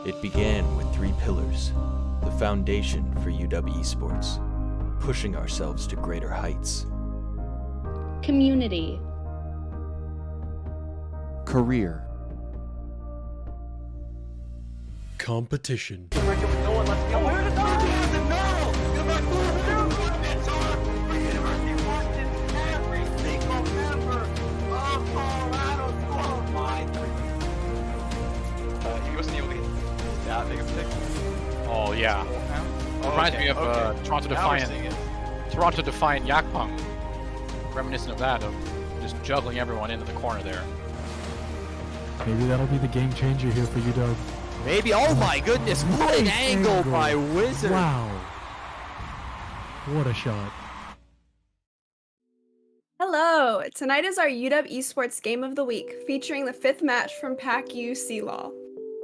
It began with 3 pillars, the foundation for UW Esports, pushing ourselves to greater heights. Community. Career. Competition. Oh yeah. Reminds me of Toronto Defiant Yakpung. Reminiscent of that, of just juggling everyone into the corner there. Maybe that'll be the game changer here for UW. Maybe. Oh my goodness! What an angle by Wizard! Wow. What a shot. Hello! Tonight is our UW Esports Game of the Week, featuring the 5th match from Pack U CLoL.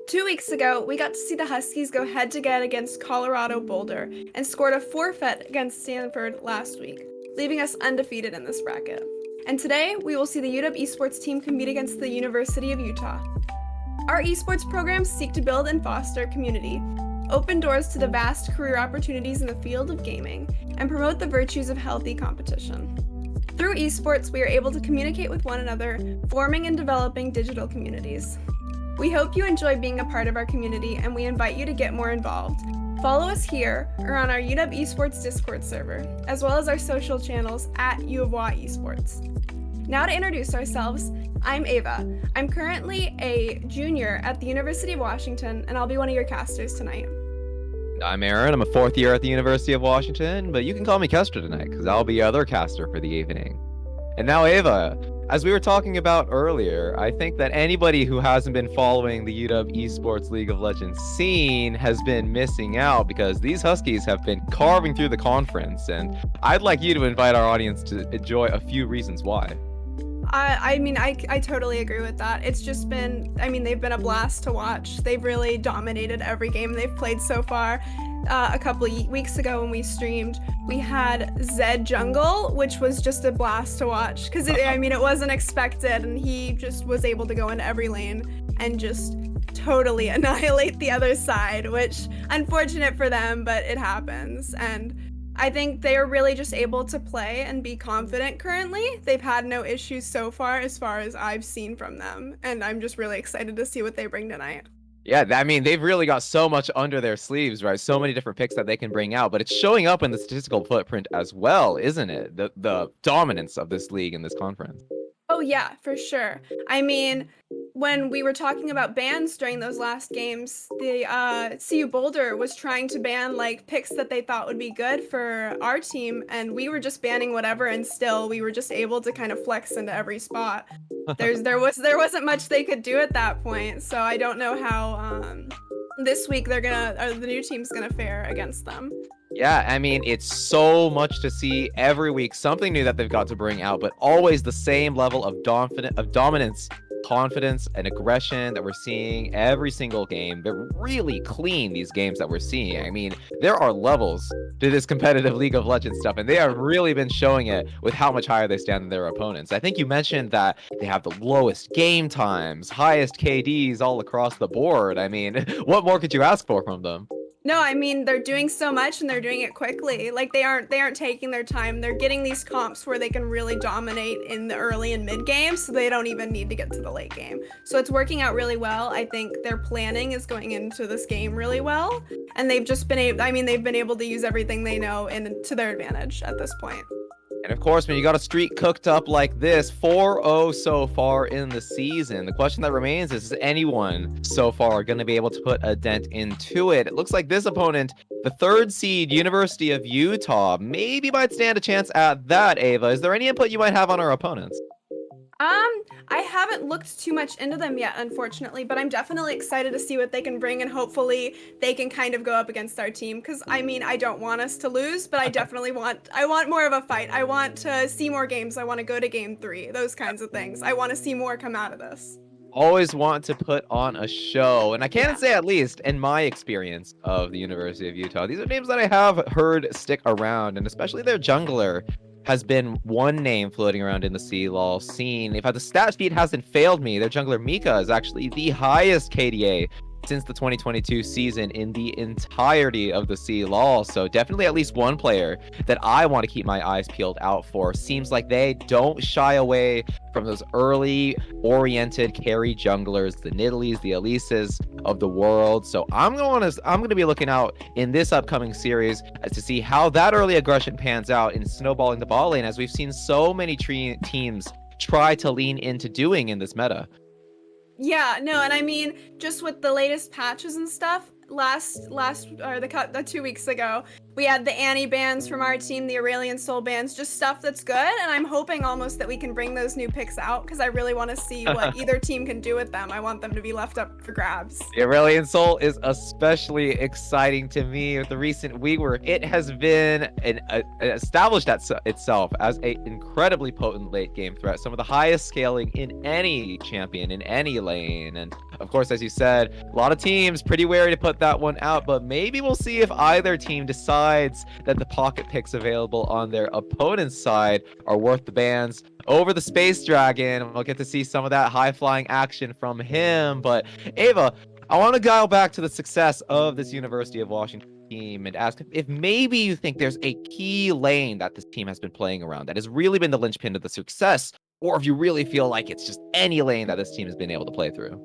2 weeks ago, we got to see the Huskies go head-to-head against Colorado Boulder and scored a forfeit against Stanford last week, leaving us undefeated in this bracket. And today, we will see the UW Esports team compete against the University of Utah. Our esports programs seek to build and foster community, open doors to the vast career opportunities in the field of gaming, and promote the virtues of healthy competition. Through esports, we are able to communicate with one another, forming and developing digital communities. We hope you enjoy being a part of our community, and we invite you to get more involved. Follow us here or on our UW Esports Discord server, as well as our social channels at UW Esports. Now to introduce ourselves, I'm Ava. I'm currently a junior at the University of Washington, and I'll be one of your casters tonight. I'm Aaron. I'm a 4th year at the University of Washington, but you can call me Kestra tonight because I'll be your other caster for the evening. And now, Ava, as we were talking about earlier, I think that anybody who hasn't been following the UW Esports League of Legends scene has been missing out because these Huskies have been carving through the conference, and I'd like you to invite our audience to enjoy a few reasons why. I totally agree with that. It's just been, they've been a blast to watch. They've really dominated every game they've played so far. A couple of weeks ago when we streamed, we had Zed Jungle, which was just a blast to watch because it wasn't expected, and he just was able to go into every lane and just totally annihilate the other side, which unfortunate for them, but it happens. And I think they are really just able to play and be confident currently. They've had no issues so far as I've seen from them, and I'm just really excited to see what they bring tonight. Yeah, they've really got so much under their sleeves, right? So many different picks that they can bring out, but it's showing up in the statistical footprint as well, isn't it? The dominance of this league and this conference. Oh yeah, for sure. When we were talking about bans during those last games, the CU Boulder was trying to ban picks that they thought would be good for our team, and we were just banning whatever, and still we were just able to kind of flex into every spot. There wasn't much they could do at that point, so I don't know how this week the new team's gonna fare against them. Yeah, it's so much to see every week, something new that they've got to bring out, but always the same level of dominance, confidence, and aggression that we're seeing every single game. They're really clean, these games that we're seeing. There are levels to this competitive League of Legends stuff, and they have really been showing it with how much higher they stand than their opponents. I think you mentioned that they have the lowest game times, highest KDs all across the board. What more could you ask for from them? No, they're doing so much and they're doing it quickly. They aren't taking their time. They're getting these comps where they can really dominate in the early and mid game, so they don't even need to get to the late game. So it's working out really well. I think their planning is going into this game really well, and they've just been they've been able to use everything they know to their advantage at this point. And of course, when you got a streak cooked up like this, 4-0 so far in the season, the question that remains is anyone so far going to be able to put a dent into it? It looks like this opponent, the 3rd seed University of Utah, maybe might stand a chance at that, Ava. Is there any input you might have on our opponents? I haven't looked too much into them yet, unfortunately, but I'm definitely excited to see what they can bring, and hopefully they can kind of go up against our team, because I don't want us to lose, but I definitely want more of a fight. I want to see more games. I want to go to game 3, those kinds of things. I want to see more come out of this. Always want to put on a show, and I can't say, at least in my experience of the University of Utah, these are names that I have heard stick around, and especially their jungler has been one name floating around in the CLoL scene. If the stat speed hasn't failed me, their jungler Mika is actually the highest KDA since the 2022 season in the entirety of the CLoL. So definitely at least one player that I want to keep my eyes peeled out for. Seems like they don't shy away from those early oriented carry junglers, the Nidalees, the Elises of the world. So I'm going to be looking out in this upcoming series as to see how that early aggression pans out in snowballing the ball lane, as we've seen so many teams try to lean into doing in this meta. Yeah, no, and I mean, just with the latest patches and stuff, the 2 weeks ago, we had the Annie bans from our team, the Aurelian Soul bans, just stuff that's good, and I'm hoping almost that we can bring those new picks out, because I really want to see what either team can do with them. I want them to be left up for grabs. The Aurelian Soul is especially exciting to me with the recent week where it has been established itself as an incredibly potent late game threat, some of the highest scaling in any champion, in any lane. And of course, as you said, a lot of teams pretty wary to put that one out, but maybe we'll see if either team decides that the pocket picks available on their opponent's side are worth the bans over the Space Dragon. We'll get to see some of that high-flying action from him. But Ava, I want to go back to the success of this University of Washington team and ask if maybe you think there's a key lane that this team has been playing around that has really been the linchpin of the success, or if you really feel like it's just any lane that this team has been able to play through.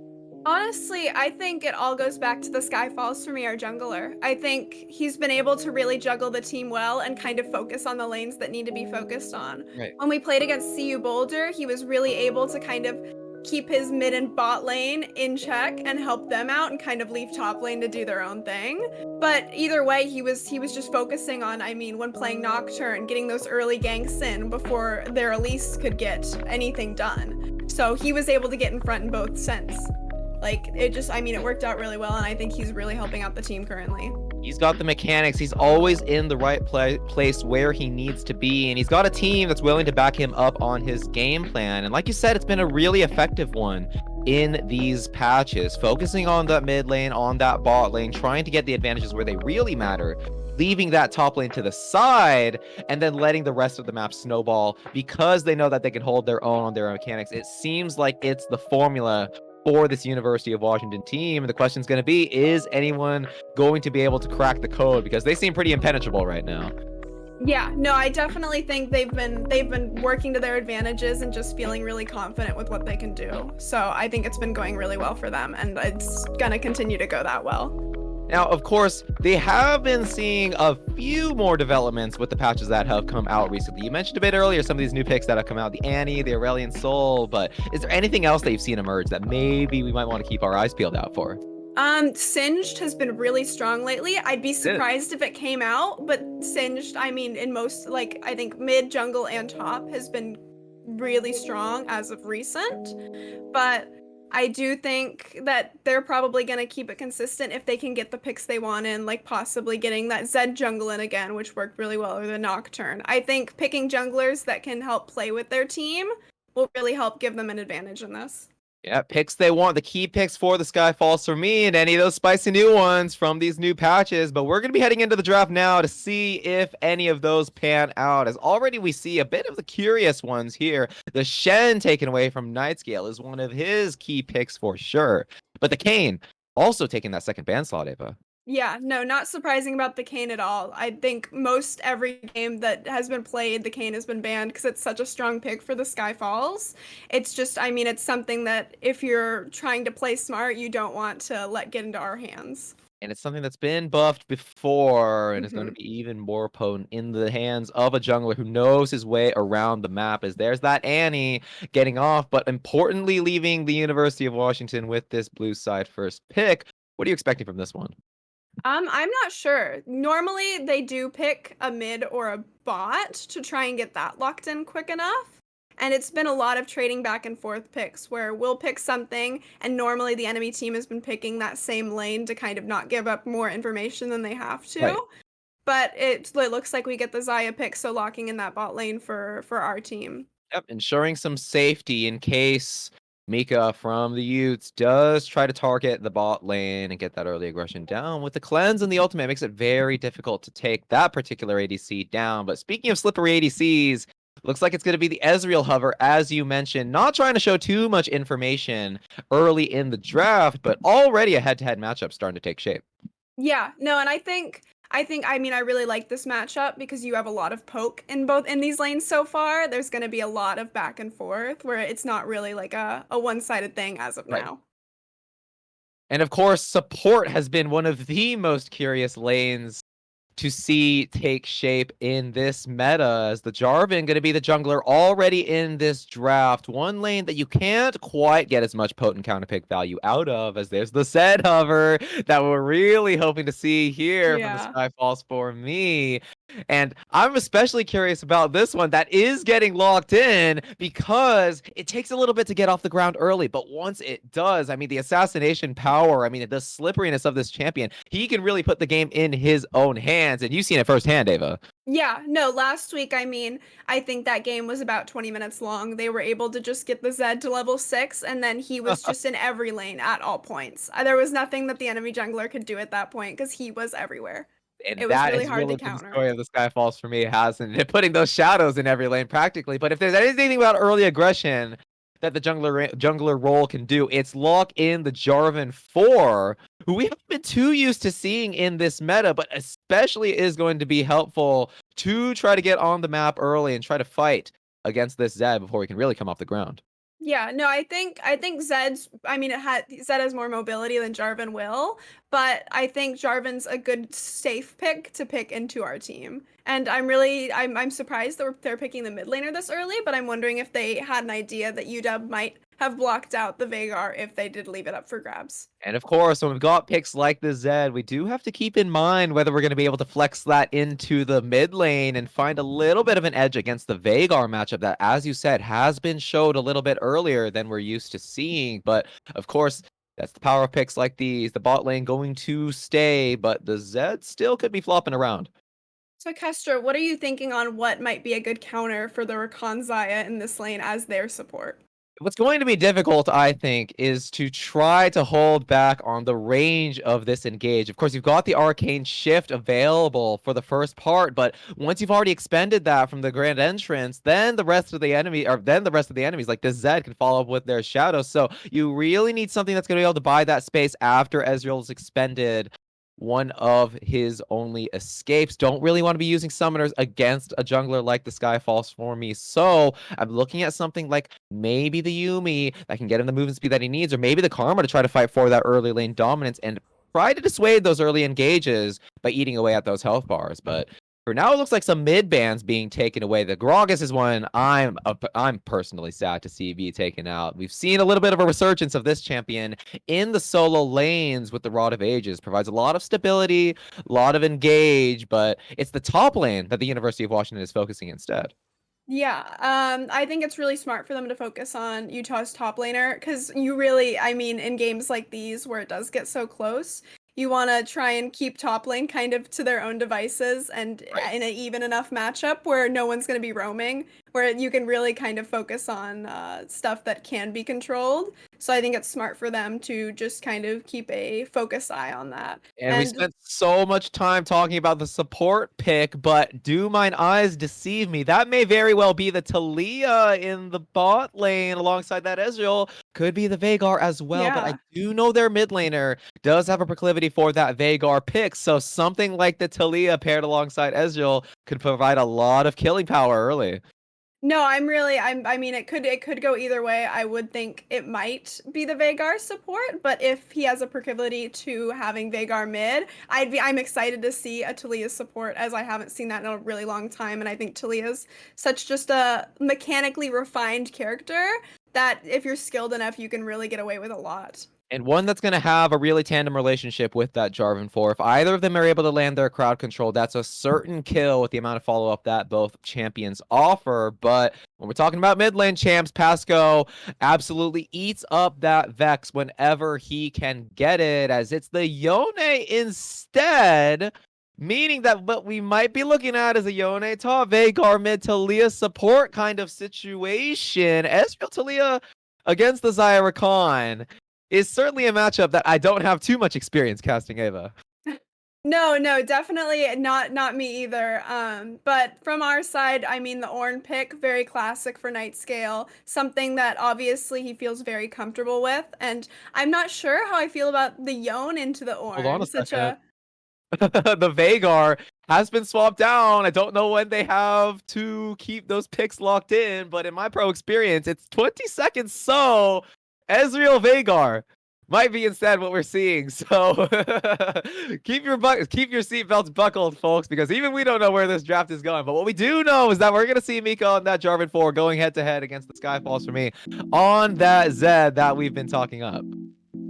Honestly, I think it all goes back to the Sky Falls for me, our jungler. I think he's been able to really juggle the team well and kind of focus on the lanes that need to be focused on. Right. When we played against CU Boulder, he was really able to kind of keep his mid and bot lane in check and help them out and kind of leave top lane to do their own thing. But either way, he was just focusing on, I mean, when playing Nocturne, getting those early ganks in before their Elise could get anything done. So he was able to get in front in both sense. Like, it worked out really well, and I think he's really helping out the team currently. He's got the mechanics. He's always in the right place where he needs to be, and he's got a team that's willing to back him up on his game plan. And like you said, it's been a really effective one in these patches, focusing on that mid lane, on that bot lane, trying to get the advantages where they really matter, leaving that top lane to the side, and then letting the rest of the map snowball because they know that they can hold their own on their mechanics. It seems like it's the formula for this University of Washington team. And the question is going to be, is anyone going to be able to crack the code? Because they seem pretty impenetrable right now. Yeah, no, I definitely think they've been working to their advantages and just feeling really confident with what they can do. So I think it's been going really well for them, and it's gonna continue to go that well. Now, of course, they have been seeing a few more developments with the patches that have come out recently. You mentioned a bit earlier some of these new picks that have come out, the Annie, the Aurelian Soul, but is there anything else that you've seen emerge that maybe we might want to keep our eyes peeled out for? Singed has been really strong lately. I'd be surprised if it came out, but Singed, I mean, in most, like, I think mid, jungle, and top has been really strong as of recent, but I do think that they're probably going to keep it consistent if they can get the picks they want in, like possibly getting that Zed jungle in again, which worked really well, or the Nocturne. I think picking junglers that can help play with their team will really help give them an advantage in this. Yeah, picks they want, the key picks for the Sky Falls for me, and any of those spicy new ones from these new patches. But we're going to be heading into the draft now to see if any of those pan out, as already we see a bit of the curious ones here. The Shen taken away from Nightscale is one of his key picks for sure. But the Kayn also taking that second ban slot, Ava. Yeah, no, not surprising about the Kayn at all. I think most every game that has been played, the Kayn has been banned because it's such a strong pick for the Sky Falls. It's just, I mean, it's something that if you're trying to play smart, you don't want to let get into our hands. And it's something that's been buffed before, and it's going to be even more potent in the hands of a jungler who knows his way around the map, as there's that Annie getting off, but importantly leaving the University of Washington with this blue side first pick. What are you expecting from this one? I'm not sure. Normally they do pick a mid or a bot to try and get that locked in quick enough. And it's been a lot of trading back and forth picks where we'll pick something and normally the enemy team has been picking that same lane to kind of not give up more information than they have to. Right. But it looks like we get the Xayah pick, so locking in that bot lane for our team. Yep, ensuring some safety in case Mika from the Utes does try to target the bot lane and get that early aggression down. With the cleanse and the ultimate, it makes it very difficult to take that particular ADC down. But speaking of slippery ADCs, Looks like it's going to be the Ezreal hover, as you mentioned. Not trying to show too much information early in the draft, but already a head-to-head matchup starting to take shape. Yeah, no, and I mean I really like this matchup because you have a lot of poke in these lanes so far. There's going to be a lot of back and forth where it's not really like a one-sided thing as of Right. now. And of course, support has been one of the most curious lanes to see take shape in this meta, as the Jarvan going to be the jungler already in this draft. One lane that you can't quite get as much potent counterpick value out of, as there's the Zed hover that we're really hoping to see here from the Yeah. Sky Falls for me. And I'm especially curious about this one that is getting locked in because it takes a little bit to get off the ground early. But once it does, I mean, the assassination power, I mean, the slipperiness of this champion, he can really put the game in his own hands. And you've seen it firsthand, Ava. Yeah, no, last week, I mean, I think that game was about 20 minutes long. They were able to just get the Zed to level 6, and then he was just in every lane at all points. There was nothing that the enemy jungler could do at that point because he was everywhere. And It was that really has hard to really been the counter. story of the Skyfalls for me, hasn't it? Putting those shadows in every lane practically. But if there's anything about early aggression that the jungler role can do, it's lock in the Jarvan 4, who we haven't been too used to seeing in this meta, but especially is going to be helpful to try to get on the map early and try to fight against this Zed before he can really come off the ground. Yeah, no, I think Zed has more mobility than Jarvan will, but I think Jarvan's a good safe pick to pick into our team. And I'm surprised that they're picking the mid laner this early, but I'm wondering if they had an idea that UW might have blocked out the Veigar if they did leave it up for grabs. And of course, when we've got picks like the Zed, we do have to keep in mind whether we're going to be able to flex that into the mid lane and find a little bit of an edge against the Veigar matchup that, as you said, has been showed a little bit earlier than we're used to seeing. But of course, that's the power of picks like these. The bot lane going to stay, but the Zed still could be flopping around. So Kestra, what are you thinking on what might be a good counter for the Rakan Xayah in this lane as their support? What's going to be difficult, I think, is to try to hold back on the range of this engage. Of course, you've got the arcane shift available for the first part, but once you've already expended that from the grand entrance, then the rest of the enemies like this Zed can follow up with their shadows. So you really need something that's going to be able to buy that space after Ezreal's expended one of his only escapes. Don't really want to be using summoners against a jungler like the Sky Falls for me. So I'm looking at something like maybe the Yumi that can get him the movement speed that he needs, or maybe the Karma to try to fight for that early lane dominance and try to dissuade those early engages by eating away at those health bars. But for now, it looks like some mid bans being taken away. The Gragas is one I'm personally sad to see be taken out. We've seen a little bit of a resurgence of this champion in the solo lanes with the Rod of Ages. Provides a lot of stability, a lot of engage, but it's the top lane that the University of Washington is focusing instead. Yeah, I think it's really smart for them to focus on Utah's top laner because I mean, in games like these where it does get so close, you want to try and keep top lane kind of to their own devices and Right. in an even enough matchup where no one's going to be roaming, where you can really kind of focus on stuff that can be controlled. So I think it's smart for them to just kind of keep a focused eye on that. And we And spent so much time talking about the support pick, but do mine eyes deceive me? That may very well be the Talia in the bot lane alongside that Ezreal. Could be the Veigar as well, but I yeah. do know their mid laner does have a proclivity for that Veigar pick, so something like the Talia paired alongside Ezreal could provide a lot of killing power early. No, I mean it could go either way. I would think it might be the Veigar support, but if he has a proclivity to having Veigar mid, I'm excited to see a Talia support as I haven't seen that in a really long time, and I think Talia's such just a mechanically refined character that if you're skilled enough, you can really get away with a lot. And one that's going to have a really tandem relationship with that Jarvan 4. If either of them are able to land their crowd control, that's a certain kill with the amount of follow-up that both champions offer. But when we're talking about mid lane champs, Pasco absolutely eats up that Vex whenever he can get it, as it's the Yone instead. Meaning that what we might be looking at is a Yone top Veigar mid Talia support kind of situation. Ezreal Talia against the Xayah Rakan is certainly a matchup that I don't have too much experience casting, Ava. No, definitely not me either. But from our side, I mean the Ornn pick, very classic for Night Scale, something that obviously he feels very comfortable with. And I'm not sure how I feel about the Yone into the Hold on Ornn. a Such second. a The Vagar has been swapped down. I don't know when they have to keep those picks locked in, but in my pro experience, it's 20 seconds. So Ezreal Vagar might be instead what we're seeing. So keep your seatbelts buckled, folks, because even we don't know where this draft is going. But what we do know is that we're gonna see Mika on that Jarvan 4 going head to head against the Skyfalls for me on that Zed that we've been talking up.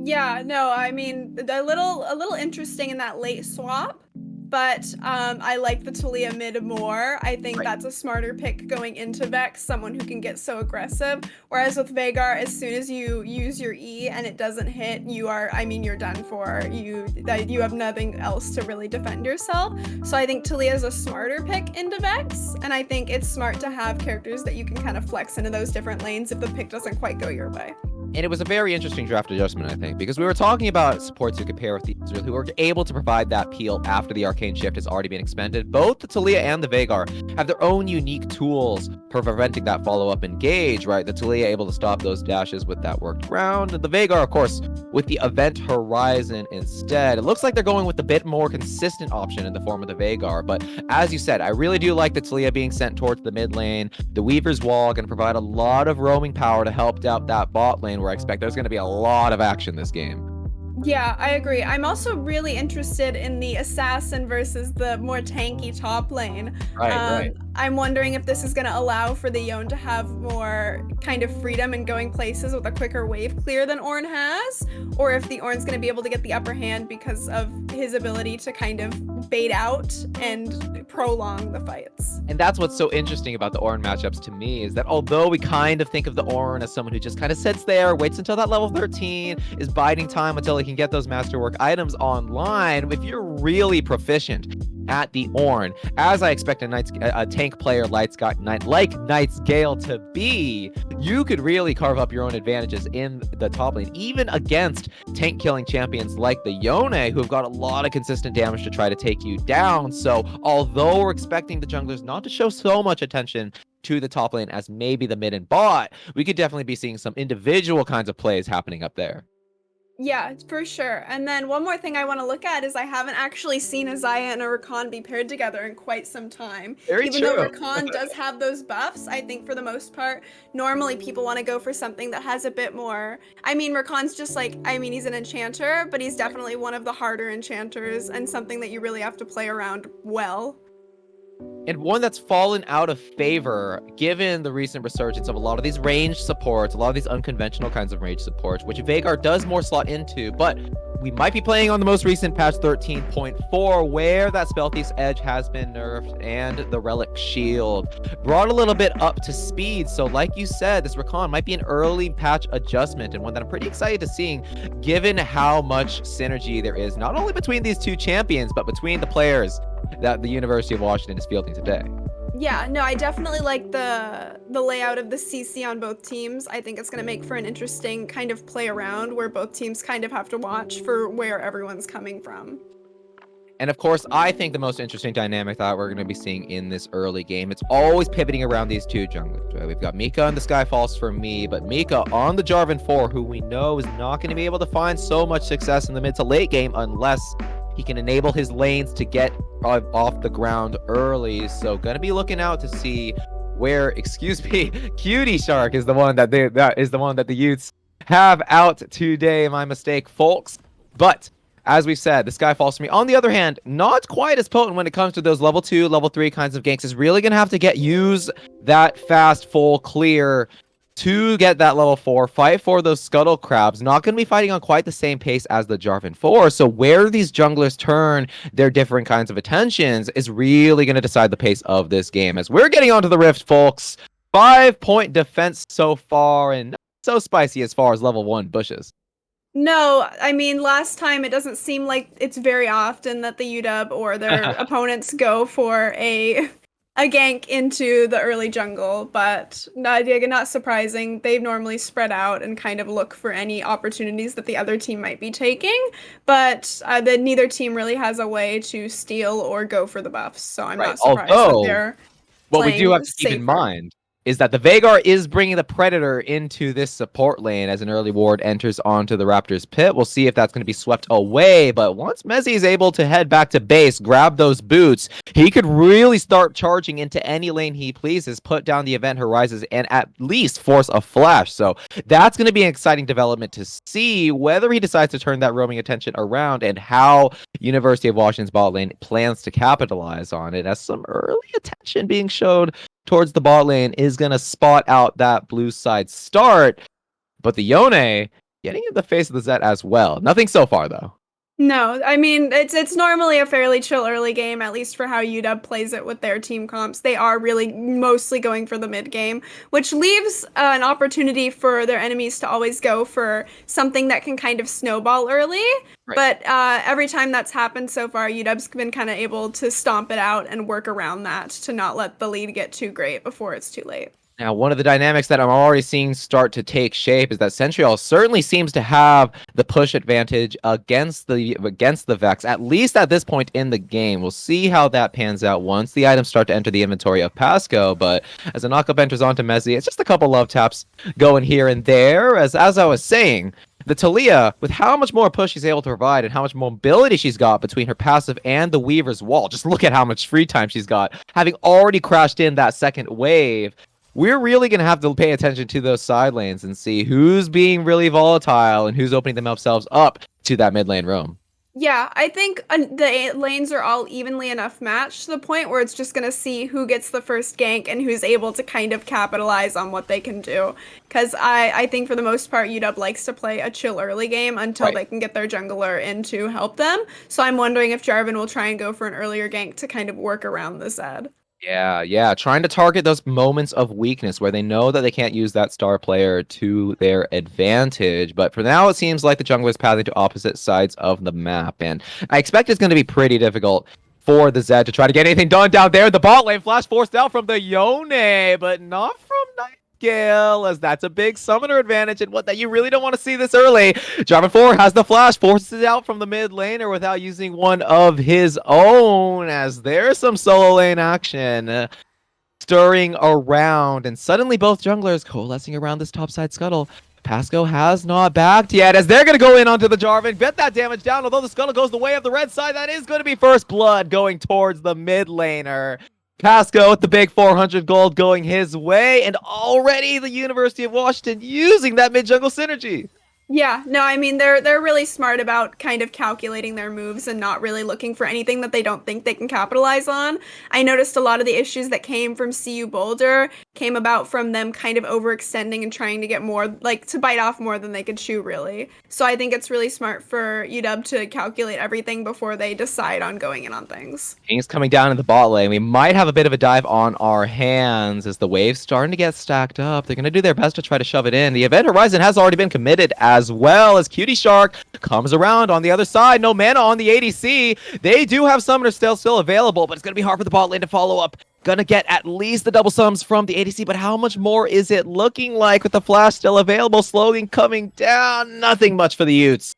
Yeah, no, I mean a little interesting in that late swap, but I like the Talia mid more. I think Right. that's a smarter pick going into Vex, someone who can get so aggressive. Whereas with Vagar, as soon as you use your E and it doesn't hit, you're done for. You have nothing else to really defend yourself. So I think Talia is a smarter pick into Vex, and I think it's smart to have characters that you can kind of flex into those different lanes if the pick doesn't quite go your way. And it was a very interesting draft adjustment, I think, because we were talking about supports who compare with the Ezreal, who are able to provide that peel after the Arcane Shift has already been expended. Both the Talia and the Vagar have their own unique tools for preventing that follow-up engage, right? The Talia able to stop those dashes with that worked ground, and the Vagar, of course, with the Event Horizon instead. It looks like they're going with a bit more consistent option in the form of the Vagar, but as you said, I really do like the Talia being sent towards the mid lane. The Weaver's Wall can provide a lot of roaming power to help out that bot lane, where I expect there's going to be a lot of action this game. Yeah, I agree. I'm also really interested in the assassin versus the more tanky top lane. Right. I'm wondering if this is going to allow for the Yone to have more kind of freedom in going places with a quicker wave clear than Ornn has, or if the Ornn's going to be able to get the upper hand because of his ability to kind of bait out and prolong the fights. And that's what's so interesting about the Ornn matchups to me, is that although we kind of think of the Ornn as someone who just kind of sits there, waits until that level 13, is biding time until he can get those masterwork items online, if you're really proficient at the Ornn, as I expect a tank player like Knight's Gale to be, you could really carve up your own advantages in the top lane, even against tank killing champions like the Yone, who have got a lot of consistent damage to try to take you down. So although we're expecting the junglers not to show so much attention to the top lane as maybe the mid and bot, we could definitely be seeing some individual kinds of plays happening up there. Yeah, for sure. And then one more thing I want to look at is I haven't actually seen a Xayah and a Rakan be paired together in quite some time. Very Even though true. Rakan does have those buffs, I think for the most part, normally people want to go for something that has a bit more. I mean, Rakan's just like, I mean, he's an enchanter, but he's definitely one of the harder enchanters and something that you really have to play around well. And one that's fallen out of favor given the recent resurgence of a lot of these ranged supports, a lot of these unconventional kinds of ranged supports, which Vagar does more slot into, but we might be playing on the most recent patch 13.4, where that Spell Thief's Edge has been nerfed and the Relic Shield brought a little bit up to speed. So like you said, this Rakan might be an early patch adjustment, and one that I'm pretty excited to seeing, given how much synergy there is, not only between these two champions, but between the players that the University of Washington is fielding today. Yeah, no, I definitely like the layout of the CC on both teams. I think it's going to make for an interesting kind of play around where both teams kind of have to watch for where everyone's coming from. And of course, I think the most interesting dynamic that we're going to be seeing in this early game, it's always pivoting around these two junglers. We've got Mika and the Skyfalls for me, but Mika on the Jarvan 4, who we know is not going to be able to find so much success in the mid to late game unless he can enable his lanes to get off the ground early. So gonna be looking out to see where, excuse me, Cutie Shark is the one that the youths have out today. My mistake, folks. But as we've said, the Sky Falls for me, on the other hand, not quite as potent when it comes to those level 2, level 3 kinds of ganks. Is really gonna have to use that fast full clear to get that level 4, fight for those Scuttle Crabs. Not going to be fighting on quite the same pace as the Jarvan 4. So where these junglers turn their different kinds of attentions is really going to decide the pace of this game. As we're getting onto the Rift, folks. 5-point defense so far, and not so spicy as far as level 1 bushes. No, I mean, last time it doesn't seem like it's very often that the UW or their opponents go for a a gank into the early jungle, but not surprising. They normally spread out and kind of look for any opportunities that the other team might be taking, but neither team really has a way to steal or go for the buffs, so I'm Right. not surprised that Although, they're what we do playing have to keep in safer. mind is that the Veigar is bringing the Predator into this support lane as an early ward enters onto the Raptors pit. We'll see if that's going to be swept away, but once Messi is able to head back to base, grab those boots, he could really start charging into any lane he pleases, put down the event horizons, and at least force a flash. So that's going to be an exciting development to see whether he decides to turn that roaming attention around and how University of Washington's bot lane plans to capitalize on it, as some early attention being showed towards the bot lane is going to spot out that blue side start. But the Yone getting in the face of the Zed as well. Nothing so far, though. No, I mean it's normally a fairly chill early game, at least for how UW plays it with their team comps. They are really mostly going for the mid game, which leaves an opportunity for their enemies to always go for something that can kind of snowball early. Right. But every time that's happened so far, UW's been kind of able to stomp it out and work around that to not let the lead get too great before it's too late. Now, one of the dynamics that I'm already seeing start to take shape is that Centrial certainly seems to have the push advantage against the Vex, at least at this point in the game. We'll see how that pans out once the items start to enter the inventory of Pasco, but as a knockup enters onto Messi, it's just a couple love taps going here and there. As I was saying, the Talia, with how much more push she's able to provide and how much mobility she's got between her passive and the Weaver's wall, just look at how much free time she's got, having already crashed in that second wave. We're really going to have to pay attention to those side lanes and see who's being really volatile and who's opening themselves up to that mid lane roam. Yeah, I think the lanes are all evenly enough matched to the point where it's just going to see who gets the first gank and who's able to kind of capitalize on what they can do. Because I think for the most part, UW likes to play a chill early game until they can get their jungler in to help them. So I'm wondering if Jarvan will try and go for an earlier gank to kind of work around the Zed. Yeah. Trying to target those moments of weakness where they know that they can't use that star player to their advantage. But for now, it seems like the jungler is pathing to opposite sides of the map. And I expect it's going to be pretty difficult for the Zed to try to get anything done down there. The bot lane flash forced out from the Yone, but not from Nightingale, as that's a big summoner advantage and what that you really don't want to see this early. Jarvan 4 has the flash, forces it out from the mid laner without using one of his own, as there's some solo lane action stirring around, and suddenly both junglers coalescing around this topside scuttle. Pasco has not backed yet, as they're going to go in onto the Jarvan, get that damage down, although the scuttle goes the way of the red side. That is going to be first blood going towards the mid laner. Pasco with the big 400 gold going his way, and already the University of Washington using that mid-jungle synergy. Yeah, no, I mean, they're really smart about kind of calculating their moves and not really looking for anything that they don't think they can capitalize on. I noticed a lot of the issues that came from CU Boulder came about from them kind of overextending and trying to get more, like, to bite off more than they could chew, really. So I think it's really smart for UW to calculate everything before they decide on going in on things. King's coming down in the bot lane. We might have a bit of a dive on our hands as the wave's starting to get stacked up. They're going to do their best to try to shove it in. The event horizon has already been committed as well, as Cutie Shark comes around on the other side. No mana on the ADC. They do have summoners still available, but it's going to be hard for the bot lane to follow up. Gonna get at least the double sums from the ADC, but how much more is it looking like with the flash still available? Slowly coming down. Nothing much for the Utes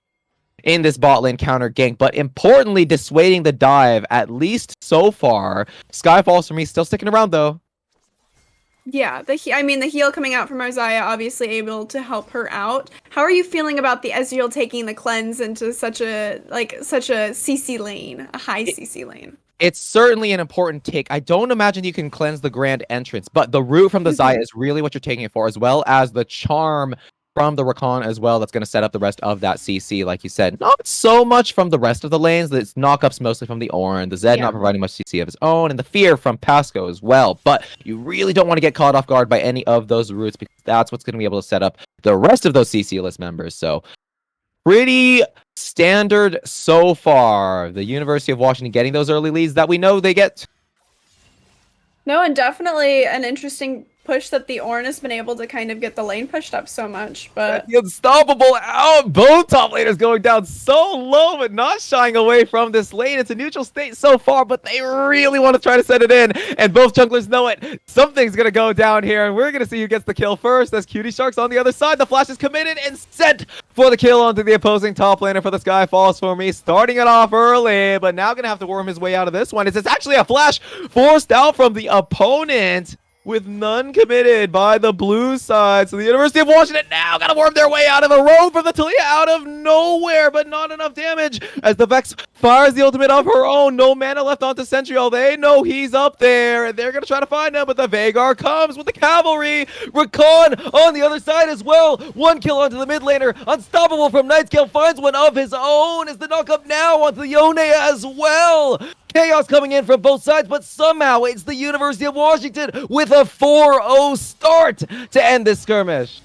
in this bot lane counter gank, but importantly dissuading the dive, at least so far. Skyfalls for me still sticking around though. Yeah, the heal coming out from Isaiah, obviously able to help her out. How are you feeling about the Ezreal taking the cleanse into such a CC lane, a high CC lane? It's certainly an important take. I don't imagine you can cleanse the grand entrance, but the root from the Xayah is really what you're taking it for, as well as the charm from the Rakan as well. That's going to set up the rest of that CC, like you said. Not so much from the rest of the lanes. It's knockups mostly from the Ornn, the Zed not providing much CC of his own, and the Fear from Pasco as well. But you really don't want to get caught off guard by any of those roots, because that's what's going to be able to set up the rest of those CC list members. So pretty standard so far. The University of Washington getting those early leads that we know they get. No, and definitely an interesting push that the Ornn has been able to kind of get the lane pushed up so much. But The unstoppable out. Both top laners going down so low, but not shying away from this lane. It's a neutral state so far, but they really want to try to set it in. And both junglers know it. Something's going to go down here, and we're going to see who gets the kill first as Cutie Shark's on the other side. The flash is committed and sent for the kill onto the opposing top laner for the Sky Falls for me. Starting it off early, but now going to have to worm his way out of this one. It's actually a flash forced out from the opponent, with none committed by the blue side. So the University of Washington now got to worm their way out of a road from the Talia out of nowhere, but not enough damage as the Vex fires the ultimate of her own. No mana left onto Centrial. They know he's up there, and they're going to try to find him, but the Veigar comes with the cavalry. Rakan on the other side as well. One kill onto the mid laner. Unstoppable from Nightscale finds one of his own. Is the knock up now onto the Yone as well. Chaos coming in from both sides, but somehow it's the University of Washington with a 4-0 start to end this skirmish.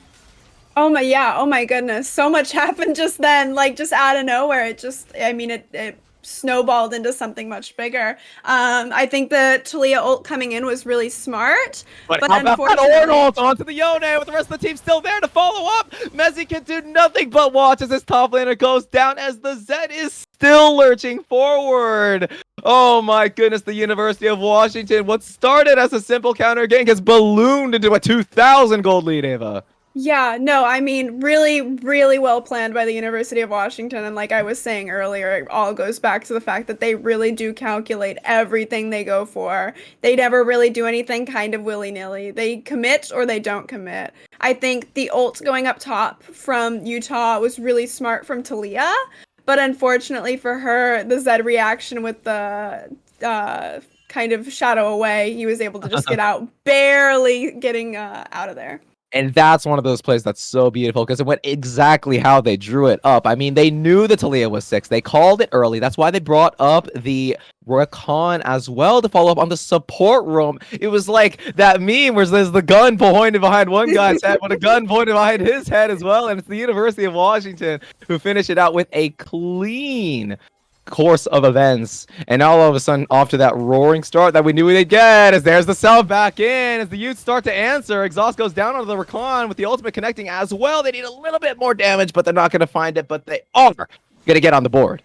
oh my goodness, so much happened just then, like just out of nowhere. It snowballed into something much bigger. I think the Talia ult coming in was really smart, but how about that Ornn ult onto the Yone with the rest of the team still there to follow up? Messi can do nothing but watch as his top laner goes down as the Zed is still lurching forward. Oh my goodness, the University of Washington, what started as a simple counter gank has ballooned into a 2,000 gold lead, Ava. Yeah, no, I mean, really, really well planned by the University of Washington. And like I was saying earlier, it all goes back to the fact that they really do calculate everything they go for. They never really do anything kind of willy-nilly. They commit or they don't commit. I think the ult going up top from Utah was really smart from Talia. But unfortunately for her, the Zed reaction with the kind of shadow away, he was able to just get out, barely getting out of there. And that's one of those plays that's so beautiful because it went exactly how they drew it up. I mean, they knew the Talia was 6. They called it early. That's why they brought up the Rakan as well to follow up on the support room. It was like that meme where there's the gun pointed behind one guy's head, but a gun pointed behind his head as well. And it's the University of Washington who finished it out with a clean course of events, and now all of a sudden off to that roaring start that we knew they'd get, as there's the sell back in as the Utes start to answer. Exhaust goes down onto the Rakan with the ultimate connecting as well. They need a little bit more damage, but they're not going to find it, but they are going to get on the board.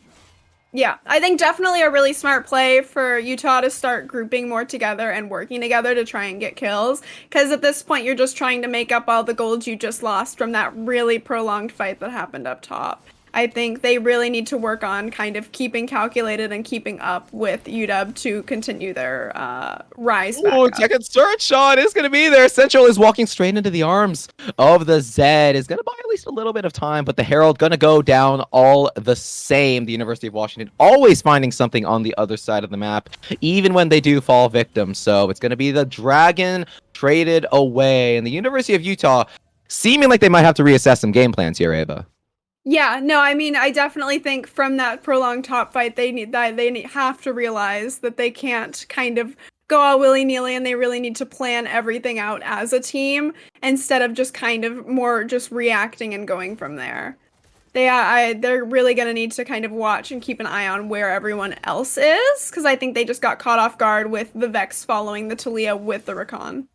Yeah, I think definitely a really smart play for Utah to start grouping more together and working together to try and get kills, because at this point you're just trying to make up all the gold you just lost from that really prolonged fight that happened up top. I think they really need to work on kind of keeping calculated and keeping up with UW to continue their rise back up. Second search shot is going to be there. Central is walking straight into the arms of the Zed. Is going to buy at least a little bit of time, but the Herald going to go down all the same. The University of Washington always finding something on the other side of the map, even when they do fall victim. So it's going to be the Dragon traded away, and the University of Utah seeming like they might have to reassess some game plans here, Ava. Yeah, no, I mean, I definitely think from that prolonged top fight, they have to realize that they can't kind of go all willy-nilly, and they really need to plan everything out as a team instead of just kind of more just reacting and going from there. They're really going to need to kind of watch and keep an eye on where everyone else is, because I think they just got caught off guard with the Vex following the Talia with the Rakan.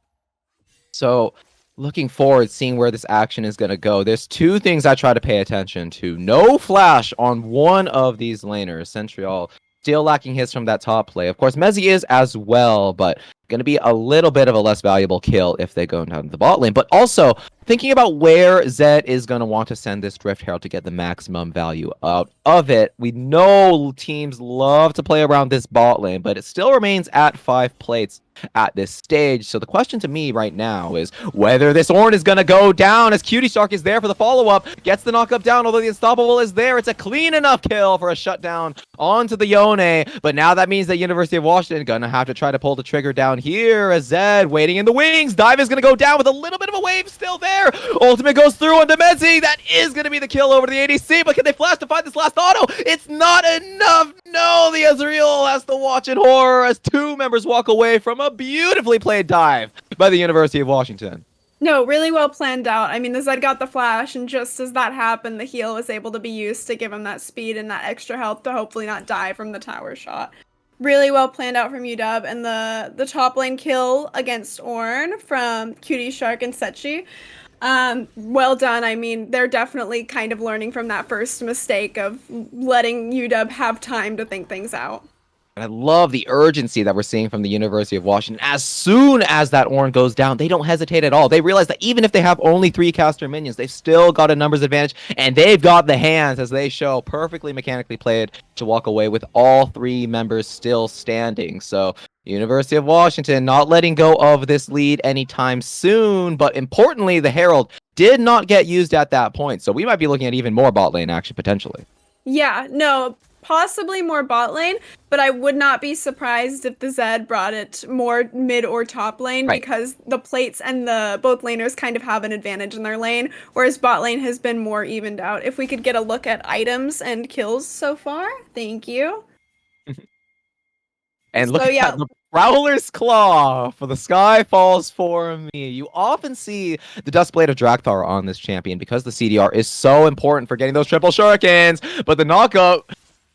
So looking forward, seeing where this action is going to go. There's two things I try to pay attention to. No flash on one of these laners. Centrial still lacking hits from that top play. Of course, Mezzi is as well, but going to be a little bit of a less valuable kill if they go down to the bot lane. But also, thinking about where Zed is going to want to send this Drift Herald to get the maximum value out of it. We know teams love to play around this bot lane, but it still remains at 5 plates at this stage. So the question to me right now is whether this Ornn is going to go down, as Cutie Shark is there for the follow-up, gets the knock-up down, although the Unstoppable is there. It's a clean enough kill for a shutdown onto the Yone, but now that means that University of Washington going to have to try to pull the trigger down here as Zed waiting in the wings. Dive is going to go down with a little bit of a wave still there. Ultimate goes through on Demezi. That is going to be the kill over the ADC, but can they flash to find this last auto? It's not enough. No, the Ezreal has to watch in horror as 2 members walk away from a beautifully played dive by the University of Washington. No, really well planned out. I mean, the Zed got the flash, and just as that happened, the heal was able to be used to give him that speed and that extra health to hopefully not die from the tower shot. really well planned out from UW, and the top lane kill against Ornn from Cutie Shark and Sechi. Well done. I mean, they're definitely kind of learning from that first mistake of letting UW have time to think things out. And I love the urgency that we're seeing from the University of Washington. As soon as that Ornn goes down, they don't hesitate at all. They realize that even if they have only 3 caster minions, they've still got a numbers advantage, and they've got the hands, as they show, perfectly mechanically played to walk away with all 3 members still standing. So University of Washington not letting go of this lead anytime soon, but importantly, the Herald did not get used at that point. So we might be looking at even more bot lane action potentially. Yeah, no, possibly more bot lane, but I would not be surprised if the Zed brought it more mid or top lane, Right. because the plates and the both laners kind of have an advantage in their lane, whereas bot lane has been more evened out. If we could get a look at items and kills so far, thank you. And look So, at yeah. that, the Prowler's Claw for the Sky Falls for me. You often see the Duskblade of Drakthar on this champion because the CDR is so important for getting those triple shurikens, but the knockup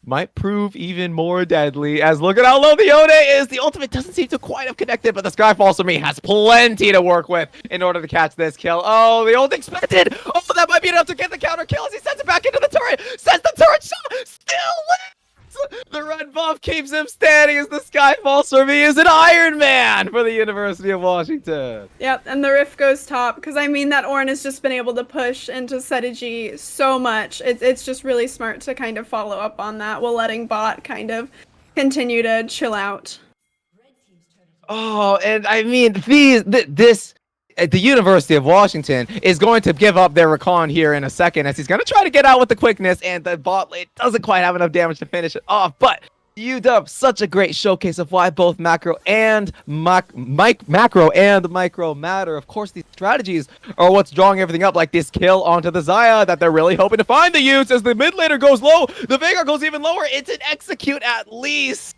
might prove even more deadly, as look at how low the Yone is. The ultimate doesn't seem to quite have connected, but the Sky Falls for me has plenty to work with in order to catch this kill. Oh, the ult expected. Oh, that might be enough to get the counter kill as he sends it back into the turret. Sends the turret shot. Still lit. The red buff keeps him standing as the Sky Falls for me is an Iron Man for the University of Washington. Yep, and the Rift goes top, because I mean that Ornn has just been able to push into Setigi so much. It's just really smart to kind of follow up on that while letting bot kind of continue to chill out. Oh, and I mean, the University of Washington is going to give up their recon here in a second, as he's going to try to get out with the quickness, and the bot lane doesn't quite have enough damage to finish it off. But UW, such a great showcase of why both macro and macro and micro matter. Of course, these strategies are what's drawing everything up, like this kill onto the Xayah that they're really hoping to find the use as the mid laner goes low. The Veigar goes even lower. It's an execute at least,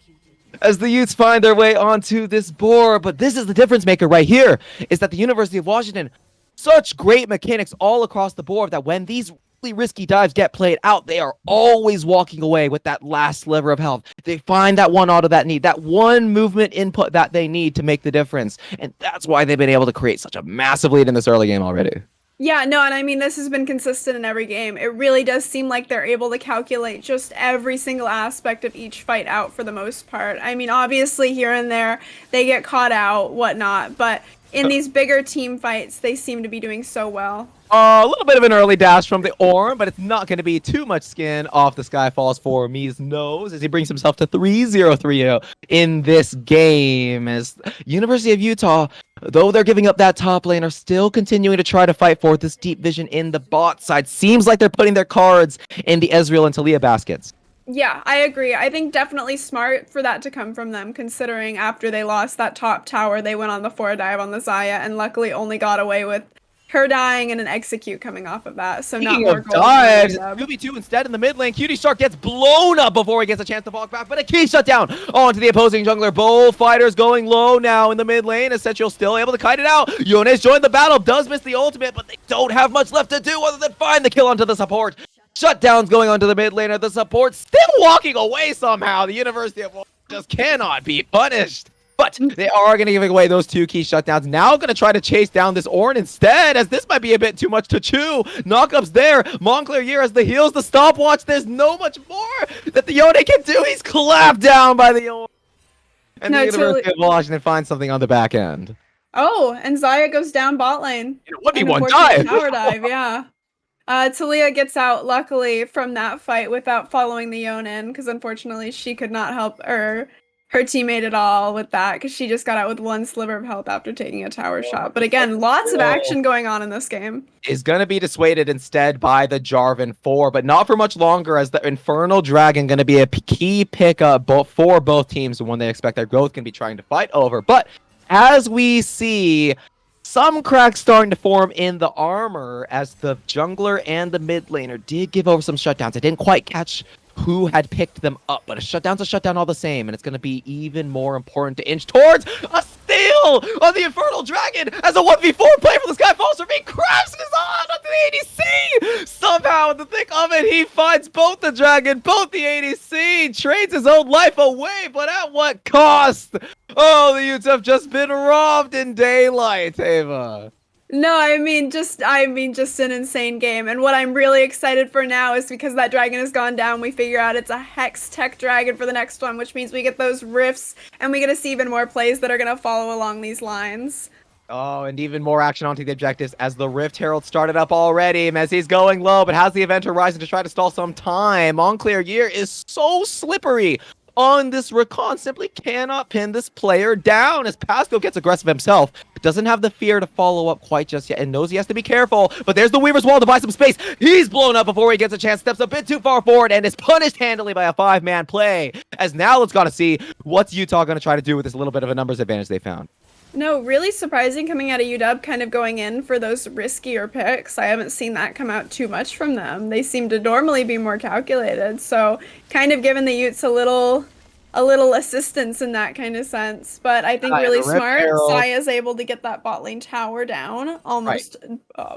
as the Utes find their way onto this board. But this is the difference maker right here, is that the University of Washington, such great mechanics all across the board, that when these really risky dives get played out, they are always walking away with that last sliver of health. They find that one auto that need, that one movement input that they need to make the difference. And that's why they've been able to create such a massive lead in this early game already. Yeah, no, and I mean, this has been consistent in every game. It really does seem like they're able to calculate just every single aspect of each fight out for the most part. I mean, obviously, here and there, they get caught out, whatnot, but in these bigger team fights, they seem to be doing so well. A little bit of an early dash from the Ornn, but it's not going to be too much skin off the Sky Falls for me's nose, as he brings himself to 3-0-3-0 in this game. As University of Utah, though they're giving up that top lane, are still continuing to try to fight for this deep vision in the bot side. Seems like they're putting their cards in the Ezreal and Talia baskets. Yeah, I agree. I think definitely smart for that to come from them, considering after they lost that top tower, they went on the 4 dive on the Xayah, and luckily only got away with her dying and an execute coming off of that. So Speaking not more of gold. dives, 2v2 instead in the mid lane. Cutie Shark gets blown up before he gets a chance to fall back, but a key shut down onto the opposing jungler. Both fighters going low now in the mid lane. Essential still able to kite it out. Yones joined the battle, does miss the ultimate, but they don't have much left to do other than find the kill onto the support. Shutdowns going onto the mid laner. The support still walking away somehow. The University of Washington just cannot be punished. But they are going to give away those 2 key shutdowns. Now going to try to chase down this Ornn instead, as this might be a bit too much to chew. Knockups there. Moncler here as the heals, the stopwatch. There's no much more that the Yone can do. He's clapped down by the Ornn. And No, the University of Washington finds something on the back end. Oh, and Xayah goes down bot lane. It would be An one unfortunate dive. Tower dive, yeah. Talia gets out, luckily, from that fight without following the Yone in, because unfortunately she could not help her teammate at all with that, because she just got out with 1 sliver of health after taking a tower shot. But again, lots of action going on in this game. Is going to be dissuaded instead by the Jarvan 4, but not for much longer, as the Infernal Dragon going to be a key pickup for both teams, and one they expect they're both going to be trying to fight over. But as we see some cracks starting to form in the armor, as the jungler and the mid laner did give over some shutdowns. I didn't quite catch who had picked them up, but a shutdown's a shutdown all the same, and it's going to be even more important to inch towards a steal on the Infernal Dragon as a 1v4 play for the Sky Falls for me. Crashes on onto the ADC. Somehow, in the thick of it, he finds both the Dragon, both the ADC, trades his own life away, but at what cost? Oh, the Utes have just been robbed in daylight, Ava. No, I mean just an insane game. And what I'm really excited for now is because that dragon has gone down, we figure out it's a Hex Tech dragon for the next one, which means we get those rifts and we get to see even more plays that are going to follow along these lines. Oh, and even more action onto the objectives as the Rift Herald started up already. Messi's going low, but has the event horizon to try to stall some time. Montclair Year is so slippery on this recon, simply cannot pin this player down as Pasco gets aggressive himself. Doesn't have the fear to follow up quite just yet and knows he has to be careful, but there's the Weaver's Wall to buy some space. He's blown up before he gets a chance, steps a bit too far forward and is punished handily by a 5-man play. As now let's gotta see what's Utah gonna try to do with this little bit of a numbers advantage they found. No, really surprising coming out of UW, kind of going in for those riskier picks. I haven't seen that come out too much from them. They seem to normally be more calculated, so kind of giving the Utes a little assistance in that kind of sense. But I think really smart. Saya's able to get that bot lane tower down, almost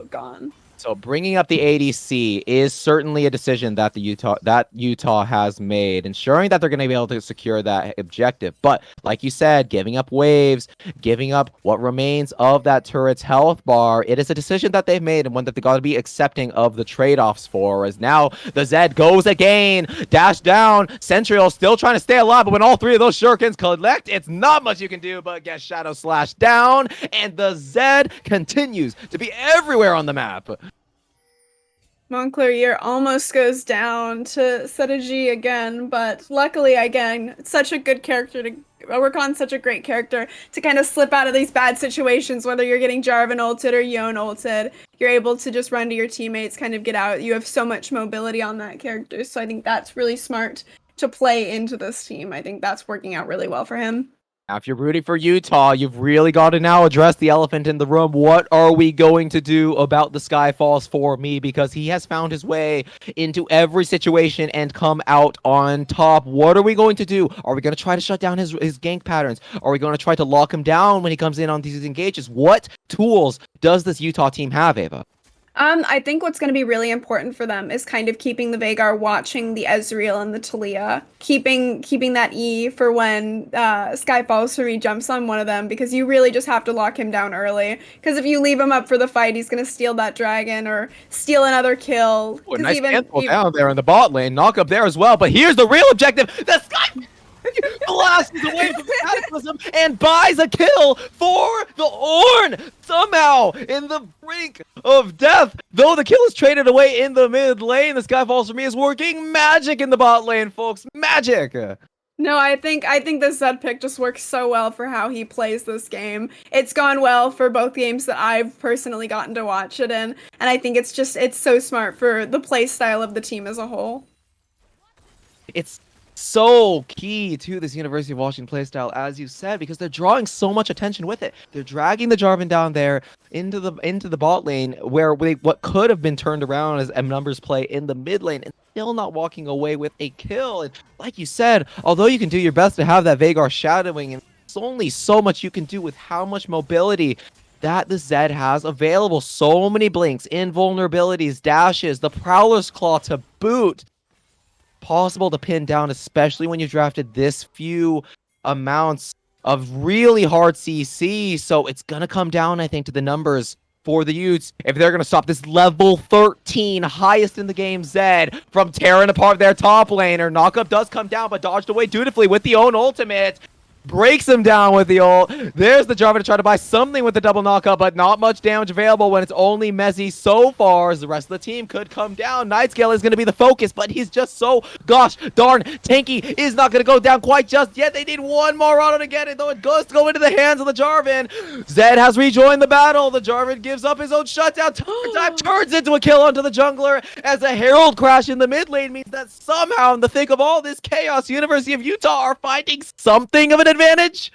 gone. So bringing up the ADC is certainly a decision that Utah has made, ensuring that they're going to be able to secure that objective. But like you said, giving up waves, giving up what remains of that turret's health bar, it is a decision that they've made and one that they got to be accepting of the trade-offs for. As now the Zed goes again, dash down, Central still trying to stay alive, but when all three of those shurikens collect, it's not much you can do but get Shadow Slash down, and the Zed continues to be everywhere on the map. Montclair Year almost goes down to Setaji again, but luckily, again, such a good character to work on, such a great character to kind of slip out of these bad situations, whether you're getting Jarvan ulted or Yone ulted, you're able to just run to your teammates, kind of get out. You have so much mobility on that character, so I think that's really smart to play into this team. I think that's working out really well for him. Now, if you're rooting for Utah, you've really got to now address the elephant in the room. What are we going to do about the Sky Falls for me? Because he has found his way into every situation and come out on top. What are we going to do? Are we going to try to shut down his gank patterns? Are we going to try to lock him down when he comes in on these engages? What tools does this Utah team have, Ava? I think what's going to be really important for them is kind of keeping the Veigar watching the Ezreal and the Talia, keeping that E for when Sky Falls for me jumps on one of them, because you really just have to lock him down early. Because if you leave him up for the fight, he's going to steal that dragon or steal another kill. Oh, nice cancel down there in the bot lane, knock up there as well. But here's the real objective: the Sky blasts away from the Cataclysm and buys a kill for the Ornn. Somehow, in the brink of death, though the kill is traded away in the mid lane, the Sky Falls for me is working magic in the bot lane, folks. Magic. No, I think this Zed pick just works so well for how he plays this game. It's gone well for both games that I've personally gotten to watch it in, and I think it's so smart for the play style of the team as a whole. It's so key to this University of Washington playstyle, as you said, because they're drawing so much attention with it. They're dragging the Jarvan down there into the bot lane, where what could have been turned around as a numbers play in the mid lane, and still not walking away with a kill. And like you said, although you can do your best to have that Veigar shadowing, and it's only so much you can do with how much mobility that the Zed has available. So many blinks, invulnerabilities, dashes, the Prowler's Claw to boot. Possible to pin down, especially when you've drafted this few amounts of really hard CC. So it's gonna come down, I think, to the numbers for the Utes if they're gonna stop this level 13 highest in the game Zed from tearing apart their top laner. Knockup does come down, but dodged away dutifully with the own ultimate. Breaks him down with the ult. There's the Jarvan to try to buy something with the double knockup, but not much damage available when it's only Messi so far, as the rest of the team could come down. Nightscale is going to be the focus, but he's just so gosh darn tanky. Is not going to go down quite just yet. They need one more auto to get it, though it does go into the hands of the Jarvan. Zed has rejoined the battle. The Jarvan gives up his own shutdown. Time turns into a kill onto the jungler, as a Herald crash in the mid lane means that somehow, in the thick of all this chaos, University of Utah are finding something of an advantage.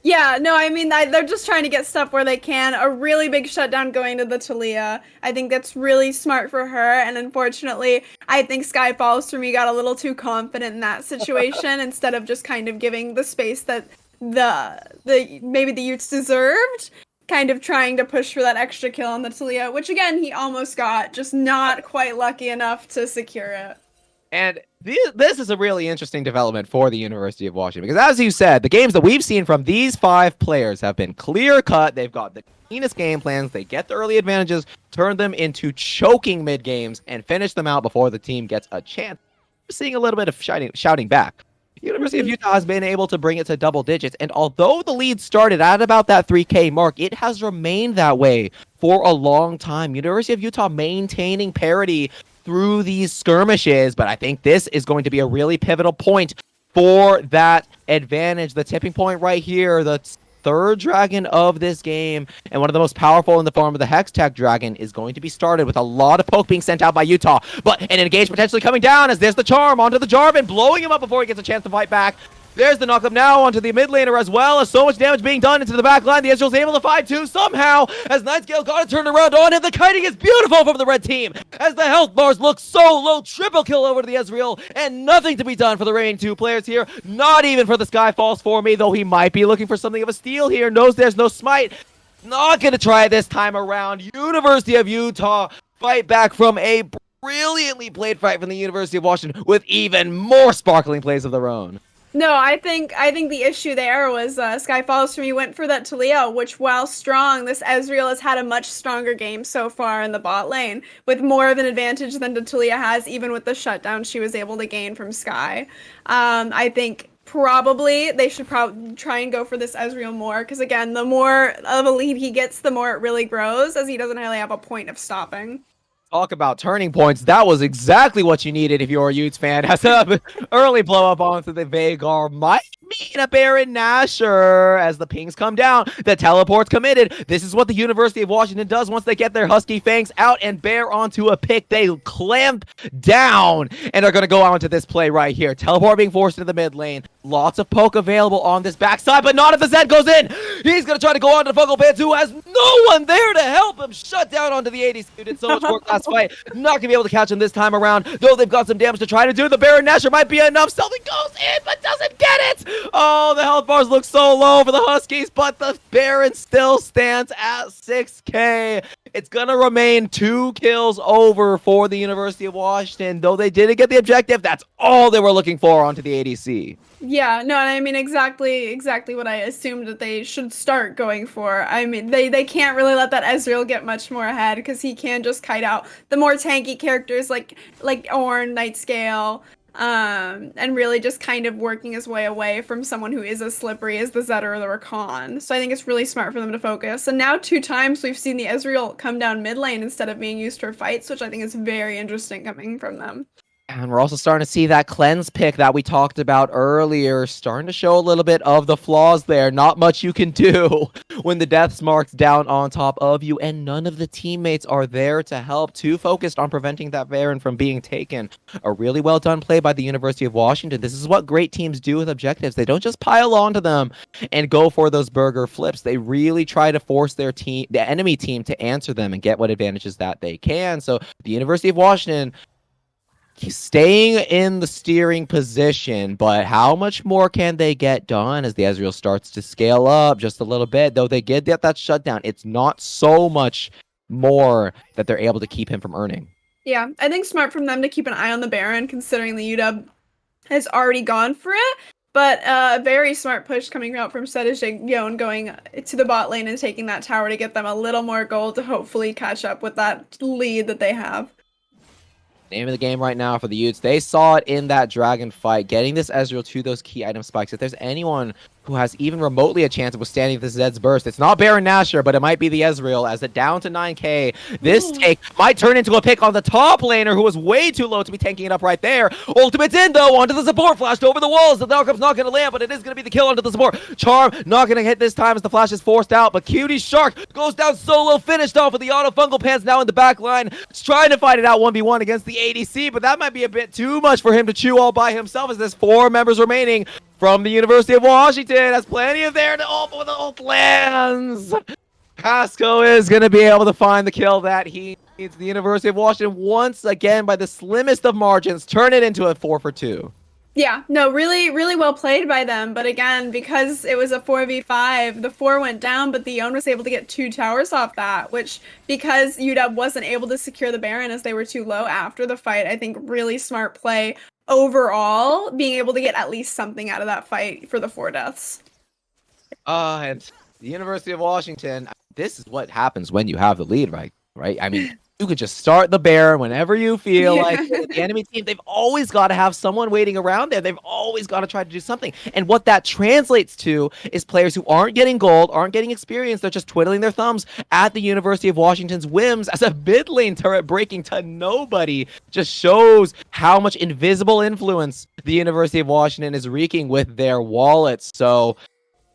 Yeah, no, I mean, they're just trying to get stuff where they can. A really big shutdown going to the Talia. I think that's really smart for her, and unfortunately, I think Sky Falls for me got a little too confident in that situation instead of just kind of giving the space that maybe the Utes deserved, kind of trying to push for that extra kill on the Talia, which again he almost got, just not quite lucky enough to secure it. And this is a really interesting development for the University of Washington, because as you said, the games that we've seen from these 5 players have been clear-cut. They've got the cleanest game plans. They get the early advantages, turn them into choking mid-games, and finish them out before the team gets a chance. We're seeing a little bit of shouting back. The University of Utah has been able to bring it to double digits, and although the lead started at about that 3K mark, it has remained that way for a long time. University of Utah maintaining parity through these skirmishes, but I think this is going to be a really pivotal point for that advantage. The tipping point right here, the 3rd dragon of this game, and one of the most powerful in the form of the Hex Tech Dragon, is going to be started with a lot of poke being sent out by Utah, but an engage potentially coming down as there's the charm onto the Jarvan, blowing him up before he gets a chance to fight back. There's the knockup now onto the mid laner as well, as so much damage being done into the back line. The Ezreal's able to fight too somehow, as Nightscale got it turned around on him. The kiting is beautiful from the red team, as the health bars look so low. Triple kill over to the Ezreal, and nothing to be done for the remaining 2 players here. Not even for the Sky Falls for me, though he might be looking for something of a steal here. Knows there's no smite. Not gonna try this time around. University of Utah fight back from a brilliantly played fight from the University of Washington with even more sparkling plays of their own. No, I think the issue there was Sky Falls for me went for that Talia, which while strong, this Ezreal has had a much stronger game so far in the bot lane, with more of an advantage than the Talia has, even with the shutdown she was able to gain from Sky. I think probably they should probably try and go for this Ezreal more, because again, the more of a lead he gets, the more it really grows, as he doesn't really have a point of stopping. Talk about turning points. That was exactly what you needed if you're a Utes fan. As an early blow up onto the Veigar might mean a Baron Nashor as the pings come down. The teleport's committed. This is what the University of Washington does once they get their Husky Fangs out and bear onto a pick. They clamp down and are going to go on to this play right here. Teleport being forced into the mid lane. Lots of poke available on this backside, but not if the Zed goes in. He's going to try to go on to the Fungal Pants, who has no one there to help him. Shut down onto the 80s. Who did so much work last fight. Not going to be able to catch him this time around, though they've got some damage to try to do. The Baron Nashor might be enough. Something goes in, but doesn't get it. Oh, the health bars look so low for the Huskies, but the Baron still stands at 6K. It's going to remain 2 kills over for the University of Washington, though they didn't get the objective. That's all they were looking for onto the ADC. Yeah, no, I mean exactly what I assumed that they should start going for. I mean, they can't really let that Ezreal get much more ahead, because he can just kite out the more tanky characters like Ornn, Nightscale, and really just kind of working his way away from someone who is as slippery as the Zed or the Rakan. So I think it's really smart for them to focus. And now 2 times we've seen the Ezreal come down mid lane instead of being used for fights, which I think is very interesting coming from them. And we're also starting to see that cleanse pick that we talked about earlier, starting to show a little bit of the flaws there. Not much you can do when the death mark's down on top of you, and none of the teammates are there to help. Too focused on preventing that Baron from being taken. A really well done play by the University of Washington. This is what great teams do with objectives. They don't just pile onto them and go for those burger flips. They really try to force their team, the enemy team, to answer them and get what advantages that they can. So the University of Washington, he's staying in the steering position, but how much more can they get done as the Ezreal starts to scale up just a little bit? Though they get that shutdown, it's not so much more that they're able to keep him from earning. Yeah, I think smart from them to keep an eye on the Baron, considering the UW has already gone for it. But a very smart push coming out from Sedigion going to the bot lane and taking that tower to get them a little more gold to hopefully catch up with that lead that they have. Name of the game right now for the Utes. They saw it in that dragon fight, getting this Ezreal to those key item spikes. If there's anyone who has even remotely a chance of withstanding this Zed's burst, it's not Baron Nashor, but it might be the Ezreal, as it down to 9K. This take might turn into a pick on the top laner, who was way too low to be tanking it up right there. Ultimate's in, though, onto the support, flashed over the walls. The knockup's not going to land, but it is going to be the kill onto the support. Charm not going to hit this time as the flash is forced out, but Cutie Shark goes down solo, finished off with the auto fungal pants now in the back line. He's trying to fight it out 1v1 against the ADC, but that might be a bit too much for him to chew all by himself, as there's 4 members remaining from the University of Washington. Has plenty of there to ult with the ult lands. Pasco is going to be able to find the kill that he needs. The University of Washington once again by the slimmest of margins turn it into a 4-for-2. Yeah, no, really, really well played by them. But again, because it was a 4v5, the 4 went down, but the Yon was able to get 2 towers off that, which, because UW wasn't able to secure the Baron as they were too low after the fight, I think really smart play overall, being able to get at least something out of that fight for the 4 deaths. And the University of Washington, this is what happens when you have the lead, right? Right? I mean, you could just start the bear whenever you feel like it. The enemy team, they've always got to have someone waiting around there. They've always got to try to do something. And what that translates to is players who aren't getting gold, aren't getting experience. They're just twiddling their thumbs at the University of Washington's whims as a mid lane turret breaking to nobody. Just shows how much invisible influence the University of Washington is wreaking with their wallets. So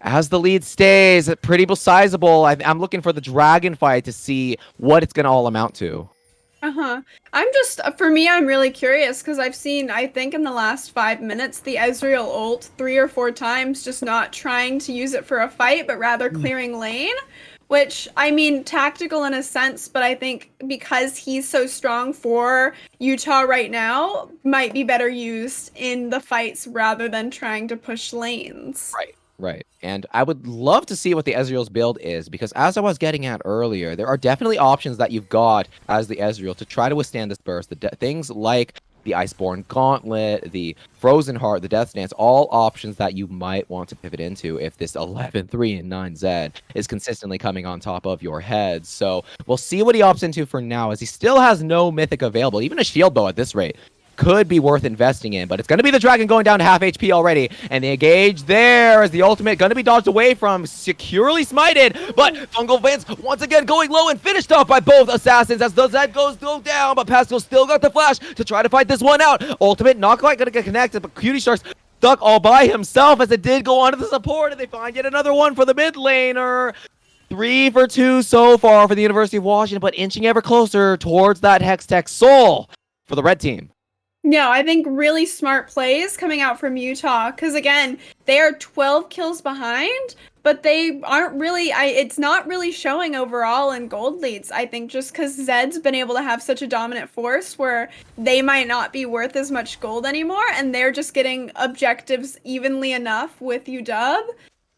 as the lead stays pretty sizable, I'm looking for the dragon fight to see what it's going to all amount to. For me, I'm really curious because I've seen, I think in the last 5 minutes, the Ezreal ult 3 or 4 times, just not trying to use it for a fight, but rather clearing lane. Which, I mean, tactical in a sense, but I think because he's so strong for Utah right now, might be better used in the fights rather than trying to push lanes. Right. And I would love to see what the Ezreal's build is, because as I was getting at earlier, there are definitely options that you've got as the Ezreal to try to withstand this burst. Things like the Iceborne Gauntlet, the Frozen Heart, the Death Dance, all options that you might want to pivot into if this 11-3 and 9Z is consistently coming on top of your head. So we'll see what he opts into for now, as he still has no mythic available. Even a shield bow at this rate could be worth investing in, but it's going to be the dragon going down to half HP already, and the engage there is the ultimate going to be dodged away from, securely smited, but Fungal Vince once again going low and finished off by both assassins as the Zed goes down, but Pascal still got the flash to try to fight this one out. Ultimate not quite going to get connected, but Cutie Shark's stuck all by himself as it did go on to the support, and they find yet another one for the mid laner. 3 for 2 so far for the University of Washington, but inching ever closer towards that Hextech Soul for the red team. No, I think really smart plays coming out from Utah, because again, they are 12 kills behind, but they aren't really, it's not really showing overall in gold leads. I think just because Zed's been able to have such a dominant force where they might not be worth as much gold anymore, and they're just getting objectives evenly enough with UW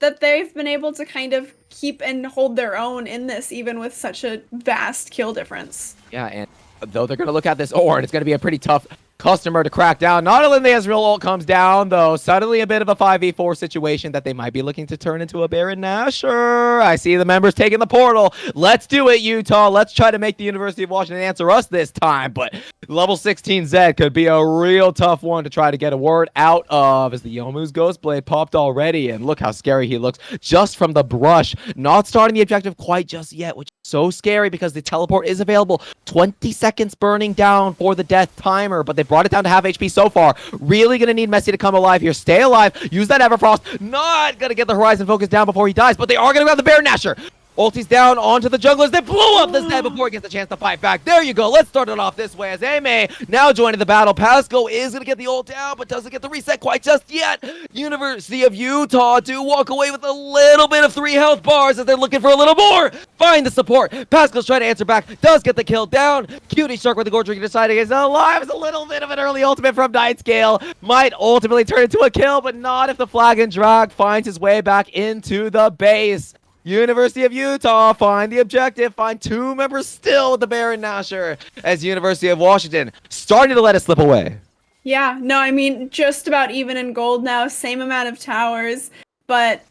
that they've been able to kind of keep and hold their own in this, even with such a vast kill difference. Yeah, and though they're going to look at this Ornn, it's going to be a pretty tough customer to crack down. Not only the Ezreal ult comes down, though, suddenly a bit of a 5v4 situation that they might be looking to turn into a Baron Nashor. I see the members taking the portal. Let's do it, Utah. Let's try to make the University of Washington answer us this time, but level 16 Zed could be a real tough one to try to get a word out of, as the Yomu's Ghostblade popped already, and look how scary he looks just from the brush. Not starting the objective quite just yet, which is so scary because the teleport is available. 20 seconds burning down for the death timer, but they brought it down to half HP so far. Really gonna need Messi to come alive here. Stay alive. Use that Everfrost. Not gonna get the Horizon focus down before he dies, but they are gonna grab the Baron Nashor. Ulti's down onto the junglers. They blew up the Zed before he gets a chance to fight back. There you go. Let's start it off this way as Ame now joining the battle. Pasco is going to get the ult down, but doesn't get the reset quite just yet. University of Utah do walk away with a little bit of 3 health bars as they're looking for a little more. Find the support. Pascal's trying to answer back. Does get the kill down. Cutie Shark with the Gorge Ring deciding he's alive. It's a little bit of an early ultimate from Nightscale. Might ultimately turn into a kill, but not if the flag and drag finds his way back into the base. University of Utah find the objective, find 2 members still with the Baron Nashor, as University of Washington starting to let it slip away. Yeah, no, I mean, just about even in gold now, same amount of towers, but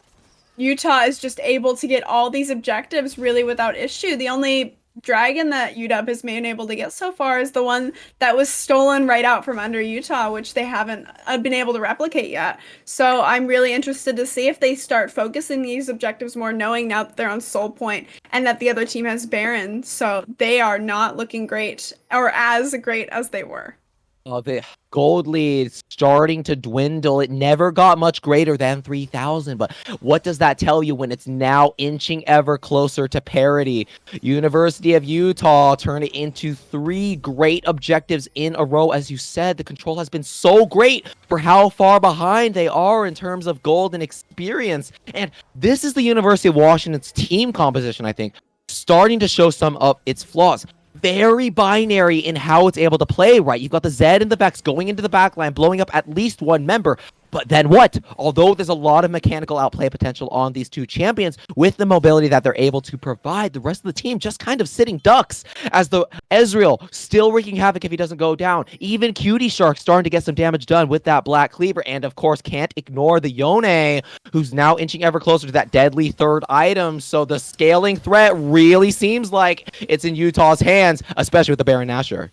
Utah is just able to get all these objectives really without issue. The only dragon that UW has been able to get so far is the one that was stolen right out from under Utah, which they haven't been able to replicate yet. So I'm really interested to see if they start focusing these objectives more, knowing now that they're on Soul Point and that the other team has Baron. So they are not looking great, or as great as they were. The gold lead starting to dwindle. It never got much greater than 3,000, but what does that tell you when it's now inching ever closer to parity? University of Utah turned it into 3 great objectives in a row. As you said, the control has been so great for how far behind they are in terms of gold and experience. And this is the University of Washington's team composition, I think, starting to show some of its flaws. very binary in how it's able to play, right? You've got the Zed and the Vex going into the backline, blowing up at least one member. But then what? Although there's a lot of mechanical outplay potential on these two champions, with the mobility that they're able to provide, the rest of the team just kind of sitting ducks as the Ezreal still wreaking havoc if he doesn't go down. Even Cutie Shark starting to get some damage done with that Black Cleaver. And of course, can't ignore the Yone, who's now inching ever closer to that deadly third item. So the scaling threat really seems like it's in Utah's hands, especially with the Baron Nashor.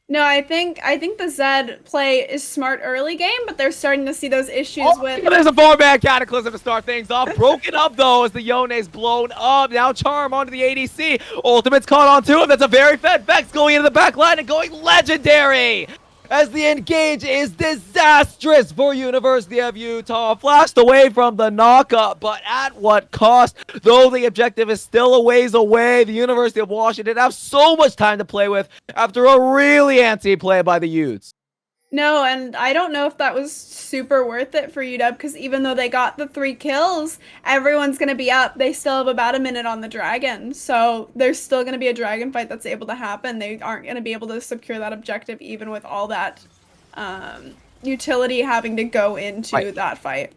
No, I think the Zed play is smart early game, but they're starting to see those issues with. There's a 4-man Cataclysm to start things off. Broken up though as the Yone's blown up. Now Charm onto the ADC. Ultimate's caught on to him. That's a very fed Vex going into the back line and going legendary. As the engage is disastrous for University of Utah. Flashed away from the knockup, but at what cost? Though the objective is still a ways away, the University of Washington have so much time to play with after a really antsy play by the Utes. No, and I don't know if that was super worth it for UW, because even though they got the 3 kills, everyone's going to be up. They still have about a minute on the Dragon, so there's still going to be a Dragon fight that's able to happen. They aren't going to be able to secure that objective even with all that utility having to go into that fight.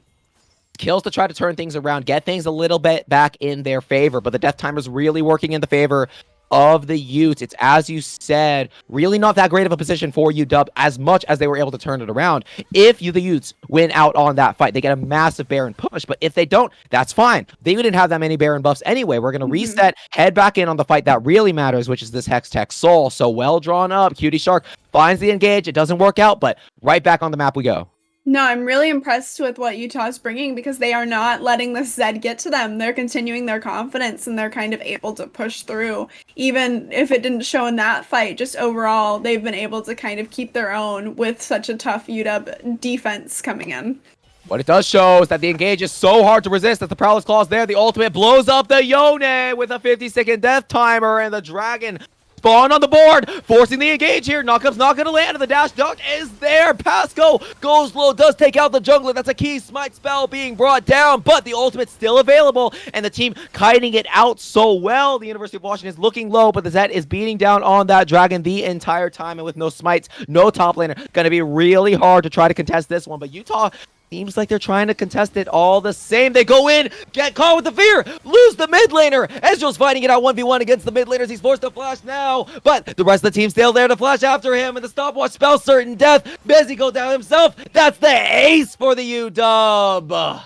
Kills to try to turn things around, get things a little bit back in their favor, but the death timer's really working in the favor of the Utes. It's, as you said, really not that great of a position for UW as much as they were able to turn it around. If the Utes win out on that fight, they get a massive Baron push, but if they don't, that's fine. They didn't have that many Baron buffs anyway. We're going to reset, head back in on the fight that really matters, which is this Hex Tech Soul. So well drawn up. Cutie Shark finds the engage. It doesn't work out, but right back on the map we go. No, I'm really impressed with what Utah's bringing, because they are not letting the Zed get to them. They're continuing their confidence, and they're kind of able to push through. Even if it didn't show in that fight, just overall, they've been able to kind of keep their own with such a tough UW defense coming in. What it does show is that the engage is so hard to resist that the Prowler's Claw's there. The ultimate blows up the Yone with a 50-second death timer, and the Dragon spawn on the board, forcing the engage here. Knockup's not going to land, and the dash duck is there. Pasco goes low, does take out the jungler. That's a key smite spell being brought down, but the ultimate's still available, and the team kiting it out so well. The University of Washington is looking low, but the Zed is beating down on that Dragon the entire time, and with no smites, no top laner, going to be really hard to try to contest this one, but Utah seems like they're trying to contest it all the same. They go in, get caught with the fear, lose the mid laner. Ezreal's fighting it out 1v1 against the mid laners. He's forced to flash now, but the rest of the team's still there to flash after him, and the stopwatch spell certain death. Bezzy goes down himself. That's the ace for the UW.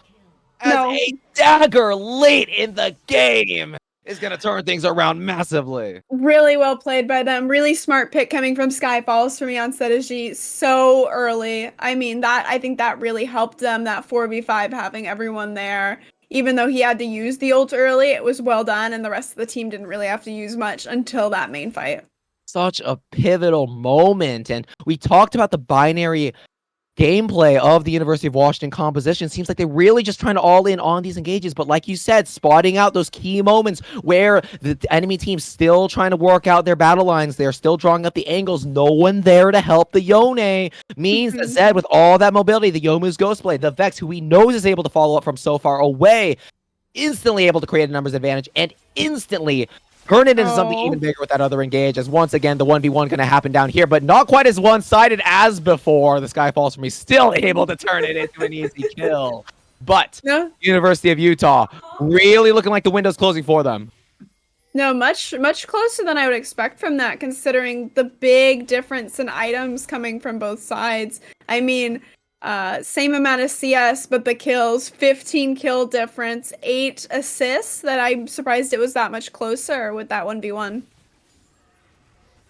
As a dagger late in the game is going to turn things around massively. Really well played by them. Really smart pick coming from Skyfalls for me on strategy so early. I mean, I think that really helped them, that 4v5, having everyone there. Even though he had to use the ult early, it was well done, and the rest of the team didn't really have to use much until that main fight. Such a pivotal moment, and we talked about the binary gameplay of the University of Washington composition. Seems like they're really just trying to all in on these engages, but like you said, spotting out those key moments where the enemy team's still trying to work out their battle lines, they're still drawing up the angles, no one there to help the Yone, means that Zed, with all that mobility, the Yomu's Ghostblade, the Vex, who we know is able to follow up from so far away, instantly able to create a numbers advantage and instantly turn it into something even bigger with that other engage, as once again the 1v1 going to happen down here, but not quite as one-sided as before. The Sky Falls for me still able to turn it into an easy kill. But University of Utah really looking like the window's closing for them. No, much closer than I would expect from that, considering the big difference in items coming from both sides. I mean, same amount of CS, but the kills, 15 kill difference, 8 assists. That I'm surprised it was that much closer with that 1v1.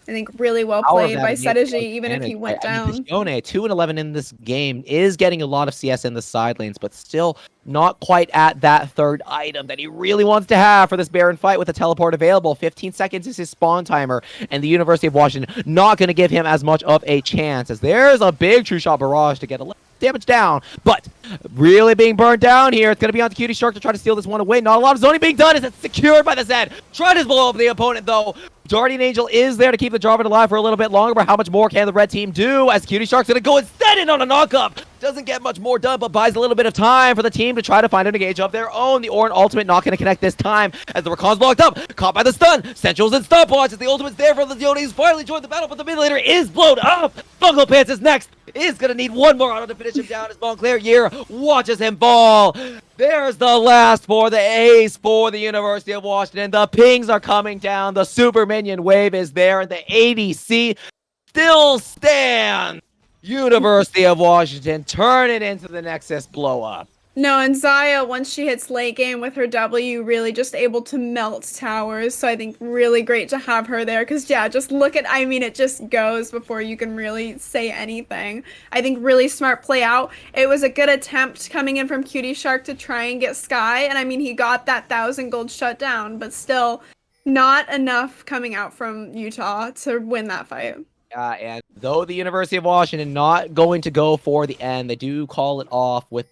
I think really well played by Sedeji, even if he went down. Yone, 2-11 in this game, is getting a lot of CS in the side lanes, but still not quite at that third item that he really wants to have for this Baron fight with a teleport available. 15 seconds is his spawn timer, and the University of Washington not going to give him as much of a chance, as there's a big true shot barrage to get a little damage down, but really being burned down here. It's going to be on the Cutie Shark to try to steal this one away. Not a lot of zoning being done as it's secured by the Zed. Trying to blow up the opponent, though. Guardian Angel is there to keep the Jarvan alive for a little bit longer, but how much more can the red team do as Cutie Shark's gonna go instead in on a knock-up? Doesn't get much more done, but buys a little bit of time for the team to try to find an engage of their own. The Orin ultimate not gonna connect this time as the Rakan's blocked up, caught by the stun. Central's in stopwatch as the ultimate's there for the Yone. He's finally joined the battle, but the mid laner is blown up. Bungle Pants is next. Is gonna need one more auto to finish him down as Montclair Year watches him fall. There's the last for the ace for the University of Washington. The pings are coming down. The super minion wave is there, and the ADC still stands. University of Washington turn it into the Nexus blow up. No, and Xayah, once she hits late game with her W, really just able to melt towers. So I think really great to have her there. Because, yeah, just look at, I mean, it just goes before you can really say anything. I think really smart play out. It was a good attempt coming in from Cutie Shark to try and get Sky. And, I mean, he got that 1,000 gold shutdown. But still, not enough coming out from Utah to win that fight. And though the University of Washington not going to go for the end, they do call it off with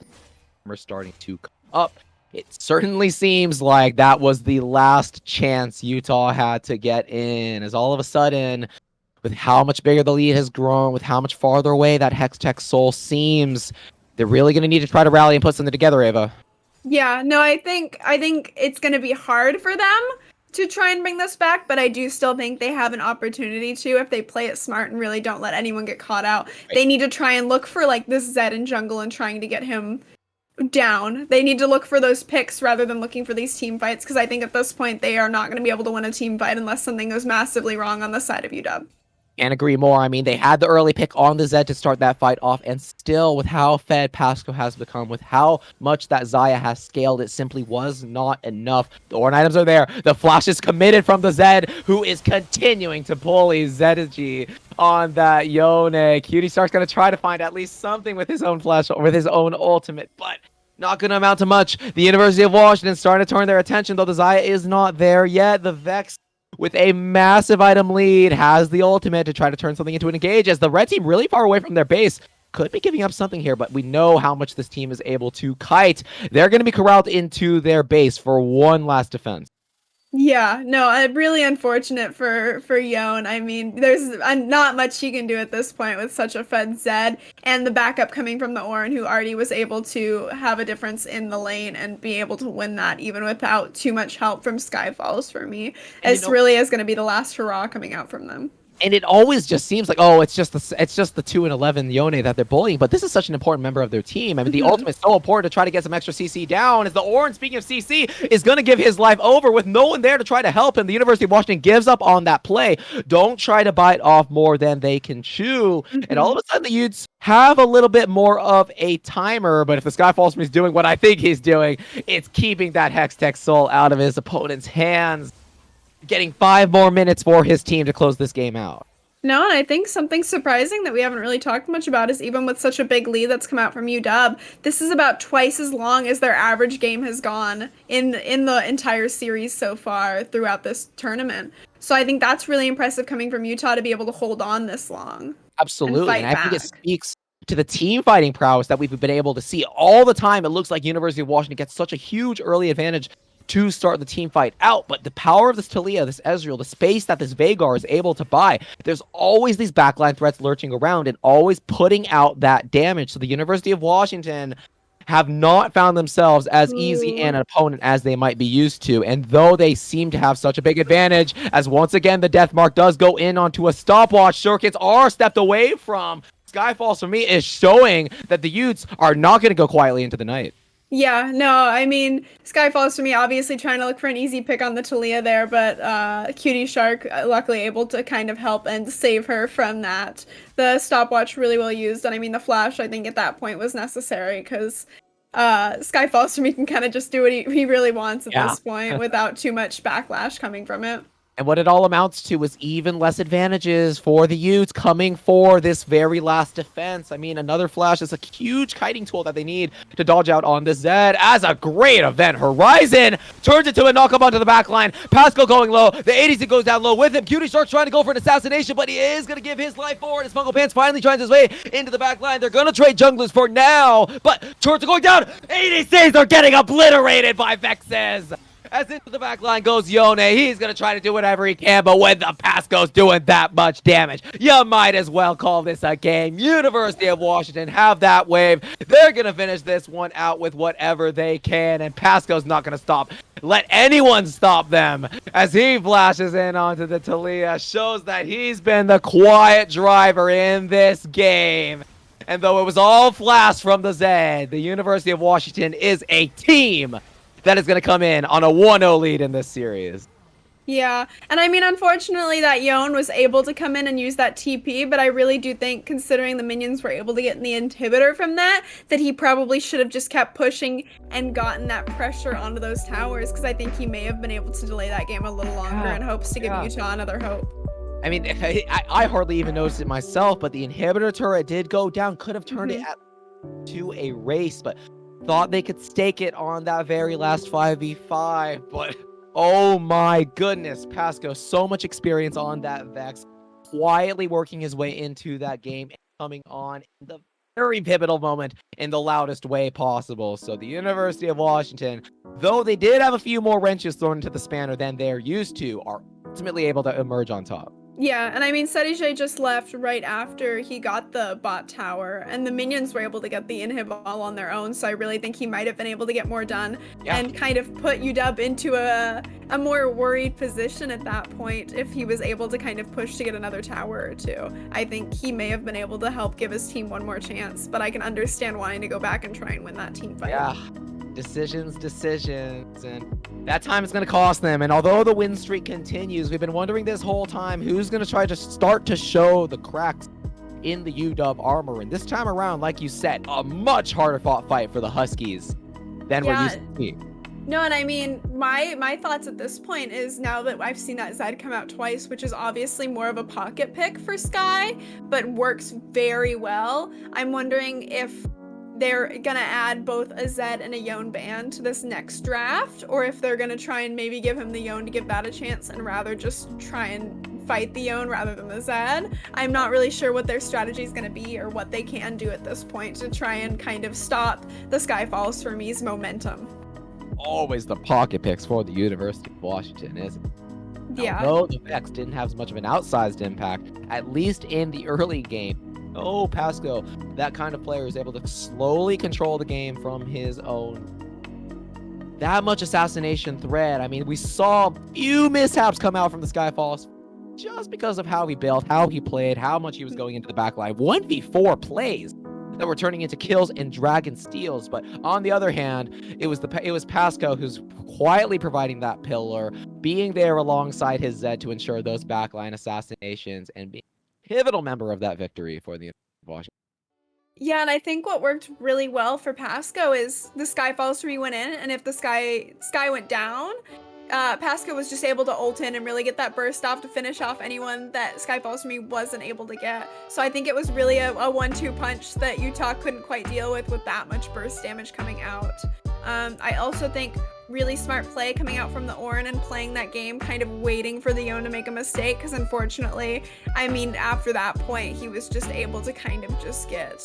starting to come up. It certainly seems like that was the last chance Utah had to get in, as all of a sudden, with how much bigger the lead has grown, with how much farther away that Hextech Soul seems, they're really going to need to try to rally and put something together, Ava. Yeah, no, I think it's going to be hard for them to try and bring this back, but I do still think they have an opportunity to if they play it smart and really don't let anyone get caught out. Right. They need to try and look for like this Zed in jungle and trying to get him down. They need to look for those picks rather than looking for these team fights, because I think at this point they are not going to be able to win a team fight unless something goes massively wrong on the side of UW. Can't agree more. I mean, they had the early pick on the Zed to start that fight off, and still, with how fed Pasco has become, with how much that Xayah has scaled, it simply was not enough. The Orin items are there. The flash is committed from the Zed, who is continuing to bully Zedigy on that Yone. Cutie Stark's going to try to find at least something with his own flash, or with his own ultimate, but not going to amount to much. The University of Washington starting to turn their attention, though the Xayah is not there yet. The Vex, with a massive item lead, has the ultimate to try to turn something into an engage, as the red team really far away from their base could be giving up something here, but we know how much this team is able to kite. They're going to be corralled into their base for one last defense. Yeah, no, really unfortunate for Yone. I mean, there's not much he can do at this point with such a fed Zed, and the backup coming from the Orin, who already was able to have a difference in the lane and be able to win that even without too much help from Skyfalls for me. It really is going to be the last hurrah coming out from them. And it always just seems like, oh, it's just the 2-11 Yone that they're bullying, but this is such an important member of their team. I mean, the ultimate is so important to try to get some extra CC down, as the Orin, speaking of CC, is going to give his life over with no one there to try to help him. The University of Washington gives up on that play. Don't try to bite off more than they can chew. And all of a sudden, the Utes have a little bit more of a timer, but if the Skyfall is doing what I think he's doing, it's keeping that Hextech Soul out of his opponent's hands, getting 5 more minutes for his team to close this game out. No, and I think something surprising that we haven't really talked much about is even with such a big lead that's come out from UW, this is about twice as long as their average game has gone in the entire series so far throughout this tournament. So I think that's really impressive coming from Utah to be able to hold on this long. Absolutely, and I think it speaks to the team fighting prowess that we've been able to see all the time. It looks like University of Washington gets such a huge early advantage to start the team fight out, but the power of this Taliyah, this Ezreal, the space that this Veigar is able to buy, there's always these backline threats lurching around and always putting out that damage. So the University of Washington have not found themselves as easy an opponent as they might be used to, and though they seem to have such a big advantage, as once again the death mark does go in onto a stopwatch, circuits are stepped away from. Skyfalls, for me, is showing that the Utes are not going to go quietly into the night. Yeah, no, I mean, Skyfalls for me, obviously trying to look for an easy pick on the Taliyah there, but Cutie Shark luckily able to kind of help and save her from that. The stopwatch really well used, and I mean, the flash, I think at that point was necessary, because Skyfalls for me can kind of just do what he really wants at this point without too much backlash coming from it. And what it all amounts to is even less advantages for the Utes coming for this very last defense. I mean, another flash is a huge kiting tool that they need to dodge out on the Zed. As a great event, Horizon turns it to a knock-up onto the back line. Pascal going low. The ADC goes down low with him. Cutie starts trying to go for an assassination, but he is going to give his life forward as Fungal Pants finally tries his way into the back line. They're going to trade junglers for now, but turrets are going down. ADCs are getting obliterated by Vexes. As into the back line goes Yone. He's going to try to do whatever he can, but when the pass goes doing that much damage, you might as well call this a game. University of Washington have that wave. They're going to finish this one out with whatever they can, and Pasco's not going to stop. Let anyone stop them as he flashes in onto the Talia. Shows that he's been the quiet driver in this game. And though it was all flash from the Zed, the University of Washington is a team that is going to come in on a 1-0 lead in this series. Yeah, and I mean, unfortunately, that Yon was able to come in and use that TP, but I really do think, considering the minions were able to get in the inhibitor from that he probably should have just kept pushing and gotten that pressure onto those towers, because I think he may have been able to delay that game a little longer in hopes to give Utah another hope. I mean, I hardly even noticed it myself, but the inhibitor turret did go down, could have turned it to a race, but thought they could stake it on that very last 5v5, but oh my goodness, Pasco, so much experience on that Vex, quietly working his way into that game and coming on in the very pivotal moment in the loudest way possible. So the University of Washington, though they did have a few more wrenches thrown into the spanner than they're used to, are ultimately able to emerge on top. Yeah, and I mean, Sedije just left right after he got the bot tower, and the minions were able to get the inhib all on their own, so I really think he might have been able to get more done and kind of put UW into a more worried position at that point if he was able to kind of push to get another tower or two. I think he may have been able to help give his team one more chance, but I can understand wanting to go back and try and win that team fight. Yeah. Decisions, and that time is going to cost them. And although the win streak continues, we've been wondering this whole time who's going to try to start to show the cracks in the UW armor. And this time around, like you said, a much harder fought fight for the Huskies than we're used to seeing. No, and I mean, my thoughts at this point is, now that I've seen that Zed come out twice, which is obviously more of a pocket pick for Sky, but works very well, I'm wondering if they're gonna add both a Zed and a Yon ban to this next draft, or if they're gonna try and maybe give him the Yon to give that a chance and rather just try and fight the Yon rather than the Zed. I'm not really sure what their strategy is gonna be or what they can do at this point to try and kind of stop the Sky Falls for me's momentum. Always the pocket picks for the University of Washington, isn't it? Yeah. Although the Vex didn't have as much of an outsized impact, at least in the early game. Oh, Pasco, that kind of player is able to slowly control the game from his own. That much assassination threat. I mean, we saw a few mishaps come out from the Skyfalls just because of how he built, how he played, how much he was going into the backline. 1v4 plays that were turning into kills and dragon steals. But on the other hand, it was Pasco who's quietly providing that pillar, being there alongside his Zed to ensure those backline assassinations and being pivotal member of that victory for the University of Washington. Yeah, and I think what worked really well for Pasco is the Sky Falls 3 went in, and if the Sky went down, Pasco was just able to ult in and really get that burst off to finish off anyone that Sky Falls 3 wasn't able to get. So I think it was really a 1-2 punch that Utah couldn't quite deal with that much burst damage coming out. I also think really smart play coming out from the Orin and playing that game, kind of waiting for the Yon to make a mistake, because unfortunately, I mean, after that point, he was just able to kind of just get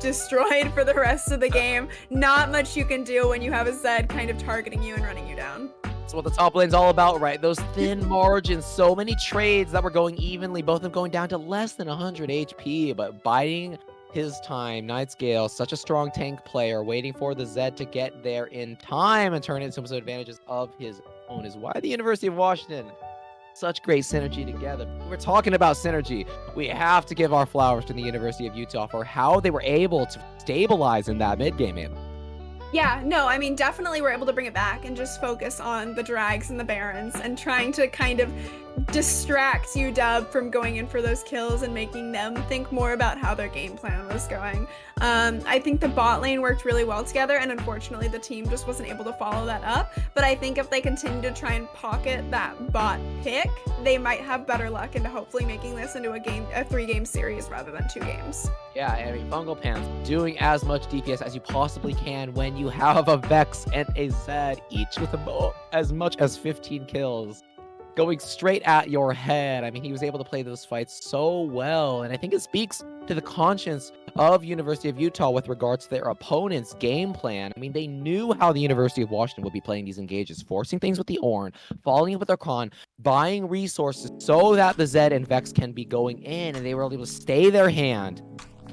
destroyed for the rest of the game. Not much you can do when you have a Zed kind of targeting you and running you down. That's what the top lane's all about, right? Those thin margins, so many trades that were going evenly, both of them going down to less than 100 HP, but biding his time. Nightscale, such a strong tank player, waiting for the Zed to get there in time and turn into some advantages of his own, is why the University of Washington, such great synergy together. We're talking about synergy. We have to give our flowers to the University of Utah for how they were able to stabilize in that mid-game. Yeah, no, I mean, definitely we're able to bring it back and just focus on the Drags and the Barons and trying to kind of distract UW from going in for those kills and making them think more about how their game plan was going. I think the bot lane worked really well together, and unfortunately the team just wasn't able to follow that up. But I think if they continue to try and pocket that bot pick, they might have better luck into hopefully making this into a 3-game series rather than 2 games. Yeah, I mean, Fungal Pants doing as much DPS as you possibly can when you have a Vex and a Zed, each with as much as 15 kills. Going straight at your head. I mean, he was able to play those fights so well, and I think it speaks to the conscience of University of Utah with regards to their opponent's game plan. I mean, they knew how the University of Washington would be playing these engages, forcing things with the Ornn, following up with their Con, buying resources so that the Zed and Vex can be going in, and they were able to stay their hand,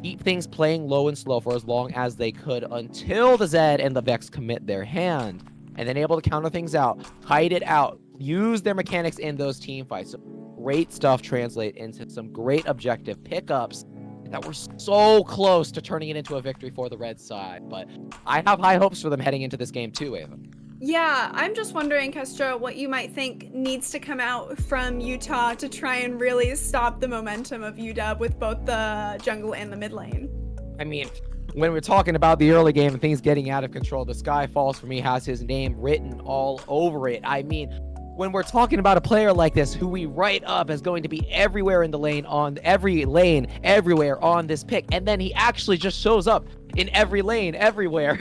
keep things playing low and slow for as long as they could until the Zed and the Vex commit their hand, and then able to counter things out, hide it out, use their mechanics in those team fights. So great stuff translate into some great objective pickups that were so close to turning it into a victory for the red side. But I have high hopes for them heading into this game too, Ava. Yeah, I'm just wondering, Kestra, what you might think needs to come out from Utah to try and really stop the momentum of UW with both the jungle and the mid lane. I mean, when we're talking about the early game and things getting out of control, the Sky Falls for me has his name written all over it. I mean, when we're talking about a player like this who we write up as going to be everywhere in the lane, on every lane, everywhere on this pick, and then he actually just shows up in every lane, everywhere.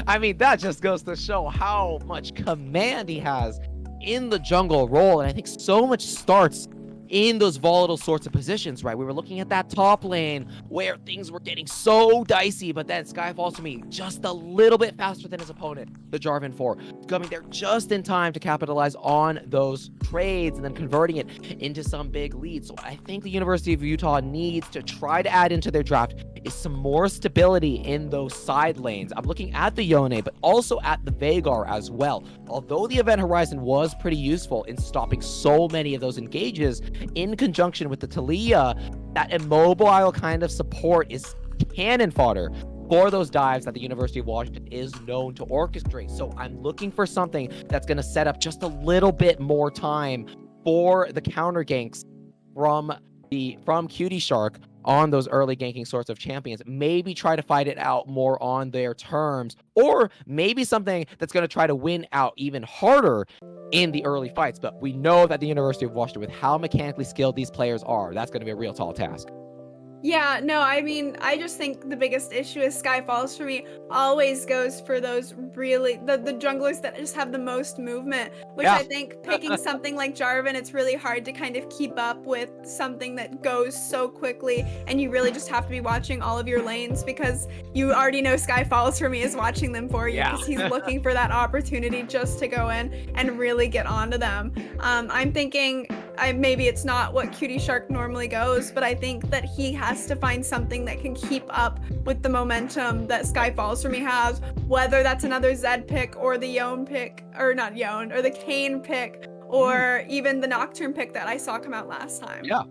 I mean, that just goes to show how much command he has in the jungle role, and I think so much starts in those volatile sorts of positions, right? We were looking at that top lane where things were getting so dicey, but then Sky Falls to me just a little bit faster than his opponent, the Jarvan 4, coming there just in time to capitalize on those trades and then converting it into some big lead. So I think the University of Utah needs to try to add into their draft is some more stability in those side lanes. I'm looking at the Yone, but also at the Veigar as well. Although the Event Horizon was pretty useful in stopping so many of those engages, in conjunction with the Talia, that immobile kind of support is cannon fodder for those dives that the University of Washington is known to orchestrate. So I'm looking for something that's going to set up just a little bit more time for the counter ganks from Cutie Shark on those early ganking sorts of champions. Maybe try to fight it out more on their terms, or maybe something that's going to try to win out even harder in the early fights. But we know that the University of Washington, with how mechanically skilled these players are, that's going to be a real tall task. Yeah, no, I mean, I just think the biggest issue is Sky Falls for me always goes for those really, the junglers that just have the most movement, which Yeah. I think picking something like Jarvan, it's really hard to kind of keep up with something that goes so quickly, and you really just have to be watching all of your lanes because you already know Sky Falls for me is watching them for you Yeah. because he's looking for that opportunity just to go in and really get onto them. I'm thinking maybe it's not what Cutie Shark normally goes, but I think that he has to find something that can keep up with the momentum that Sky Falls for me has, whether that's another Zed pick or the Yone pick, or not Yone, or the Kayn pick, or even the Nocturne pick that I saw come out last time. Yeah.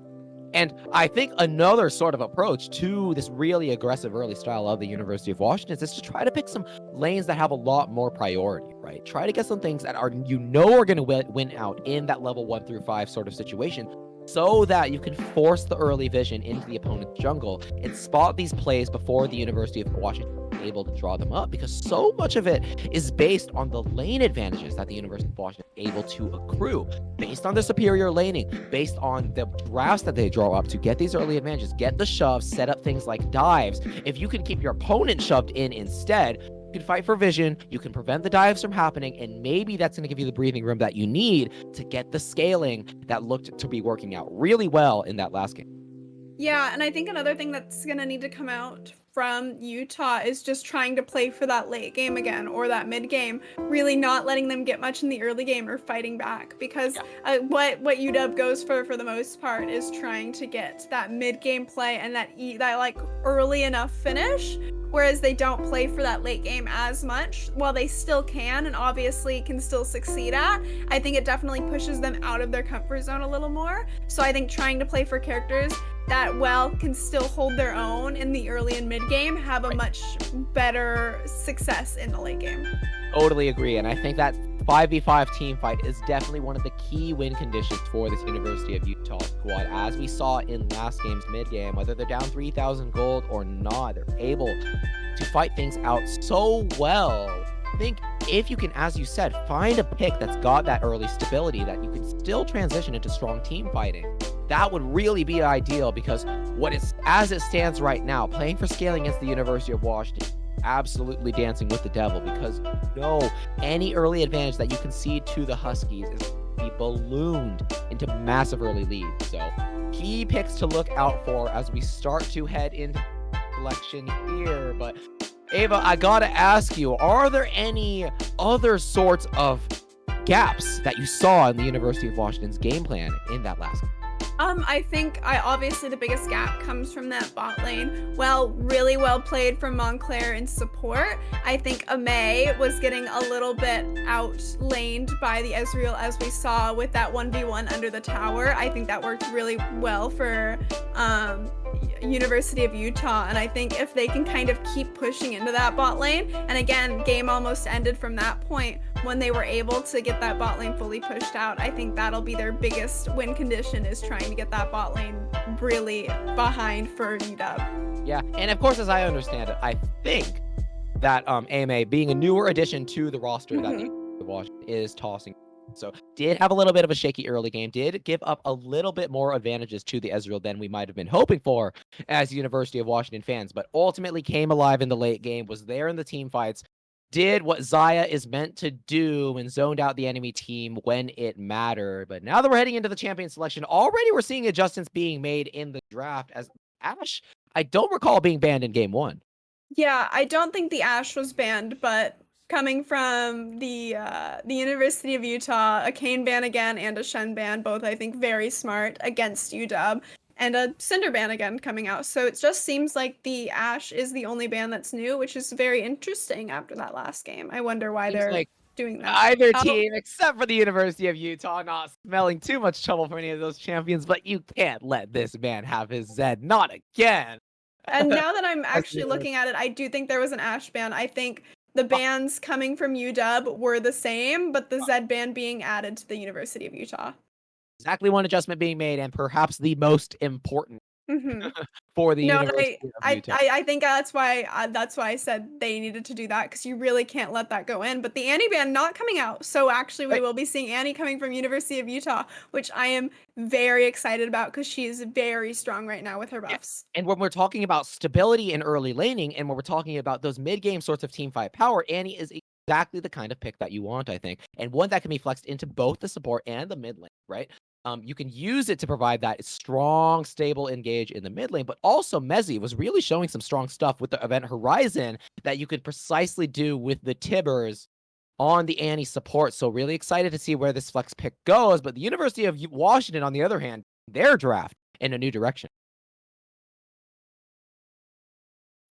And I think another sort of approach to this really aggressive early style of the University of Washington is to try to pick some lanes that have a lot more priority, right? Try to get some things that are, are going to win out in that level 1 through 5 sort of situation, so that you can force the early vision into the opponent's jungle and spot these plays before the University of Washington is able to draw them up, because so much of it is based on the lane advantages that the University of Washington is able to accrue, based on their superior laning, based on the drafts that they draw up to get these early advantages, get the shoves, set up things like dives. If you can keep your opponent shoved in instead, you can fight for vision, you can prevent the dives from happening, and maybe that's going to give you the breathing room that you need to get the scaling that looked to be working out really well in that last game. Yeah, and I think another thing that's going to need to come out from Utah is just trying to play for that late game again, or that mid game, really not letting them get much in the early game or fighting back, because what UW goes for the most part is trying to get that mid game play and that like early enough finish, whereas they don't play for that late game as much. While they still can, and obviously can still succeed at, I think it definitely pushes them out of their comfort zone a little more. So I think trying to play for characters that can still hold their own in the early and mid game have a much better success in the late game. Totally agree, and I think that 5v5 team fight is definitely one of the key win conditions for this University of Utah squad. As we saw in last game's mid game, whether they're down 3,000 gold or not, they're able to fight things out so well. I think if you can, as you said, find a pick that's got that early stability that you can still transition into strong team fighting, that would really be ideal, because as it stands right now, playing for scaling against the University of Washington, absolutely dancing with the devil, because any early advantage that you concede to the Huskies is be ballooned into massive early leads. So key picks to look out for as we start to head into selection here. But Ava, I gotta ask you, are there any other sorts of gaps that you saw in the University of Washington's game plan in that last game? I think obviously the biggest gap comes from that bot lane. Well, really well played from Montclair in support. I think Amay was getting a little bit outlaned by the Ezreal, as we saw with that 1v1 under the tower. I think that worked really well for University of Utah, and I think if they can kind of keep pushing into that bot lane, and again, game almost ended from that point when they were able to get that bot lane fully pushed out. I think that'll be their biggest win condition, is trying to get that bot lane really behind for UW. Yeah, and of course, as I understand it, I think that AMA, being a newer addition to the roster that the Washington is tossing, so did have a little bit of a shaky early game, did give up a little bit more advantages to the Ezreal than we might have been hoping for as University of Washington fans, but ultimately came alive in the late game, was there in the team fights, did what Zaya is meant to do, and zoned out the enemy team when it mattered. But now that we're heading into the champion selection, already we're seeing adjustments being made in the draft, as Ashe, I don't recall being banned in game 1. Yeah, I don't think the Ashe was banned, but coming from the University of Utah, a Kayn ban again and a Shen ban, both I think very smart against UW, and a Cinder ban again coming out. So it just seems like the Ashe is the only ban that's new, which is very interesting after that last game. I wonder why Seems they're like doing that. either team, except for the University of Utah, not smelling too much trouble for any of those champions, but you can't let this man have his Zed. Not again. And now that I'm actually looking at it, I do think there was an Ashe ban. I think the bans coming from UW were the same, but the Zed ban being added to the University of Utah. Exactly one adjustment being made, and perhaps the most important for the No, University of Utah. I think that's why I said they needed to do that, because you really can't let that go in. But the Annie ban not coming out, so actually we will be seeing Annie coming from University of Utah, which I am very excited about because she is very strong right now with her buffs. And when we're talking about stability in early laning, and when we're talking about those mid-game sorts of team fight power, Annie is exactly the kind of pick that you want, I think, and one that can be flexed into both the support and the mid lane, right? You can use it to provide that strong, stable engage in the mid lane, but also Mezzy was really showing some strong stuff with the Event Horizon that you could precisely do with the Tibbers on the Annie support. So really excited to see where this flex pick goes. But the University of Washington, on the other hand, their draft in a new direction.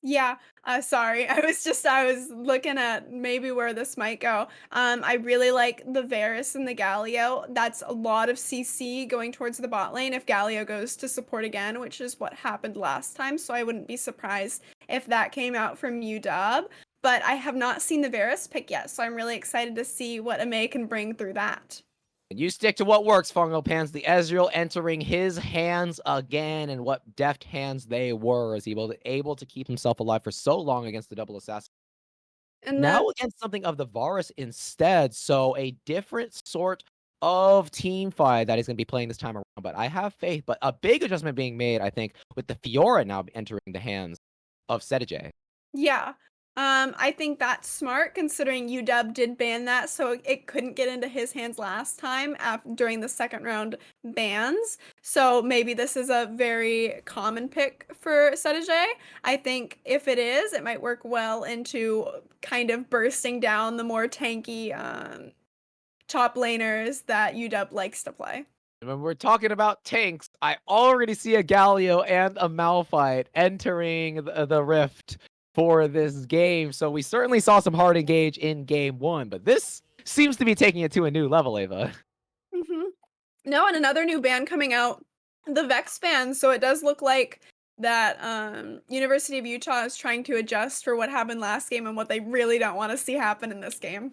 Yeah, sorry. I was looking at maybe where this might go. I really like the Varus and the Galio. That's a lot of CC going towards the bot lane if Galio goes to support again, which is what happened last time. So I wouldn't be surprised if that came out from UW. But I have not seen the Varus pick yet, so I'm really excited to see what Amay can bring through that. And you stick to what works, Fungo Pans. The Ezreal entering his hands again, and what deft hands they were, as he was able to keep himself alive for so long against the double assassin. And Now against something of the Varus instead, so a different sort of team fight that he's going to be playing this time around. But I have faith, but a big adjustment being made, I think, with the Fiora now entering the hands of Setijay. yeah. I think that's smart considering UW did ban that, so it couldn't get into his hands last time during the second round bans. So maybe this is a very common pick for Setijay. I think if it is, it might work well into kind of bursting down the more tanky top laners that UW likes to play. When we're talking about tanks, I already see a Galio and a Malphite entering the Rift for this game. So we certainly saw some hard engage in game 1, but this seems to be taking it to a new level, Ava. No, and another new ban coming out, the Vex ban. So it does look like that University of Utah is trying to adjust for what happened last game and what they really don't want to see happen in this game.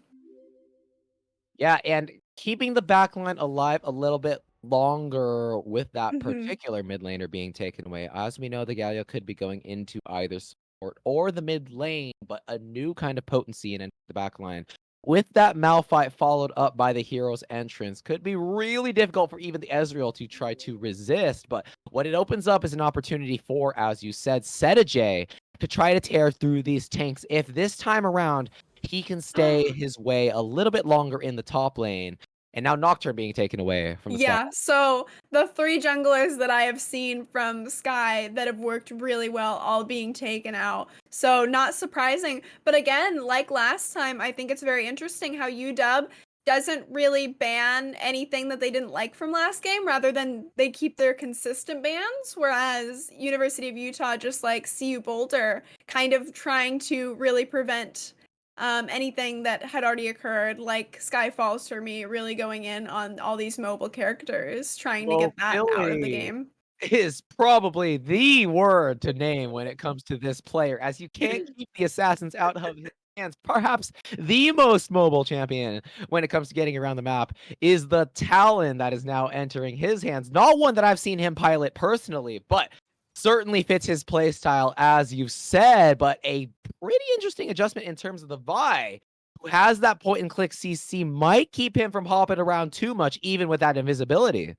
Yeah, and keeping the backline alive a little bit longer with that particular mid laner being taken away. As we know, the Galio could be going into either support or the mid lane, but a new kind of potency in the backline. With that Malphite followed up by the hero's entrance, could be really difficult for even the Ezreal to try to resist. But what it opens up is an opportunity for, as you said, Setijay to try to tear through these tanks. If this time around he can stay his way a little bit longer in the top lane, and now Nocturne being taken away from the Sky. Yeah, so the 3 junglers that I have seen from Sky that have worked really well, all being taken out. So not surprising. But again, like last time, I think it's very interesting how UW doesn't really ban anything that they didn't like from last game, rather than they keep their consistent bans, whereas University of Utah, just like CU Boulder, kind of trying to really prevent anything that had already occurred, like Skyfalls for me, really going in on all these mobile characters, trying to Well, get that out of the Philly game. is probably the word to name when it comes to this player, as you can't keep the assassins out of his hands. Perhaps the most mobile champion when it comes to getting around the map is the Talon that is now entering his hands. Not one that I've seen him pilot personally, but certainly fits his play style, as you've said, but a pretty interesting adjustment in terms of the Vi, who has that point and click CC, might keep him from hopping around too much, even with that invisibility.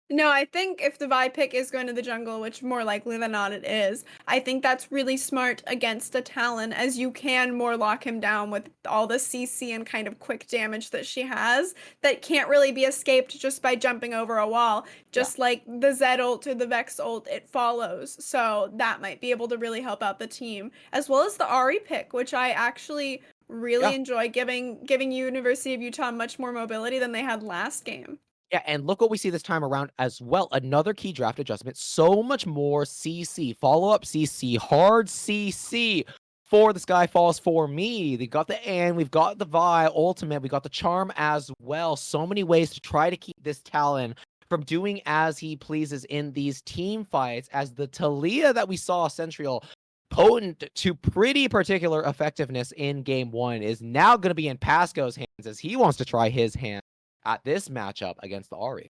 No, I think if the Vi pick is going to the jungle, which more likely than not it is, I think that's really smart against a Talon, as you can more lock him down with all the CC and kind of quick damage that she has that can't really be escaped just by jumping over a wall. Just like the Zed ult or the Vex ult, it follows. So that might be able to really help out the team, as well as the Ahri pick, which I actually really enjoy, giving University of Utah much more mobility than they had last game. Yeah, and look what we see this time around as well. Another key draft adjustment. So much more CC. Follow-up CC. Hard CC for the Skyfalls for me. They got the Anne. We've got the Vi ultimate. We got the Charm as well. So many ways to try to keep this Talon from doing as he pleases in these team fights, as the Talia that we saw Central potent to pretty particular effectiveness in game 1 is now going to be in Pasco's hands, as he wants to try his hand at this matchup against the Ahri.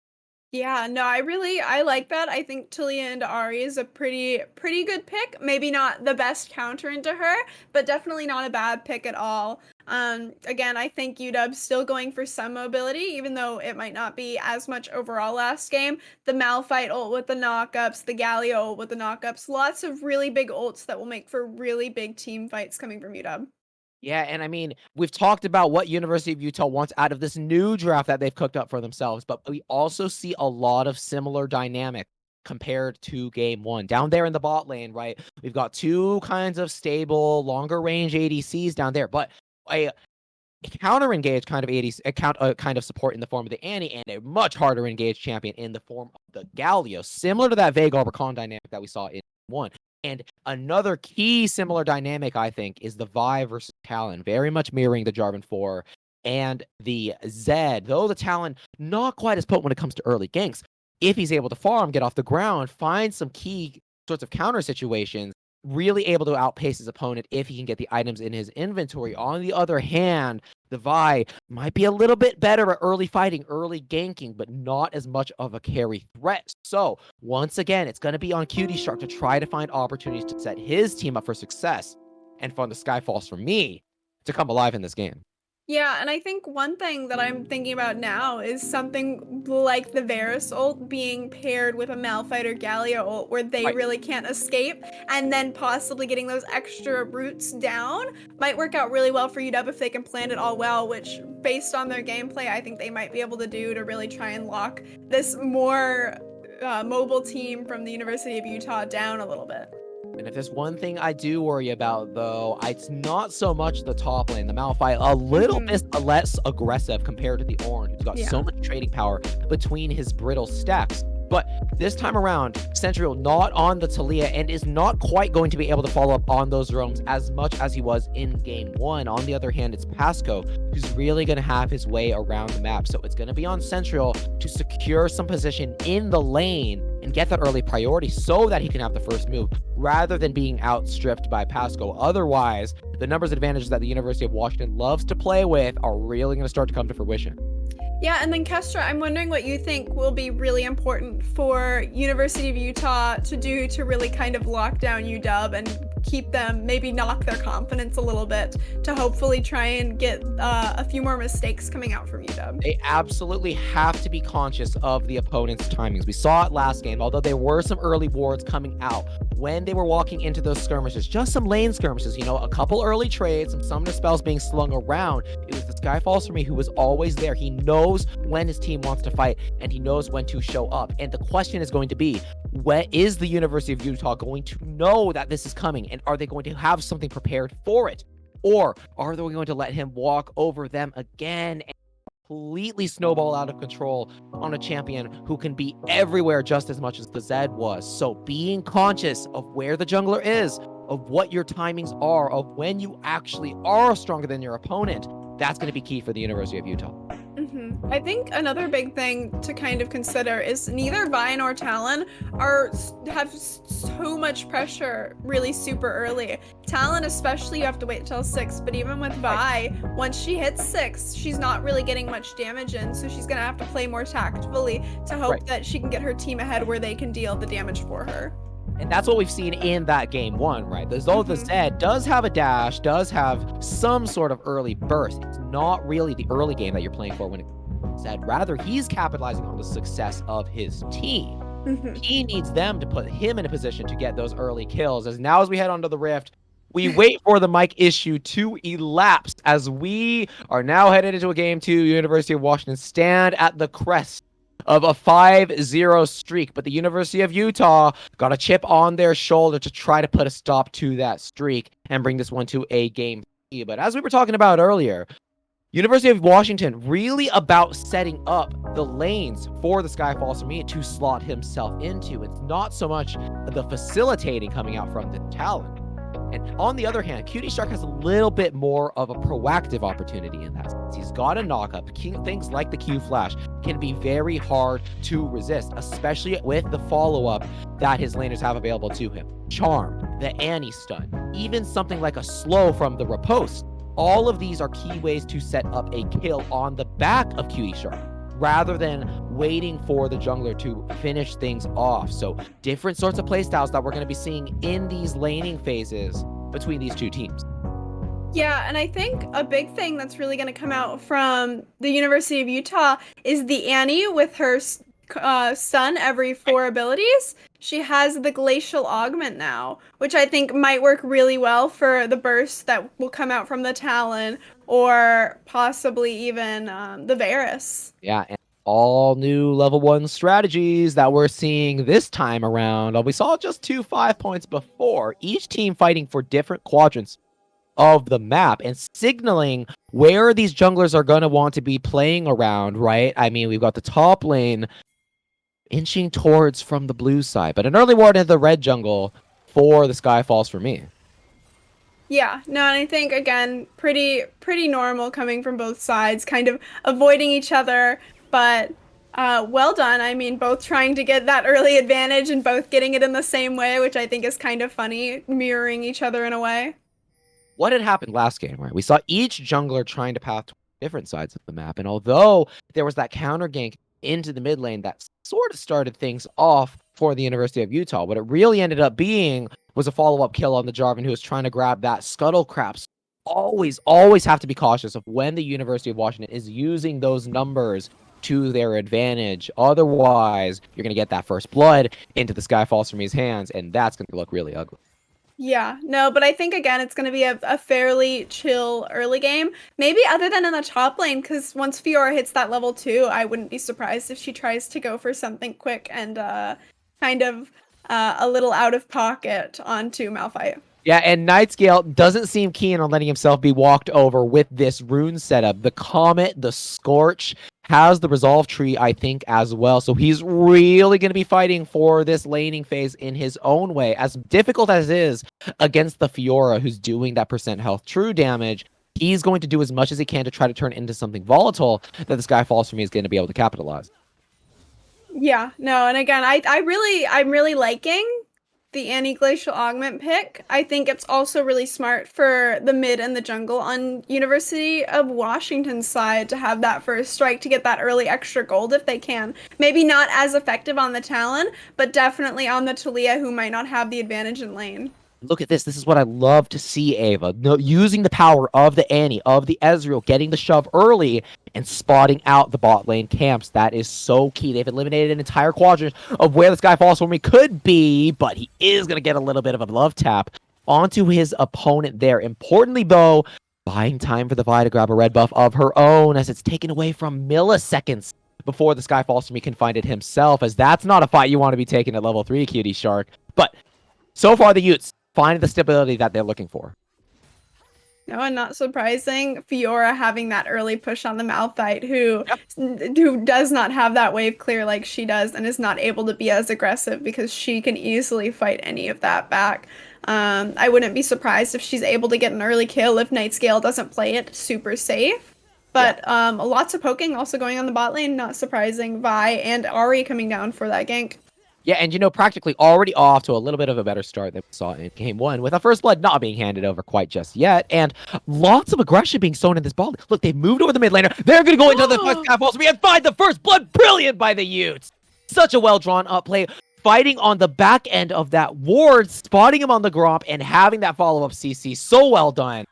Yeah, no, I like that. I think Talia into Ahri is a pretty good pick. Maybe not the best counter into her, but definitely not a bad pick at all. Again, I think UW's still going for some mobility, even though it might not be as much overall last game. The Malphite ult with the knockups, the Galio ult with the knockups, lots of really big ults that will make for really big team fights coming from UW. Yeah, and I mean, we've talked about what University of Utah wants out of this new draft that they've cooked up for themselves, but we also see a lot of similar dynamic compared to game 1. Down there in the bot lane, right? We've got 2 kinds of stable, longer range ADCs down there, but a counter engaged kind of ADC, kind of support in the form of the Annie, and a much harder engaged champion in the form of the Galio, similar to that Veigar Rakan dynamic that we saw in 1. And another key similar dynamic, I think, is the Vi versus Talon, very much mirroring the Jarvan 4 and the Zed, though the Talon not quite as potent when it comes to early ganks. If he's able to farm, get off the ground, find some key sorts of counter situations, really able to outpace his opponent if he can get the items in his inventory. On the other hand, the Vi might be a little bit better at early fighting, early ganking, but not as much of a carry threat. So, once again, it's going to be on QD Shark to try to find opportunities to set his team up for success, and for the Skyfalls for me to come alive in this game. Yeah, and I think one thing that I'm thinking about now is something like the Varus ult being paired with a Malphite or Galio ult, where they really can't escape, and then possibly getting those extra roots down might work out really well for UW if they can plan it all well, which, based on their gameplay, I think they might be able to do to really try and lock this more mobile team from the University of Utah down a little bit. And if there's one thing I do worry about, though, it's not so much the top lane, the Malphite, a little bit less aggressive compared to the Orange, who's got so much trading power between his brittle stacks. But this time around, Central not on the Talia and is not quite going to be able to follow up on those roams as much as he was in game 1. On the other hand, it's Pasco who's really going to have his way around the map. So it's going to be on Central to secure some position in the lane and get that early priority so that he can have the first move rather than being outstripped by Pasco. Otherwise, the numbers advantages that the University of Washington loves to play with are really going to start to come to fruition. Yeah, and then Kestra, I'm wondering what you think will be really important for University of Utah to do to really kind of lock down UW and keep them, maybe knock their confidence a little bit to hopefully try and get a few more mistakes coming out from UW. They absolutely have to be conscious of the opponent's timings. We saw it last game, although there were some early wards coming out when they were walking into those skirmishes, just some lane skirmishes, you know, a couple early trades, some summoner spells being slung around. It was the Skyfalls for me who was always there. He knows when his team wants to fight, and he knows when to show up. And the question is going to be, when is the University of Utah going to know that this is coming, and are they going to have something prepared for it? Or are they going to let him walk over them again and completely snowball out of control on a champion who can be everywhere just as much as the Zed was? So being conscious of where the jungler is, of what your timings are, of when you actually are stronger than your opponent, that's going to be key for the University of Utah. I think another big thing to kind of consider is neither Vi nor Talon have so much pressure really super early. Talon especially, you have to wait till 6, but even with Vi, once she hits 6, she's not really getting much damage in, so she's gonna have to play more tactfully to hope that she can get her team ahead where they can deal the damage for her. And that's what we've seen in that game 1, right? Though the Zed does have a dash, does have some sort of early burst, it's not really the early game that you're playing for when it Zed. Rather, he's capitalizing on the success of his team. He needs them to put him in a position to get those early kills. As now as we head onto the Rift, we wait for the mic issue to elapse as we are now headed into a game 2. University of Washington stand at the crest of a 5-0 streak, but the University of Utah got a chip on their shoulder to try to put a stop to that streak and bring this one to a game 3. But as we were talking about earlier, University of Washington really about setting up the lanes for the Skyfalls for me to slot himself into. It's not so much the facilitating coming out from the Talon. And on the other hand, Cutie Shark has a little bit more of a proactive opportunity in that sense. He's got a knock-up. Things like the Q Flash can be very hard to resist, especially with the follow-up that his laners have available to him. Charm, the Annie stun, even something like a slow from the riposte. All of these are key ways to set up a kill on the back of Cutie Shark, rather than waiting for the jungler to finish things off. So different sorts of playstyles that we're going to be seeing in these laning phases between these two teams. Yeah, and I think a big thing that's really going to come out from the University of Utah is the Annie with her stun every 4 abilities. She has the Glacial Augment now, which I think might work really well for the burst that will come out from the Talon, or possibly even the Varus. Yeah, and all new level 1 strategies that we're seeing this time around. We saw just 2 5 points before, each team fighting for different quadrants of the map and signaling where these junglers are going to want to be playing around, right? I mean, we've got the top lane inching towards from the blue side, but an early ward into the red jungle for the Skyfalls for me. Yeah, no, and I think, again, pretty normal coming from both sides, kind of avoiding each other, but well done. I mean, both trying to get that early advantage and both getting it in the same way, which I think is kind of funny, mirroring each other in a way. What had happened last game, right? We saw each jungler trying to path to different sides of the map, and although there was that counter gank into the mid lane that sort of started things off for the University of Utah, what it really ended up being was a follow-up kill on the Jarvan who was trying to grab that scuttle crap. So always have to be cautious of when the University of Washington is using those numbers to their advantage. Otherwise, you're going to get that first blood into the Skyfalls from his hands, and that's going to look really ugly. Yeah, no, but I think, again, it's going to be a fairly chill early game. Maybe other than in the top lane, because once Fiora hits that level 2, I wouldn't be surprised if she tries to go for something quick and kind of a little out of pocket onto Malphite. Yeah, and Nightscale doesn't seem keen on letting himself be walked over with this rune setup. The Comet, the Scorch, has the Resolve tree, I think, as well. So he's really going to be fighting for this laning phase in his own way. As difficult as it is against the Fiora, who's doing that % health true damage, he's going to do as much as he can to try to turn it into something volatile that the Skyfalls for me is going to be able to capitalize. Yeah, no, and again, I'm really liking the Anti-Glacial Augment pick. I think it's also really smart for the mid and the jungle on University of Washington's side to have that first strike to get that early extra gold if they can. Maybe not as effective on the Talon, but definitely on the Taliyah, who might not have the advantage in lane. Look at this. This is what I love to see, Ava. No, using the power of the Annie, of the Ezreal, getting the shove early and spotting out the bot lane camps. That is so key. They've eliminated an entire quadrant of where this guy falls for me could be, but he is going to get a little bit of a love tap onto his opponent there. Importantly, though, buying time for the Vi to grab a red buff of her own as it's taken away from milliseconds before the Sky Falls for me can find it himself, as that's not a fight you want to be taking at level 3, Cutie Shark. But so far, the Utes find the stability that they're looking for. No, and not surprising, Fiora having that early push on the Malphite, who does not have that wave clear like she does, and is not able to be as aggressive because she can easily fight any of that back. I wouldn't be surprised if she's able to get an early kill if Nightscale doesn't play it super safe. But lots of poking also going on the bot lane, not surprising. Vi and Ahri coming down for that gank. Yeah, and practically already off to a little bit of a better start than we saw in Game 1, with a first blood not being handed over quite just yet, and lots of aggression being sown in this ball. Look, they've moved over the mid laner. They're going to go into the Sky Falls and find the first blood. Brilliant by the Utes. Such a well-drawn up play. Fighting on the back end of that ward, spotting him on the Gromp, and having that follow-up CC. So well done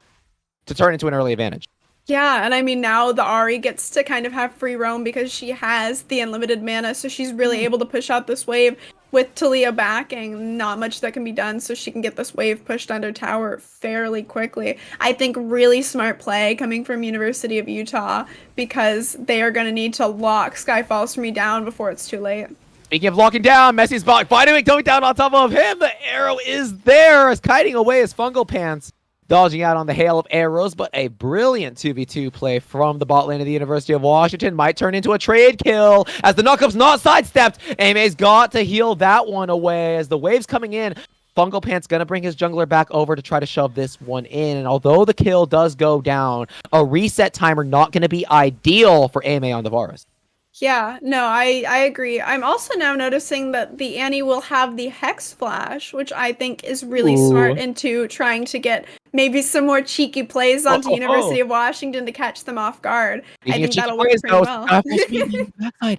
to turn into an early advantage. Yeah, and I mean, now the Ahri gets to kind of have free roam because she has the unlimited mana, so she's really able to push out this wave with Talia backing. Not much that can be done, so she can get this wave pushed under tower fairly quickly. I think really smart play coming from University of Utah, because they are going to need to lock Sky Falls for me down before it's too late. Speaking of locking down, Messi's back, finally going down on top of him. The arrow is there, as kiting away his fungal pants. Dodging out on the hail of arrows, but a brilliant 2v2 play from the bot lane of the University of Washington might turn into a trade kill as the knockup's not sidestepped. Aime's got to heal that one away as the wave's coming in. Fungal Pants gonna bring his jungler back over to try to shove this one in, and although the kill does go down, a reset timer not gonna be ideal for Aime on the Varus. Yeah, no, I agree. I'm also now noticing that the Annie will have the Hex Flash, which I think is really smart into trying to get maybe some more cheeky plays onto University of Washington to catch them off guard. I think that'll work pretty well.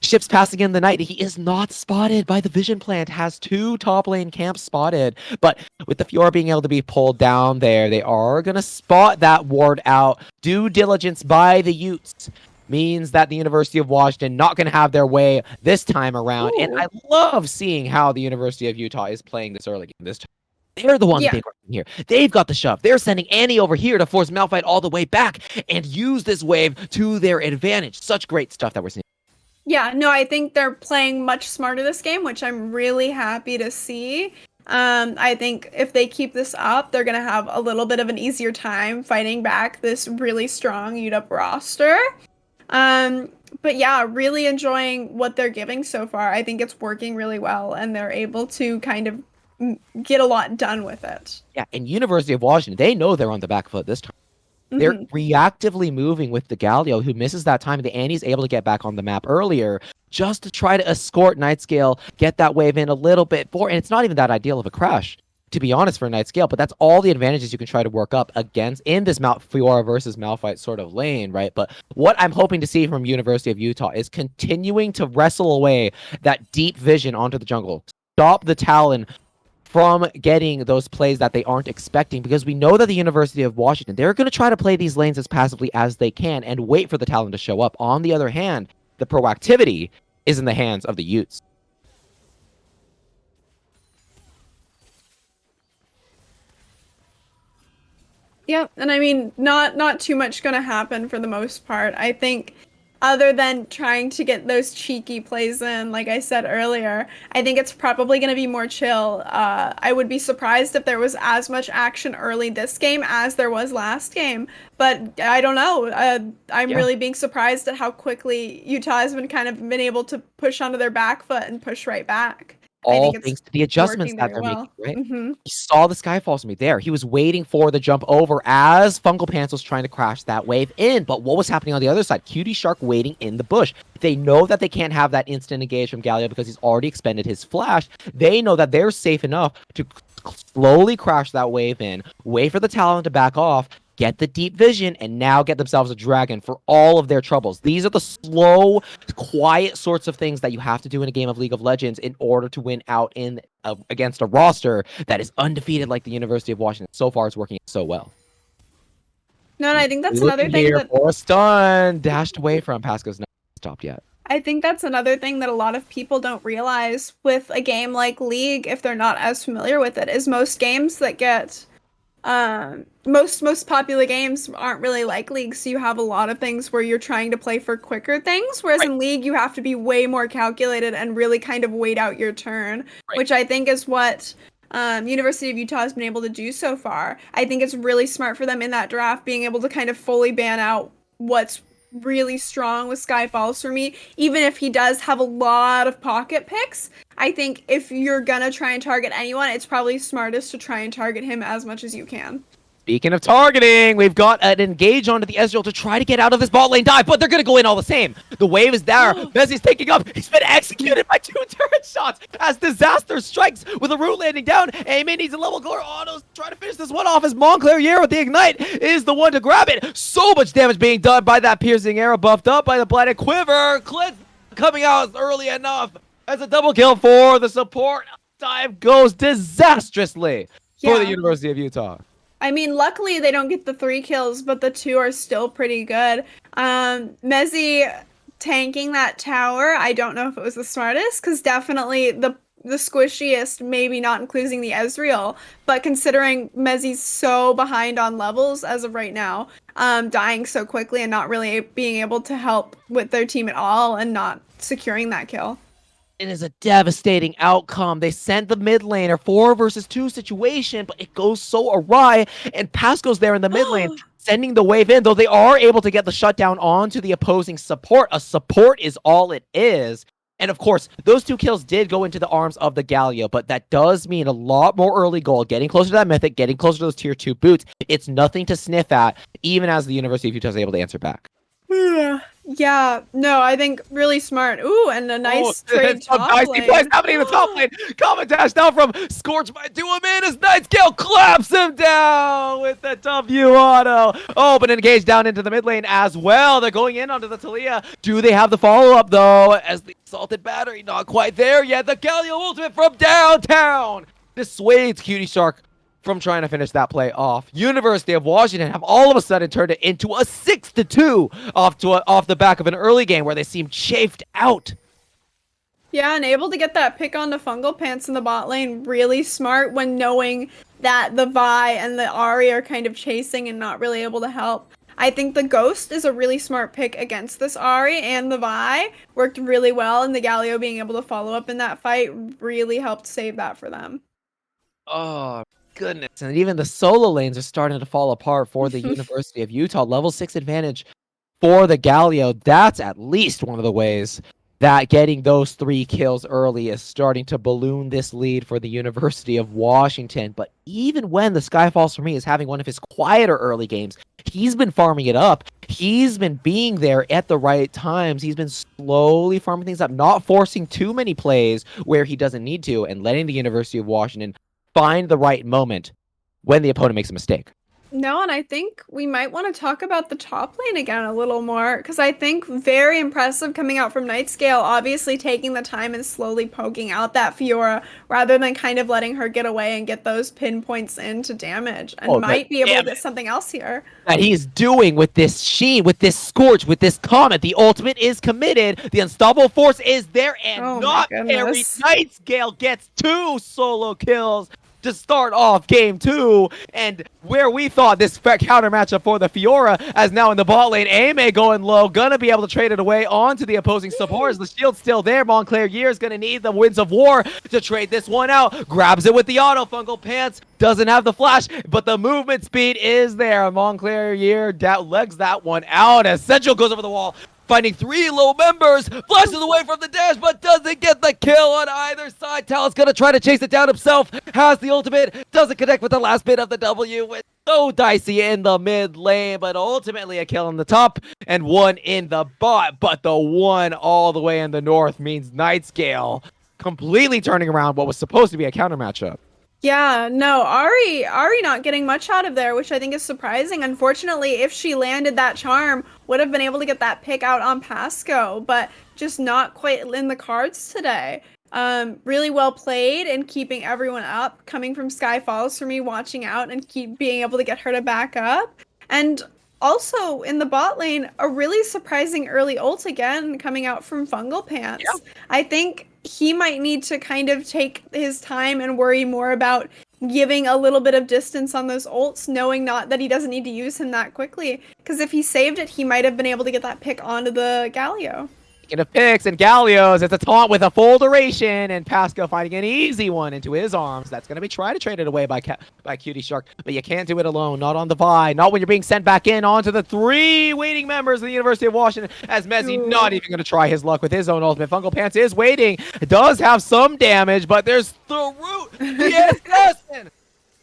Ships passing in the night. He is not spotted by the Vision Plant. Has 2 top lane camps spotted. But with the Fiora being able to be pulled down there, they are going to spot that ward out. Due diligence by the Utes means that the University of Washington not going to have their way this time around. Ooh. And I love seeing how the University of Utah is playing this early game this time. They're the ones big here. They've got the shove. They're sending Annie over here to force Malphite all the way back and use this wave to their advantage. Such great stuff that we're seeing. Yeah, no, I think they're playing much smarter this game, which I'm really happy to see. I think if they keep this up, they're going to have a little bit of an easier time fighting back this really strong UW roster. But yeah, really enjoying what they're giving so far. I think it's working really well, and they're able to kind of get a lot done with it. Yeah, and University of Washington, they know they're on the back foot this time. They're reactively moving with the Galio, who misses that time, and the Annie's able to get back on the map earlier just to try to escort Nightscale, get that wave in a little bit more. And it's not even that ideal of a crash, to be honest, for Nightscale, but that's all the advantages you can try to work up against in this Fiora versus Malphite sort of lane, right? But what I'm hoping to see from University of Utah is continuing to wrestle away that deep vision onto the jungle. Stop the Talon from getting those plays that they aren't expecting, because we know that the University of Washington, they're going to try to play these lanes as passively as they can and wait for the Talon to show up. On the other hand, the proactivity is in the hands of the Utes. Yep, and I mean, not too much going to happen for the most part. I think other than trying to get those cheeky plays in, like I said earlier, I think it's probably going to be more chill. I would be surprised if there was as much action early this game as there was last game, but I don't know. I'm really being surprised at how quickly Utah has been able to push onto their back foot and push right back. All thanks to the adjustments that they're making, right? He saw the Skyfalls from me there. He was waiting for the jump over as Fungal Pants was trying to crash that wave in. But what was happening on the other side? Cutie Shark waiting in the bush. They know that they can't have that instant engage from Galio because he's already expended his flash. They know that they're safe enough to slowly crash that wave in, wait for the Talon to back off, get the deep vision, and now get themselves a dragon for all of their troubles. These are the slow, quiet sorts of things that you have to do in a game of League of Legends in order to win out in against a roster that is undefeated like the University of Washington. So far, it's working so well. No, and I think that's Looking another thing here that for a stun, dashed away from Pasco's not stopped yet. I think that's another thing that a lot of people don't realize with a game like League, if they're not as familiar with it, is most games that get most popular games aren't really like League, so you have a lot of things where you're trying to play for quicker things, whereas in League you have to be way more calculated and really kind of wait out your turn, which I think is what University of Utah has been able to do so far. I think it's really smart for them in that draft, being able to kind of fully ban out what's really strong with Sky Falls for me, even if he does have a lot of pocket picks. I think if you're gonna try and target anyone, it's probably smartest to try and target him as much as you can. Speaking of targeting, we've got an engage onto the Ezreal to try to get out of this bot lane dive, but they're going to go in all the same. The wave is there. Messi's taking up. He's been executed by 2 turret shots as Disaster strikes with a root landing down. Ame needs a level core. Autos trying to finish this one off as Montclair with the ignite is the one to grab it. So much damage being done by that piercing arrow, buffed up by the blinded quiver. Clint coming out early enough as a double kill for the support. Dive goes disastrously for the University of Utah. I mean, luckily they don't get the 3 kills, but the 2 are still pretty good. Messi tanking that tower, I don't know if it was the smartest, because definitely the squishiest, maybe not including the Ezreal, but considering Messi's so behind on levels as of right now, dying so quickly and not really being able to help with their team at all and not securing that kill. It is a devastating outcome. They sent the mid laner 4 versus 2 situation, but it goes so awry, and Pasco's there in the mid lane, sending the wave in, though they are able to get the shutdown onto the opposing support. A support is all it is. And of course, those 2 kills did go into the arms of the Galio, but that does mean a lot more early goal, getting closer to that Mythic, getting closer to those tier 2 boots. It's nothing to sniff at, even as the University of Utah is able to answer back. Yeah, no, I think really smart. Ooh, and a nice trade top lane. Plays happening in the top lane. Common dash down from Scorch by 2 him in as Nightscale claps him down with the W auto. Oh, but engaged down into the mid lane as well. They're going in onto the Talia. Do they have the follow-up though? As the Assaulted Battery not quite there yet. The Galio ultimate from downtown dissuades Cutie Shark from trying to finish that play off. University of Washington have all of a sudden turned it into a 6-2 off the back of an early game where they seem chafed out. Yeah, and able to get that pick on the Fungal Pants in the bot lane, really smart when knowing that the Vi and the Ahri are kind of chasing and not really able to help. I think the Ghost is a really smart pick against this Ahri, and the Vi worked really well, and the Galio being able to follow up in that fight really helped save that for them. Oh, goodness. And even the solo lanes are starting to fall apart for the University of Utah. Level 6 advantage for the Galio. That's at least one of the ways that getting those 3 kills early is starting to balloon this lead for the University of Washington. But even when the Sky Falls for me is having one of his quieter early games, he's been farming it up. He's been being there at the right times. He's been slowly farming things up, not forcing too many plays where he doesn't need to, and letting the University of Washington find the right moment when the opponent makes a mistake. No, and I think we might want to talk about the top lane again a little more, because I think very impressive coming out from Nightscale, obviously taking the time and slowly poking out that Fiora, rather than kind of letting her get away and get those pinpoints into damage, and might be able to get something else here. That he's doing with this Sheen, with this Scorch, with this Comet. The ultimate is committed. The unstoppable force is there, and not Perry. Nightscale gets 2 solo kills to start off game 2, and where we thought this counter matchup for the Fiora, as now in the bot lane, Ame going low, gonna be able to trade it away onto the opposing support as the shield's still there. Montclair is gonna need the Winds of War to trade this one out. Grabs it with the auto. Fungal Pants doesn't have the flash, but the movement speed is there. Montclair legs that one out as Central goes over the wall, finding 3 low members, flashes away from the dash, but doesn't get the kill on either side. Tal's gonna try to chase it down himself, has the ultimate, doesn't connect with the last bit of the W. It's so dicey in the mid lane, but ultimately a kill on the top and 1 in the bot. But the 1 all the way in the north means Nightscale completely turning around what was supposed to be a counter matchup. Yeah, no, Ari not getting much out of there, which I think is surprising. Unfortunately, if she landed that charm, would have been able to get that pick out on Pasco, but just not quite in the cards today. Really well played and keeping everyone up, coming from Sky Falls for me, watching out and keep being able to get her to back up. And also in the bot lane, a really surprising early ult again coming out from Fungal Pants. Yeah. I think he might need to kind of take his time and worry more about giving a little bit of distance on those ults, knowing not that he doesn't need to use him that quickly. Because if he saved it, he might have been able to get that pick onto the Galio. Speaking of picks and Gallios, it's a taunt with a full duration, and Pasco finding an easy one into his arms. That's going to be trying to trade it away by Cutie Shark, but you can't do it alone. Not on the Vi, not when you're being sent back in onto the 3 waiting members of the University of Washington, as Mezzi not even going to try his luck with his own ultimate. Fungal Pants is waiting, does have some damage, but there's the root, the assassin!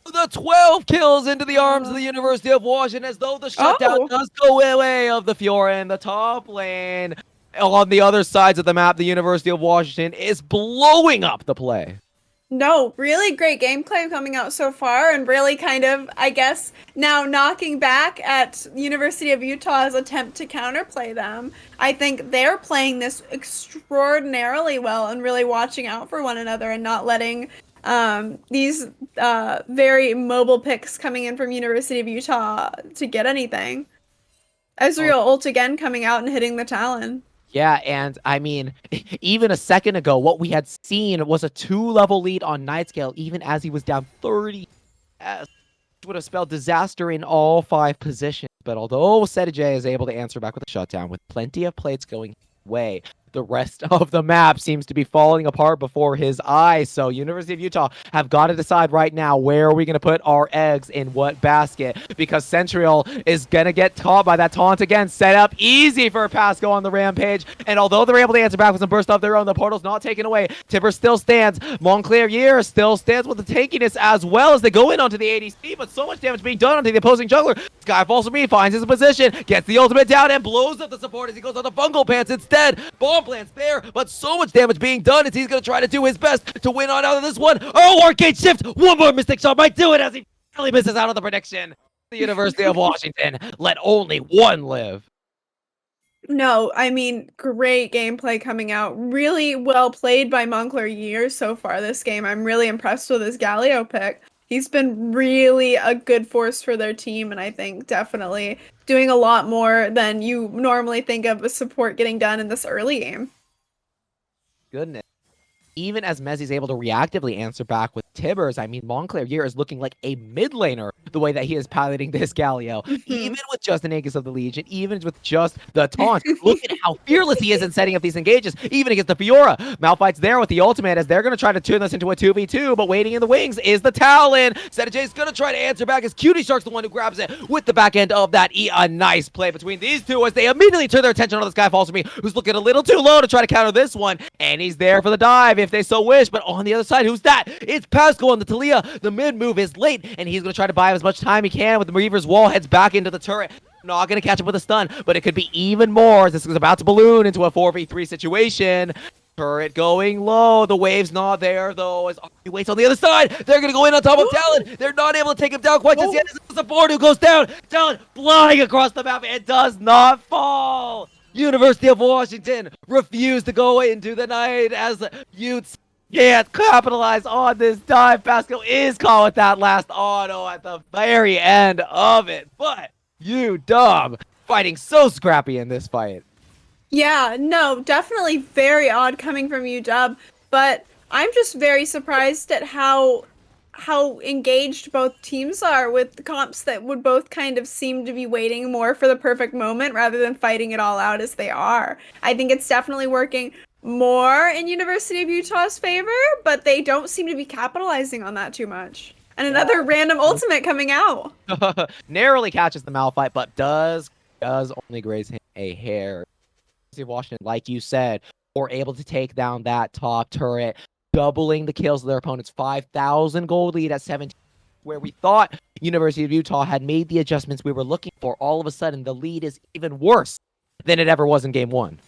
The 12 kills into the arms of the University of Washington, as though the shutdown does go away of the Fiora in the top lane. On the other sides of the map, the University of Washington is blowing up the play. No, really great gameplay coming out so far, and really kind of, I guess, now knocking back at University of Utah's attempt to counterplay them. I think they're playing this extraordinarily well and really watching out for one another and not letting these very mobile picks coming in from University of Utah to get anything. Ezreal ult again coming out and hitting the Talon. Yeah, and I mean, even a second ago, what we had seen was a 2-level lead on Nightscale, even as he was down 30. Would have spelled disaster in all 5 positions. But although Sedaj is able to answer back with a shutdown, with plenty of plates going his way, the rest of the map seems to be falling apart before his eyes. So University of Utah have got to decide right now, where are we going to put our eggs in what basket? Because Central is going to get taught by that taunt again. Set up easy for Pasco on the rampage. And although they're able to answer back with some burst of their own, the portal's not taken away. Timber still stands. Montclair still stands with the tankiness as well as they go in onto the ADC, but so much damage being done onto the opposing jungler. Sky falls for me, finds his position, gets the ultimate down, and blows up the support as he goes on the Fungal Pants instead. Bomb plants there, but so much damage being done as he's going to try to do his best to win on out of this one. Oh, arcade shift! One more mistake shot might do it as he finally misses out on the prediction. The University of Washington let only one live. No, I mean, great gameplay coming out. Really well played by Montclair so far this game. I'm really impressed with his Galio pick. He's been really a good force for their team, and I think definitely doing a lot more than you normally think of a support getting done in this early game. Goodness. Even as Mezzi's able to reactively answer back with Tibbers, I mean, Montclair is looking like a mid laner the way that he is piloting this Galio. Even with just an Aegis of the Legion, even with just the taunt. Look at how fearless he is in setting up these engages, even against the Fiora. Malphite's there with the ultimate as they're going to try to turn this into a 2v2, but waiting in the wings is the Talon. Sedaj's going to try to answer back as Cutie Shark's the one who grabs it with the back end of that E. A nice play between these two as they immediately turn their attention on this guy Falls for me, who's looking a little too low to try to counter this one, and he's there for the dive if they so wish. But on the other side, who's that? It's Pasco on the Talia. The mid move is late, and he's going to try to buy as much time he can with the Reaver's wall, heads back into the turret. Not going to catch up with a stun, but it could be even more as this is about to balloon into a 4v3 situation. Turret going low. The wave's not there, though, as he waits on the other side. They're going to go in on top of Talon. They're not able to take him down quite just yet. This is the board who goes down. Talon flying across the map. It does not fall. University of Washington refused to go into the night as Utes can't capitalize on this dive. Pascal is caught with that last auto at the very end of it. But UW fighting so scrappy in this fight. Yeah, no, definitely very odd coming from UW, but I'm just very surprised at how engaged both teams are with the comps that would both kind of seem to be waiting more for the perfect moment rather than fighting it all out as they are. I think it's definitely working more in University of Utah's favor, but they don't seem to be capitalizing on that too much. And another random ultimate coming out. Narrowly catches the Malphite, but does only graze him a hair. University of Washington, like you said, were able to take down that top turret, doubling the kills of their opponents. 5,000 gold lead at 17, where we thought University of Utah had made the adjustments we were looking for. All of a sudden, the lead is even worse than it ever was in game one.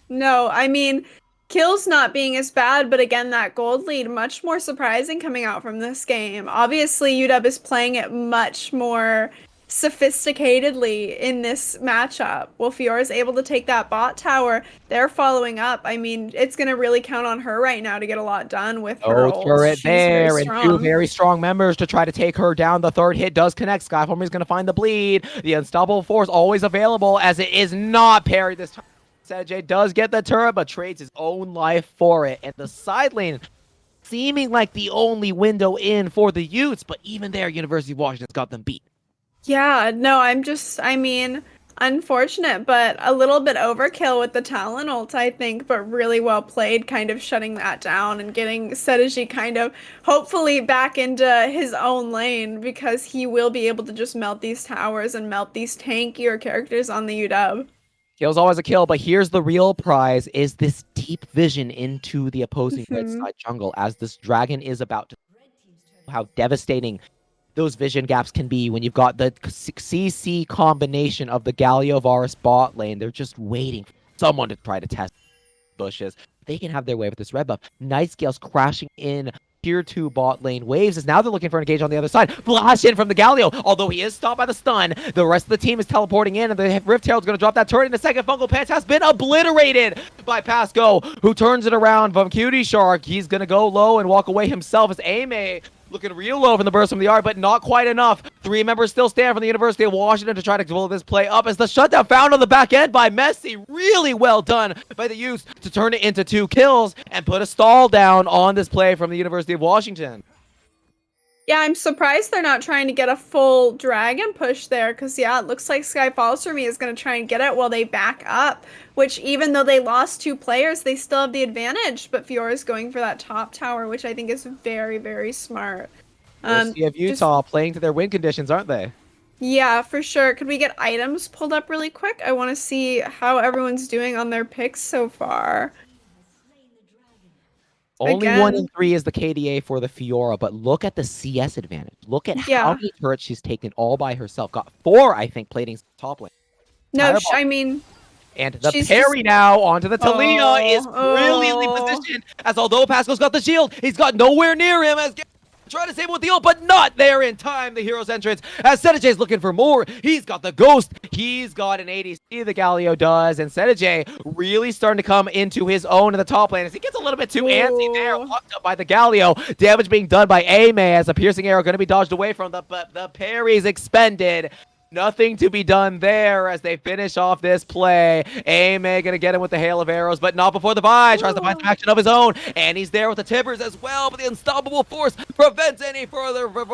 No, I mean, Kills not being as bad, but again, that gold lead, much more surprising coming out from this game. Obviously, UW is playing it much more sophisticatedly in this matchup. Well, Fiora's able to take that bot tower. They're following up. I mean, it's going to really count on her right now to get a lot done with her Oh, ult. turret She's there, very and two strong. very strong members to try to take her down. The third hit does connect. Skyformer is going to find the bleed. The unstoppable force always available, as it is not parried this time. Sedj does get the turret, but trades his own life for it. And the side lane seeming like the only window in for the Utes, but even there, University of Washington's got them beat. Yeah, no, I mean, unfortunate, but a little bit overkill with the Talon ult, I think, but really well played, kind of shutting that down and getting Sedaji kind of hopefully back into his own lane, because he will be able to just melt these towers and melt these tankier characters on the UW. Kill's always a kill, but here's the real prize, is this deep vision into the opposing red side jungle, as this dragon is about to how devastating those vision gaps can be when you've got the CC combination of the Galio Varus bot lane. They're just waiting for someone to try to test bushes. They can have their way with this red buff. Nightscale's crashing in tier 2 bot lane. Waves is now they're looking for an engage on the other side. Flash in from the Galio, although he is stopped by the stun. The rest of the team is teleporting in, and the Rift Herald's going to drop that turret in a second. Fungal Pants has been obliterated by Pasco, who turns it around from Cutie Shark. He's going to go low and walk away himself as Ame looking real low from the burst from the yard, but not quite enough. 3 members still stand from the University of Washington to try to pull this play up, as the shutdown found on the back end by Messi. Really well done by the Utes to turn it into 2 kills and put a stall down on this play from the University of Washington. Yeah, I'm surprised they're not trying to get a full dragon push there, because, yeah, it looks like Sky Falls for me is going to try and get it while they back up, which even though they lost 2 players, they still have the advantage, but Fiora's going for that top tower, which I think is very, very smart. University of Utah playing to their win conditions, aren't they? Yeah, for sure. Could we get items pulled up really quick? I want to see how everyone's doing on their picks so far. Only Again. 1 in 3 is the KDA for the Fiora, but look at the CS advantage. Look at how many turrets she's taken all by herself. Got 4, I think, plating top lane. No, I mean... And the parry now onto the Talia is brilliantly Oh. positioned, as although Pascal's got the shield, he's got nowhere near him, as trying to save with the ult, but not there in time. The hero's entrance, as Sedaj is looking for more. He's got the ghost. He's got an ADC, the Galio does, and Sedaj really starting to come into his own in the top lane as he gets a little bit too antsy there, locked up by the Galio. Damage being done by Ame as a piercing arrow going to be dodged away from but the parry's expended. Nothing to be done there as they finish off this play. Ame gonna get him with the hail of arrows, but not before the buy. Tries to find some action of his own, and he's there with the timbers as well, but the unstoppable force prevents any further course.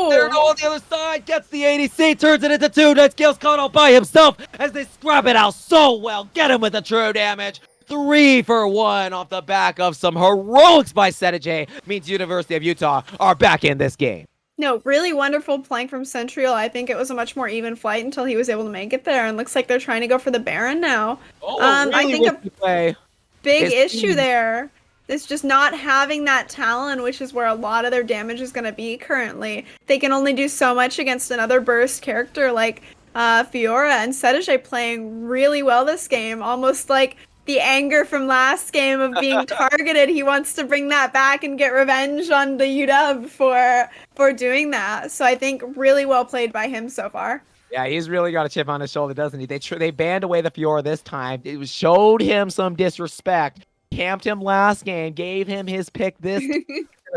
There on the other side, gets the ADC, turns it into 2. Nightscale's caught all by himself as they scrap it out so well. Get him with the true damage. 3 for 1 off the back of some heroics by Sedaj. Means University of Utah are back in this game. No, really wonderful playing from Centrial. I think it was a much more even flight until he was able to make it there, and looks like they're trying to go for the Baron now. Really I think a big issue there is just not having that Talon, which is where a lot of their damage is going to be currently. They can only do so much against another burst character like Fiora, and Sedaj playing really well this game, almost like the anger from last game of being targeted. He wants to bring that back and get revenge on the UW for doing that. So I think really well played by him so far. Yeah, he's really got a chip on his shoulder, doesn't he? They banned away the Fiora this time. It showed him some disrespect. Camped him last game, gave him his pick this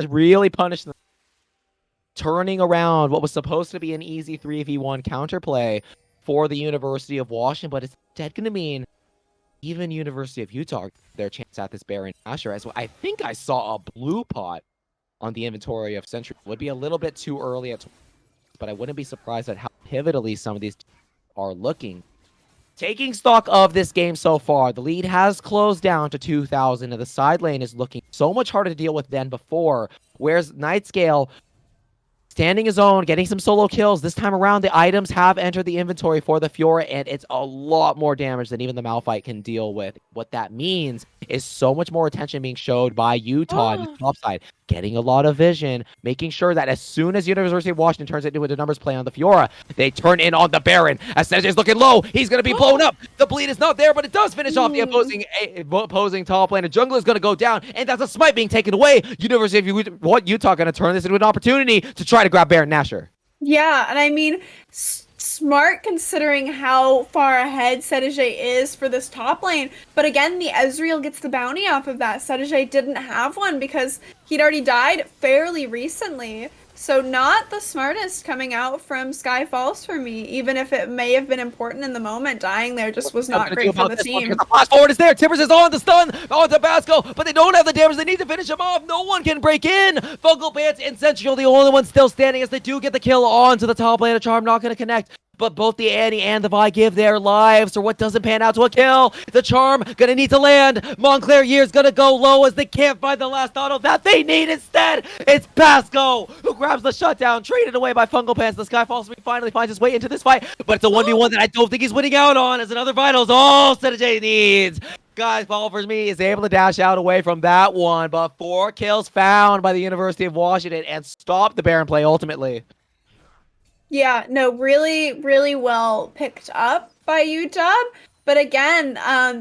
really punished them. Turning around what was supposed to be an easy 3v1 counterplay for the University of Washington, but it's instead going to mean even University of Utah their chance at this Baron Asher as well. I think I saw a blue pot on the inventory of Century. Would be a little bit too early but I wouldn't be surprised at how pivotally some of these are looking. Taking stock of this game so far, the lead has closed down to 2,000, and the side lane is looking so much harder to deal with than before, whereas Nightscale standing his own, getting some solo kills. This time around, the items have entered the inventory for the Fiora, and it's a lot more damage than even the Malphite can deal with. What that means is so much more attention being showed by Utah on the top side, getting a lot of vision, making sure that as soon as University of Washington turns it into a numbers play on the Fiora, they turn in on the Baron. As Sedge's looking low, he's going to be blown up. The bleed is not there, but it does finish off the opposing top lane. The jungle is going to go down, and that's a smite being taken away. University of Utah going to turn this into an opportunity to try to grab Baron Nashor. Yeah, and I mean, smart considering how far ahead Sedege is for this top lane. But again, the Ezreal gets the bounty off of that. Sedege didn't have one because he'd already died fairly recently. So not the smartest coming out from Sky Falls for me, even if it may have been important in the moment. Dying there just was not great for the team. The flash forward is there. Timbers is on the stun on Tabasco, but they don't have the damage. They need to finish him off. No one can break in. Fungal Pants and Sensual, the only ones still standing as they do get the kill on to the top lane. A charm not going to connect. But both the Annie and the Vi give their lives for what doesn't pan out to a kill. The charm gonna need to land. Montclair Year's gonna go low as they can't find the last auto that they need. Instead, it's Pasco who grabs the shutdown, traded away by Fungal Pants. The Skyfall Streak finally finds his way into this fight, but it's a 1v1 that I don't think he's winning out on as another Vitals all Sedege needs. Skyfall for me is able to dash out away from that one, but 4 kills found by the University of Washington and stop the Baron play ultimately. Yeah, no, really, really well picked up by UW. But again,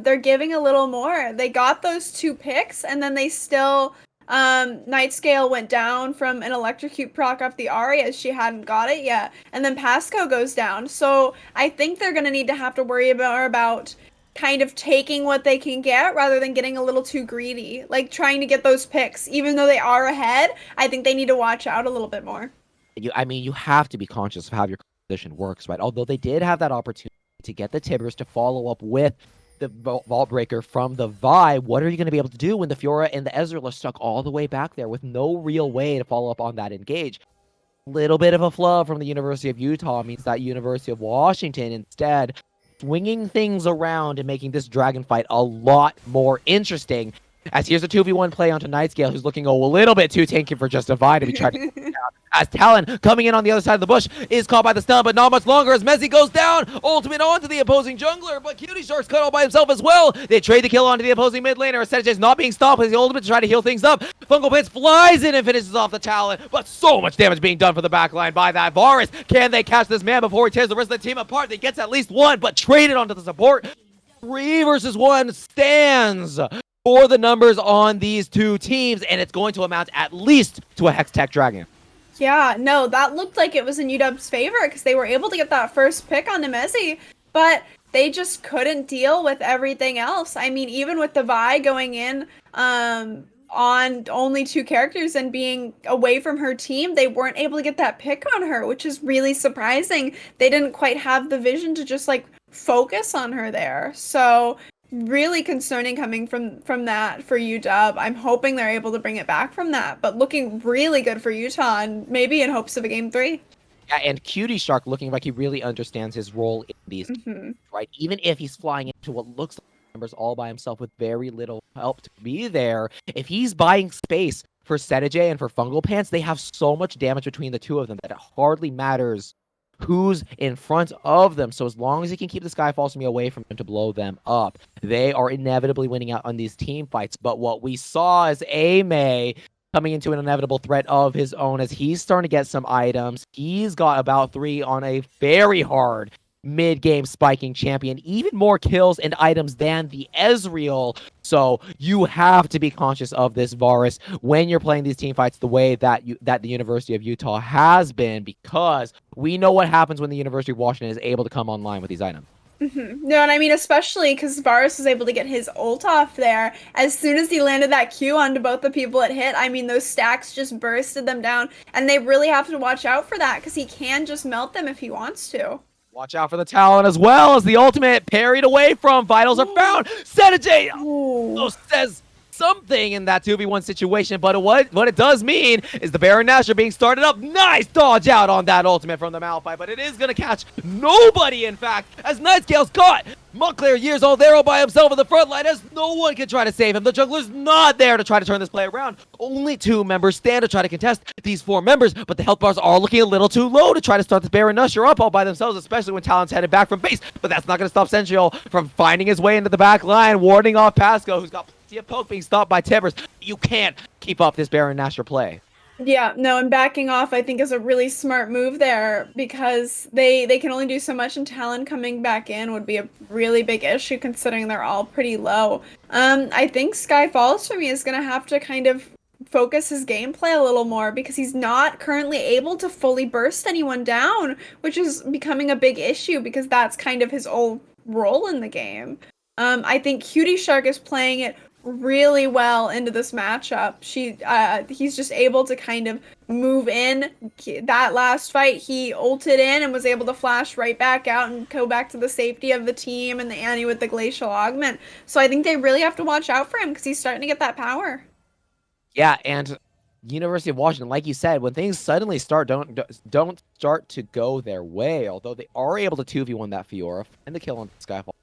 they're giving a little more. They got those 2 picks, and then they still, Nightscale went down from an Electrocute proc off the Ahri as she hadn't got it yet. And then Pasco goes down. So I think they're going to need to have to worry about kind of taking what they can get rather than getting a little too greedy. Like trying to get those picks. Even though they are ahead, I think they need to watch out a little bit more. You have to be conscious of how your position works, right? Although they did have that opportunity to get the Tibbers to follow up with the Vault Breaker from the Vi, what are you going to be able to do when the Fiora and the Ezreal are stuck all the way back there with no real way to follow up on that engage? Little bit of a flub from the University of Utah means that University of Washington instead swinging things around and making this dragon fight a lot more interesting. As here's a 2v1 play onto Nightscale, who's looking a little bit too tanky for just a Vi to be trying to down. As Talon, coming in on the other side of the bush, is caught by the stun, but not much longer as Messi goes down. Ultimate onto the opposing jungler, but Cutie Shark's cut all by himself as well. They trade the kill onto the opposing mid laner. Sedge's not being stopped with the ultimate to try to heal things up. Fungal Pants flies in and finishes off the Talon, but so much damage being done for the backline by that Varus. Can they catch this man before he tears the rest of the team apart? They gets at least one, but traded onto the support. 3 versus 1 stands for the numbers on these 2 teams, and it's going to amount at least to a Hex Tech Dragon. Yeah, no, that looked like it was in UW's favor because they were able to get that first pick on Nemezi, but they just couldn't deal with everything else. I mean, even with the Vi going in on only 2 characters and being away from her team, they weren't able to get that pick on her, which is really surprising. They didn't quite have the vision to just like focus on her there. So really concerning coming from that for UW. I'm hoping they're able to bring it back from that, but looking really good for Utah and maybe in hopes of a game 3. Yeah, and Cutie Shark looking like he really understands his role in these teams, right? Even if he's flying into what looks like numbers all by himself with very little help to be there, if he's buying space for Sedege and for Fungal Pants, they have so much damage between the 2 of them that it hardly matters who's in front of them. So as long as he can keep the Skyfall from away from them to blow them up, they are inevitably winning out on these team fights. But what we saw is May coming into an inevitable threat of his own as he's starting to get some items. He's got about 3 on a very hard mid-game spiking champion, even more kills and items than the Ezreal. So you have to be conscious of this Varus when you're playing these team fights the way that the University of Utah has been, because we know what happens when the University of Washington is able to come online with these items. No, and I mean, especially because Varus was able to get his ult off there. As soon as he landed that Q onto both the people it hit, I mean, those stacks just bursted them down, and they really have to watch out for that because he can just melt them if he wants to. Watch out for the Talon as well as the ultimate parried away from Vitals are found. Sedege! Oh, says something in that 2v1 situation, but what it does mean is the Baron Nashor being started up. Nice dodge out on that ultimate from the Malphite, but it is going to catch nobody, in fact, as Nightscale's caught. Montclair Years all there all by himself in the front line as no one can try to save him. The jungler's not there to try to turn this play around. Only 2 members stand to try to contest these 4 members, but the health bars are looking a little too low to try to start this Baron Nashor up all by themselves, especially when Talon's headed back from base. But that's not going to stop Central from finding his way into the back line, warding off Pasco, who's got plenty of poke being stopped by Tibbers. You can't keep up this Baron Nashor play. Yeah, no, and backing off I think is a really smart move there because they can only do so much, and Talon coming back in would be a really big issue considering they're all pretty low. I think Sky Falls for me is going to have to kind of focus his gameplay a little more because he's not currently able to fully burst anyone down, which is becoming a big issue because that's kind of his old role in the game. I think Cutie Shark is playing it really well into this matchup. He's just able to kind of move in. That last fight, he ulted in and was able to flash right back out and go back to the safety of the team and the Annie with the Glacial Augment. So I think they really have to watch out for him because he's starting to get that power. Yeah, and University of Washington, like you said, when things suddenly don't start to go their way, although they are able to 2v1 that Fiora and the kill on Skyfall,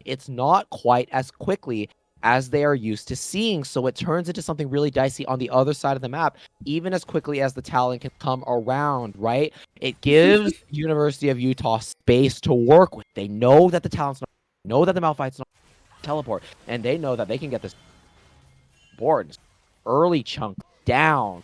it's not quite as quickly as they are used to seeing, so it turns into something really dicey on the other side of the map, even as quickly as the Talon can come around, right? It gives University of Utah space to work with. They know that the Talon's not, know that the Malphite's not teleport, and they know that they can get this board early chunk down.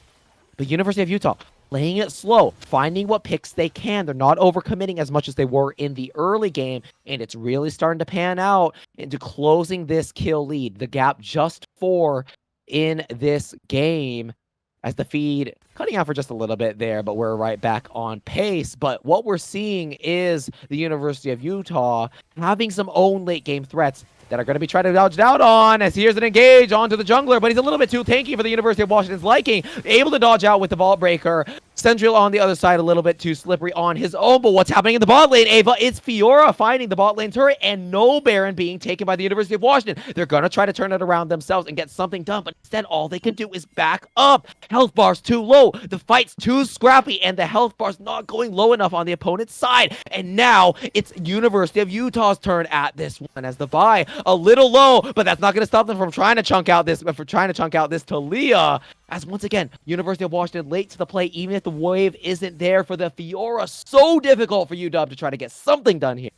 The University of Utah playing it slow, finding what picks they can. They're not overcommitting as much as they were in the early game, and it's really starting to pan out into closing this kill lead. The gap just 4 in this game as the feed cutting out for just a little bit there, but we're right back on pace. But what we're seeing is the University of Utah having some own late game threats that are going to be trying to dodge out on, as here's an engage onto the jungler, but he's a little bit too tanky for the University of Washington's liking. Able to dodge out with the Vault Breaker. Central on the other side, a little bit too slippery on his own, but what's happening in the bot lane, Ava? It's Fiora finding the bot lane turret and no Baron being taken by the University of Washington. They're going to try to turn it around themselves and get something done, but instead all they can do is back up. Health bar's too low, the fight's too scrappy, and the health bar's not going low enough on the opponent's side. And now it's University of Utah's turn at this one as the buy a little low, but that's not going to stop them from trying to chunk out this Talia. As once again, University of Washington late to the play, even if the wave isn't there for the Fiora. So difficult for UW to try to get something done here.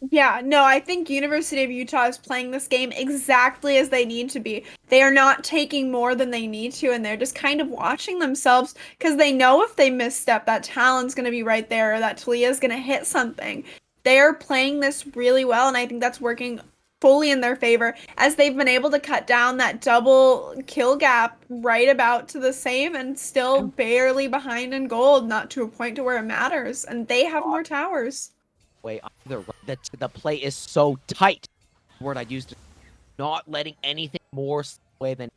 Yeah, no, I think University of Utah is playing this game exactly as they need to be. They are not taking more than they need to, and they're just kind of watching themselves because they know if they misstep, that Talon's going to be right there or that Talia's going to hit something. They're playing this really well, and I think that's working fully in their favor as they've been able to cut down that double kill gap right about to the same and still barely behind in gold, not to a point to where it matters, and they have more towers. Way the play is so tight. The word I used, not letting anything more away than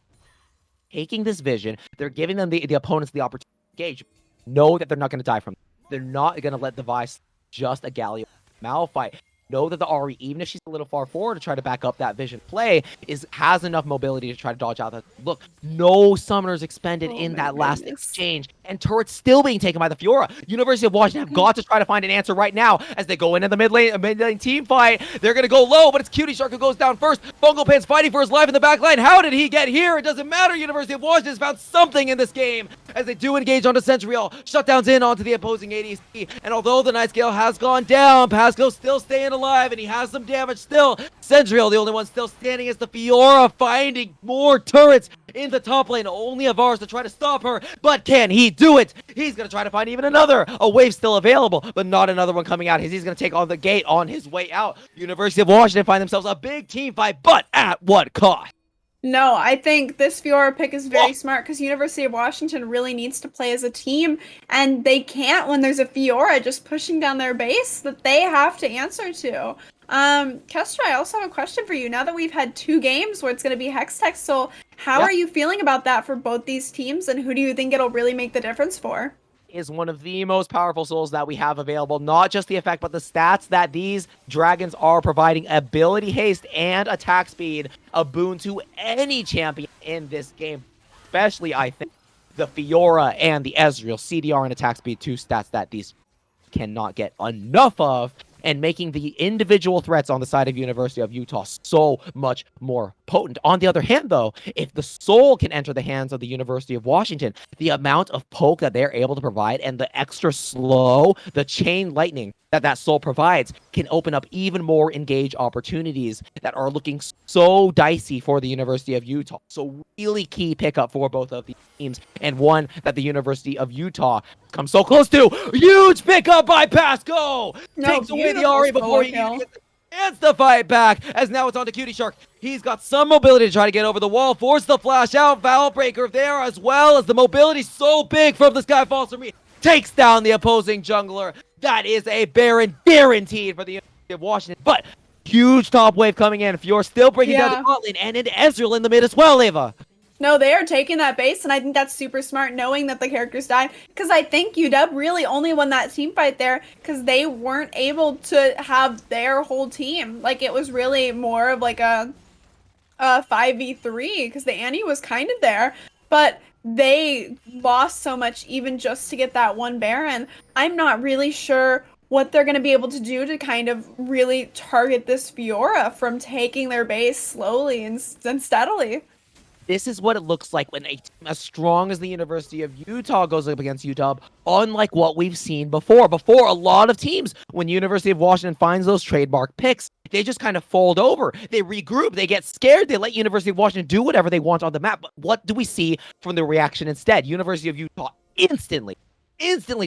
taking this vision. They're giving them the opponents the opportunity to engage. Know that they're not going to die from it. They're not going to let the Vice just a Galio Malphite. Know that the Ahri, even if she's a little far forward to try to back up that vision play, has enough mobility to try to dodge out that look. No summoners expended in that last exchange, and turrets still being taken by the Fiora. University of Washington have got to try to find an answer right now as they go into the mid lane team fight. They're going to go low, but it's Cutie Shark who goes down first. Fungal Pan's fighting for his life in the back line. How did he get here? It doesn't matter. University of Washington has found something in this game as they do engage onto Centurial. Shutdowns in onto the opposing ADC, and although the Night Scale has gone down, Pasco's still staying alive, and he has some damage still. Centurial, the only one still standing, is the Fiora finding more turrets in the top lane. Only Avars to try to stop her, but can he do it? He's going to try to find even another. A wave still available, but not another one coming out. He's going to take on the gate on his way out. University of Washington find themselves a big team fight, but at what cost? No, I think this Fiora pick is very smart because University of Washington really needs to play as a team, and they can't when there's a Fiora just pushing down their base that they have to answer to. Kestra, I also have a question for you. Now that we've had 2 games where it's going to be Hextech, how are you feeling about that for both these teams, and who do you think it'll really make the difference for? is one of the most powerful souls that we have available. Not just the effect, but the stats that these dragons are providing. Ability haste and attack speed, a boon to any champion in this game. Especially, I think, the Fiora and the Ezreal. CDR and attack speed, two stats that these cannot get enough of, and making the individual threats on the side of University of Utah so much more potent. On the other hand, though, if the soul can enter the hands of the University of Washington, the amount of poke that they're able to provide and the extra slow, the chain lightning that soul provides can open up even more engage opportunities that are looking so dicey for the University of Utah. So really key pickup for both of these teams, and one that the University of Utah comes so close to. Huge pickup by Pasco! Takes away the Ari before he even gets the chance to fight back, as now it's on to Cutie Shark. He's got some mobility to try to get over the wall, force the flash out, Valve Breaker there, as well as the mobility so big from the Skyfalls from me. Takes down the opposing jungler. That is a Baron guaranteed for the University of Washington. But huge top wave coming in. If you're still breaking down the bot lane and into Ezreal in the mid as well, Ava. No, they are taking that base, and I think that's super smart, knowing that the characters died. Because I think UW really only won that team fight there because they weren't able to have their whole team. Like, it was really more of like a 5v3 because the Annie was kind of there. But they lost so much even just to get that one Baron. I'm not really sure what they're going to be able to do to kind of really target this Fiora from taking their base slowly and steadily. This is what it looks like when a team as strong as the University of Utah goes up against UW, unlike what we've seen before. Before, a lot of teams, when University of Washington finds those trademark picks, they just kind of fold over. They regroup. They get scared. They let University of Washington do whatever they want on the map. But what do we see from the reaction instead? University of Utah instantly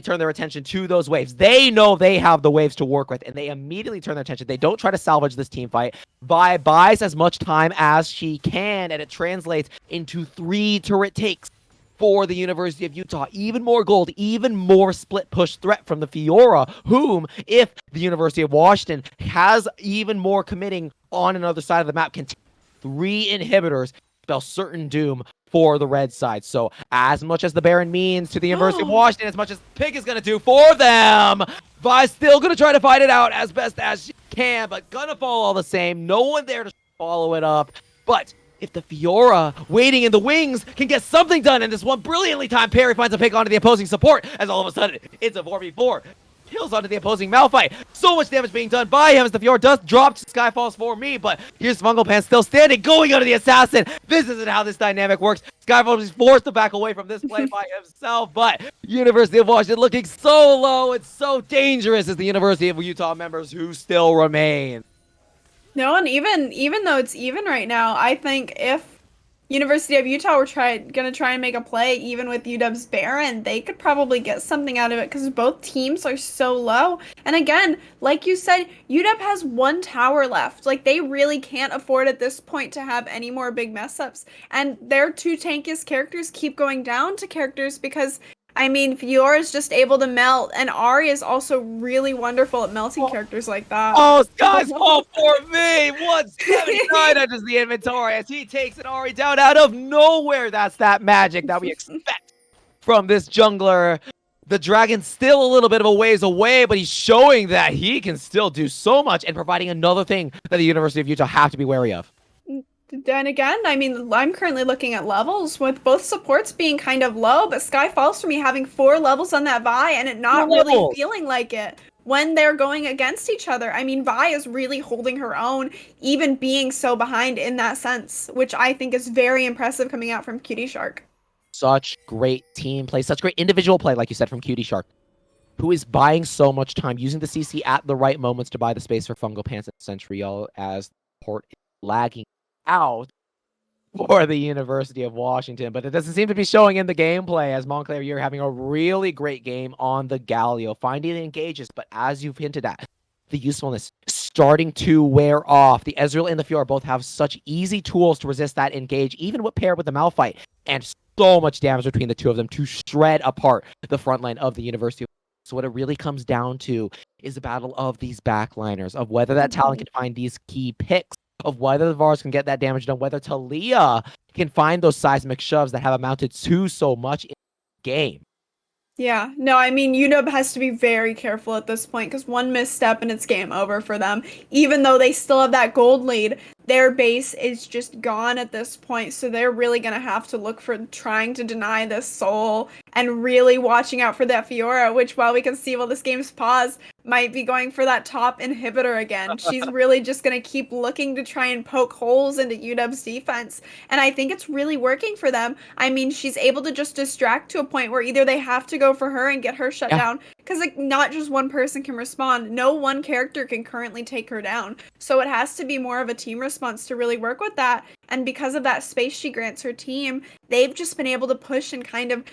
turn their attention to those waves. They know they have the waves to work with, and they immediately turn their attention. They don't try to salvage this team fight. Vi buys as much time as she can, and it translates into 3 turret takes for the University of Utah. Even more gold, even more split push threat from the Fiora, whom, if the University of Washington has even more committing on another side of the map, can take 3 inhibitors, spell certain doom for the red side. So as much as the Baron means to the University of Washington, as much as Pig is going to do for them, Vi's still going to try to fight it out as best as she can, but gonna fall all the same. No one there to follow it up. But if the Fiora waiting in the wings can get something done, and this one brilliantly timed parry finds a pick onto the opposing support, as all of a sudden it's a 4v4. Kills onto the opposing Malphite. So much damage being done by him as the Fiora does drop to Skyfalls for me, but here's Fungalpan still standing, going under the assassin. This isn't how this dynamic works. Skyfalls is forced to back away from this play by himself, but University of Washington looking so low and so dangerous as the University of Utah members who still remain. No, and even though it's even right now, I think if University of Utah were gonna try and make a play, even with UW's Baron, they could probably get something out of it because both teams are so low. And again, like you said, UW has 1 tower left. Like, they really can't afford at this point to have any more big mess ups. And their 2 tankiest characters keep going down to characters because, I mean, Fiora is just able to melt, and Ari is also really wonderful at melting characters like that. Oh, Skyfall for me! 179 enters the inventory as he takes an Ari down out of nowhere. That's that magic that we expect from this jungler. The dragon's still a little bit of a ways away, but he's showing that he can still do so much and providing another thing that the University of Utah have to be wary of. Then again, I mean, I'm currently looking at levels with both supports being kind of low, but Sky Falls for me having 4 levels on that Vi and it not really feeling like it when they're going against each other. I mean, Vi is really holding her own, even being so behind in that sense, which I think is very impressive coming out from Cutie Shark. Such great team play, such great individual play, like you said, from Cutie Shark, who is buying so much time, using the CC at the right moments to buy the space for Fungal Pants and Centriel as the port is lagging out for the University of Washington, but it doesn't seem to be showing in the gameplay as Montclair, you're having a really great game on the Galio, finding the engages, but as you've hinted at, the usefulness starting to wear off. The Ezreal and the Fiora both have such easy tools to resist that engage, even with paired with the Malphite, and so much damage between the two of them to shred apart the front line of the University. So what it really comes down to is a battle of these backliners, of whether that talent can find these key picks, of whether the Vars can get that damage done, whether Talia can find those seismic shoves that have amounted to so much in the game. Yeah, no, I mean, UW has to be very careful at this point because one misstep and it's game over for them. Even though they still have that gold lead, their base is just gone at this point. So they're really going to have to look for trying to deny this soul and really watching out for that Fiora, which while we can see while this game's paused, might be going for that top inhibitor again. She's really just going to keep looking to try and poke holes into UW's defense. And I think it's really working for them. I mean, she's able to just distract to a point where either they have to go for her and get her shut down, because like not just one person can respond. No one character can currently take her down. So it has to be more of a team response to really work with that. And because of that space she grants her team, they've just been able to push and kind of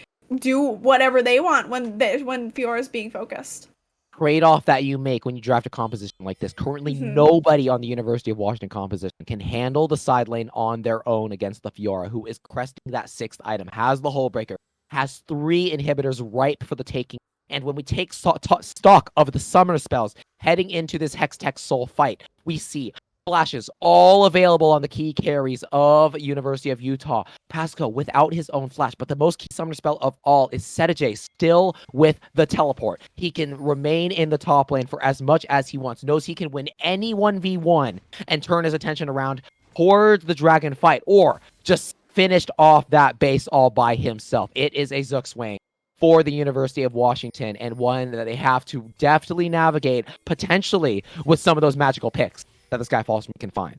do whatever they want when Fiora's being focused. Trade-off that you make when you draft a composition like this. Currently, nobody on the University of Washington composition can handle the side lane on their own against the Fiora, who is cresting that 6th item, has the Hull Breaker, has 3 inhibitors ripe for the taking. And when we take stock of the summoner spells heading into this Hextech Soul fight, we see flashes all available on the key carries of University of Utah. Pasco without his own flash, but the most key summoner spell of all is Setijay still with the teleport. He can remain in the top lane for as much as he wants, knows he can win any 1v1 and turn his attention around towards the dragon fight, or just finished off that base all by himself. It is a Zook swing for the University of Washington, and one that they have to deftly navigate, potentially with some of those magical picks that the Skyfall can find.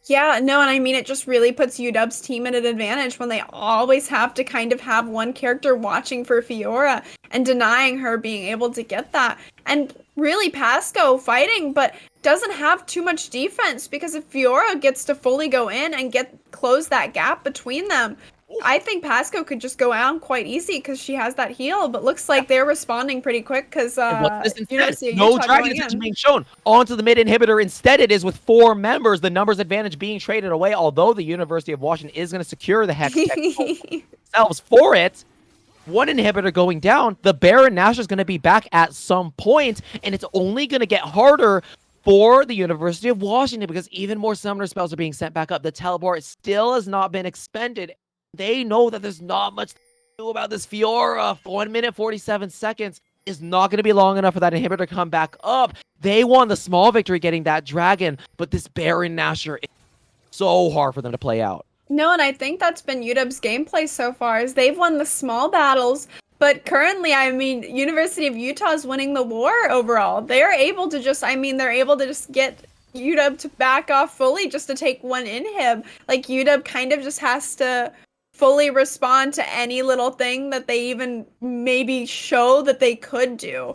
Yeah, no, and I mean, it just really puts UW's team at an advantage when they always have to kind of have one character watching for Fiora and denying her being able to get that. And really, Pasco fighting, but doesn't have too much defense, because if Fiora gets to fully go in and close that gap between them, I think Pasco could just go out quite easy because she has that heal, but looks like they're responding pretty quick because no dragon attention being shown onto the mid inhibitor. Instead, it is with 4 members, the numbers advantage being traded away, although the University of Washington is going to secure the Hex themselves for it. 1 inhibitor going down, the Baron Nash is going to be back at some point, and it's only going to get harder for the University of Washington because even more summoner spells are being sent back up. The teleport still has not been expended. They know that there's not much to do about this Fiora. 1 minute 47 seconds is not going to be long enough for that inhibitor to come back up. They won the small victory getting that dragon, but this Baron Nashor is so hard for them to play out. No, and I think that's been UW's gameplay so far, is they've won the small battles, but currently, I mean, University of Utah is winning the war overall. They're able to just get UW to back off fully just to take 1 inhib. Like, UW kind of just has to fully respond to any little thing that they even maybe show that they could do.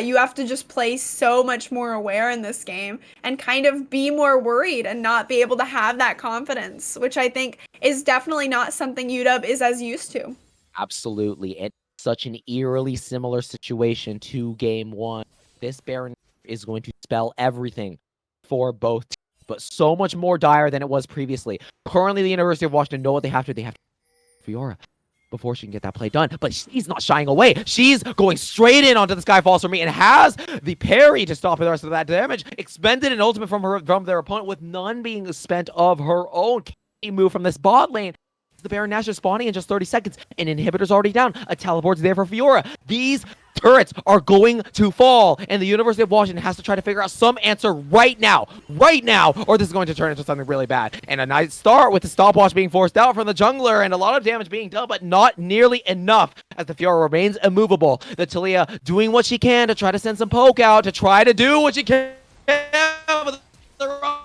You have to just play so much more aware in this game and kind of be more worried and not be able to have that confidence, which I think is definitely not something UW is as used to. Absolutely. It's such an eerily similar situation to game 1. This Baron is going to spell everything for both teams, but so much more dire than it was previously. Currently, the University of Washington know what they have to. They have to Fiora before she can get that play done, but she's not shying away. She's going straight in onto the Skyfalls for me and has the parry to stop the rest of that damage. Expended an ultimate from their opponent with none being spent of her own. Can move from this bot lane. The Baron Nash is spawning in just 30 seconds. An inhibitor's already down. A teleport's there for Fiora. These turrets are going to fall, and the University of Washington has to try to figure out some answer right now, or this is going to turn into something really bad. And a nice start with the stopwatch being forced out from the jungler and a lot of damage being done, but not nearly enough as the Fiora remains immovable. The Talia doing what she can to try to send some poke out, to try to do what she can with their own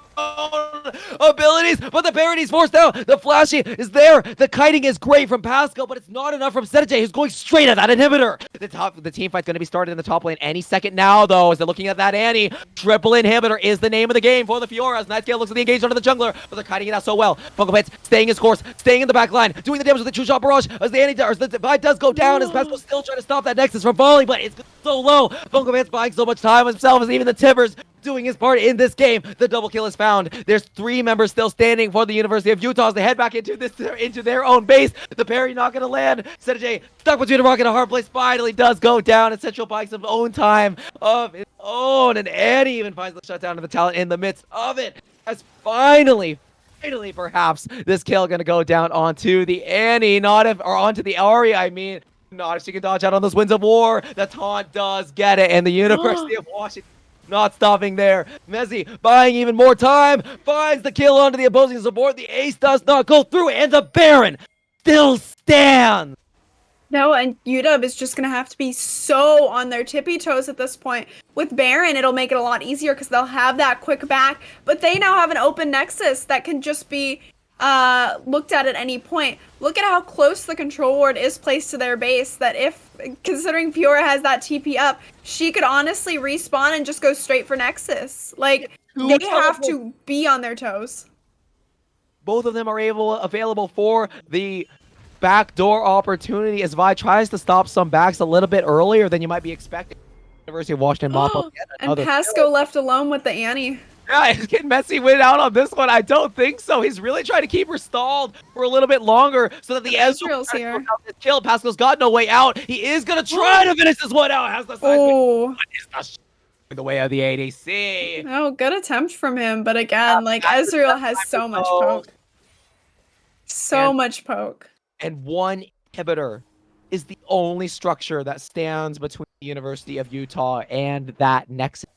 abilities, but the Baron is forced out. The flashy is there. The kiting is great from Pascal, but it's not enough from Setijay, who's going straight at that inhibitor. The team fight's going to be started in the top lane any second now, though, as they're looking at that Annie. Triple inhibitor is the name of the game for the Fiora, as Nightscale looks at the engage onto the jungler, but they're kiting it out so well. Funko Pets staying his course, staying in the back line, doing the damage with the True Shot Barrage, as the Annie does, the divide does go down, as Pascal still trying to stop that Nexus from falling, but it's so low. Funko Pets buying so much time himself, as even the Timbers doing his part in this game. The double kill is found. There's 3 members still standing for the University of Utah as they head back into their own base. The parry not going to land. Setijay stuck between a rock and a hard place finally does go down, and Central buying some own time of his own, and Annie even finds the shutdown of the talent in the midst of it, as finally perhaps this kill going to go down onto the Annie, onto the Ari, Not if she can dodge out on those Winds of War. The taunt does get it, and the University of Washington not stopping there. Messi buying even more time, finds the kill onto the opposing support. The ace does not go through, and the Baron still stands. No, and UW is just going to have to be so on their tippy toes at this point. With Baron, it'll make it a lot easier because they'll have that quick back, but they now have an open Nexus that can just be looked at any point. Look at how close the control ward is placed to their base, that if, considering Fiora has that TP up, she could honestly respawn and just go straight for Nexus. Like, they have to be on their toes. Both of them are available for the backdoor opportunity as Vi tries to stop some backs a little bit earlier than you might be expecting. University of Washington mop up yet And another Pasco left alone with the Annie. Yeah, can Messi win out on this one? I don't think so. He's really trying to keep her stalled for a little bit longer so that the Ezreal's here. Kill. Pascal's got no way out. He is going to try to finish this one out. Has the size the way of the ADC. Oh, good attempt from him. But again, like, Ezreal has so much poke. So much poke. And one inhibitor is the only structure that stands between the University of Utah and that Nexus.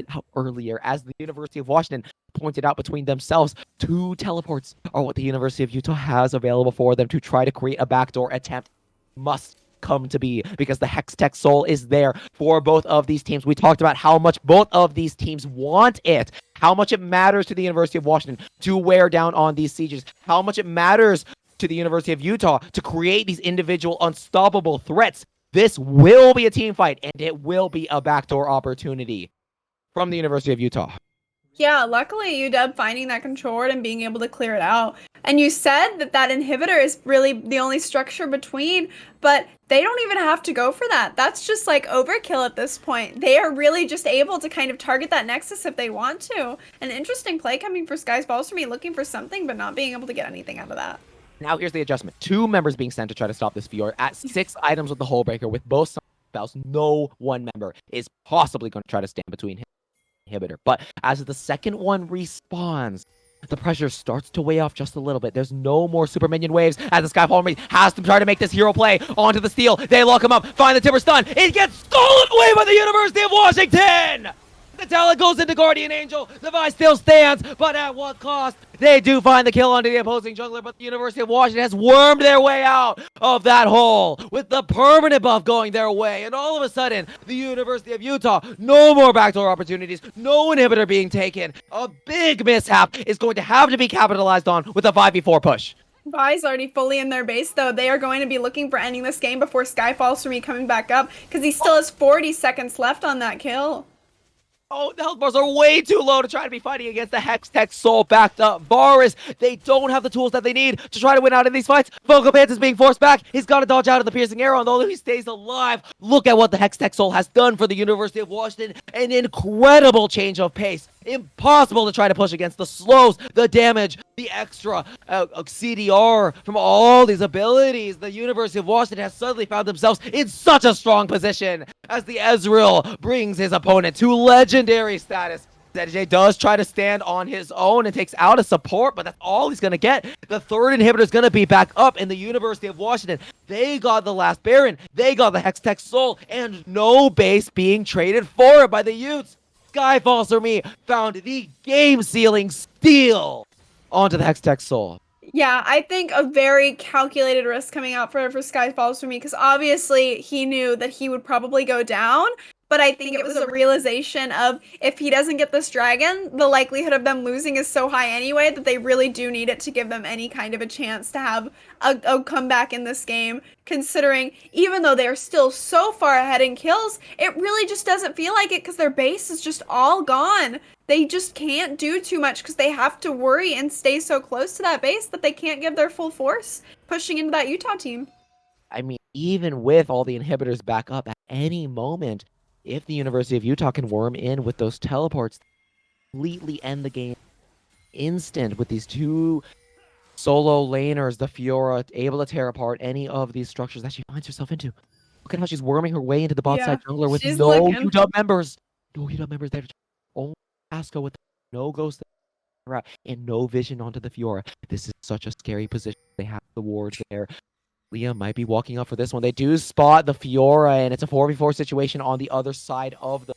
Out earlier, as the University of Washington pointed out between themselves, 2 teleports are what the University of Utah has available for them to try to create a backdoor attempt. Must come to be because the Hextech Soul is there for both of these teams. We talked about how much both of these teams want it, how much it matters to the University of Washington to wear down on these sieges, how much it matters to the University of Utah to create these individual unstoppable threats. This will be a team fight, and it will be a backdoor opportunity from the University of Utah. Yeah, luckily UW finding that control ward and being able to clear it out. And you said that that inhibitor is really the only structure between, but they don't even have to go for that. That's just like overkill at this point. They are really just able to kind of target that Nexus if they want to. An interesting play coming for Sky's Balls for me, looking for something but not being able to get anything out of that. Now here's the adjustment. 2 members being sent to try to stop this Fiora at 6 items with the Hull Breaker with both spells. No one member is possibly going to try to stand between him inhibitor. But as the second one respawns, the pressure starts to weigh off just a little bit. There's no more super minion waves as the Skyfall Army has to try to make this hero play onto the steal. They lock him up, find the Timber Stun. It gets stolen away by the University of Washington! The talent goes into Guardian Angel. The Vi still stands, but at what cost? They do find the kill onto the opposing jungler, but the University of Washington has wormed their way out of that hole with the permanent buff going their way. And all of a sudden, the University of Utah, no more backdoor opportunities, no inhibitor being taken. A big mishap is going to have to be capitalized on with a 5v4 push. Vi's already fully in their base, though. They are going to be looking for ending this game before Sky falls for me coming back up, because he still has 40 seconds left on that kill. Oh, the health bars are way too low to try to be fighting against the Hextech Soul backed up Varus. They don't have the tools that they need to try to win out in these fights. Focal Pants is being forced back. He's got to dodge out of the piercing arrow, and although he stays alive, look at what the Hextech Soul has done for the University of Washington. An incredible change of pace. Impossible to try to push against the slows, the damage, the extra CDR from all these abilities. The University of Washington has suddenly found themselves in such a strong position as the Ezreal brings his opponent to legendary status. ZJ does try to stand on his own and takes out a support, but that's all he's going to get. The third inhibitor is going to be back up in the University of Washington. They got the last Baron, they got the Hextech Soul, and no base being traded for it by the Utes. Skyfalls for me found the game-sealing steal onto the Hextech Soul. Yeah, I think a very calculated risk coming out for Sky Falls for me, because obviously he knew that he would probably go down, but I think it was a realization of if he doesn't get this dragon, the likelihood of them losing is so high anyway that they really do need it to give them any kind of a chance to have a comeback in this game, considering even though they're still so far ahead in kills, it really just doesn't feel like it because their base is just all gone. They just can't do too much because they have to worry and stay so close to that base that they can't give their full force pushing into that Utah team. I mean, even with all the inhibitors back up at any moment, if the University of Utah can worm in with those teleports, completely end the game instant with these 2 solo laners, the Fiora able to tear apart any of these structures that she finds herself into. Look at how she's worming her way into the bot side jungler with no UW members. No UW members there. Only Pasco with no ghost and no vision onto the Fiora. This is such a scary position. They have the wards there. Liam might be walking up for this one. They do spot the Fiora, and it's a 4v4 situation on the other side of the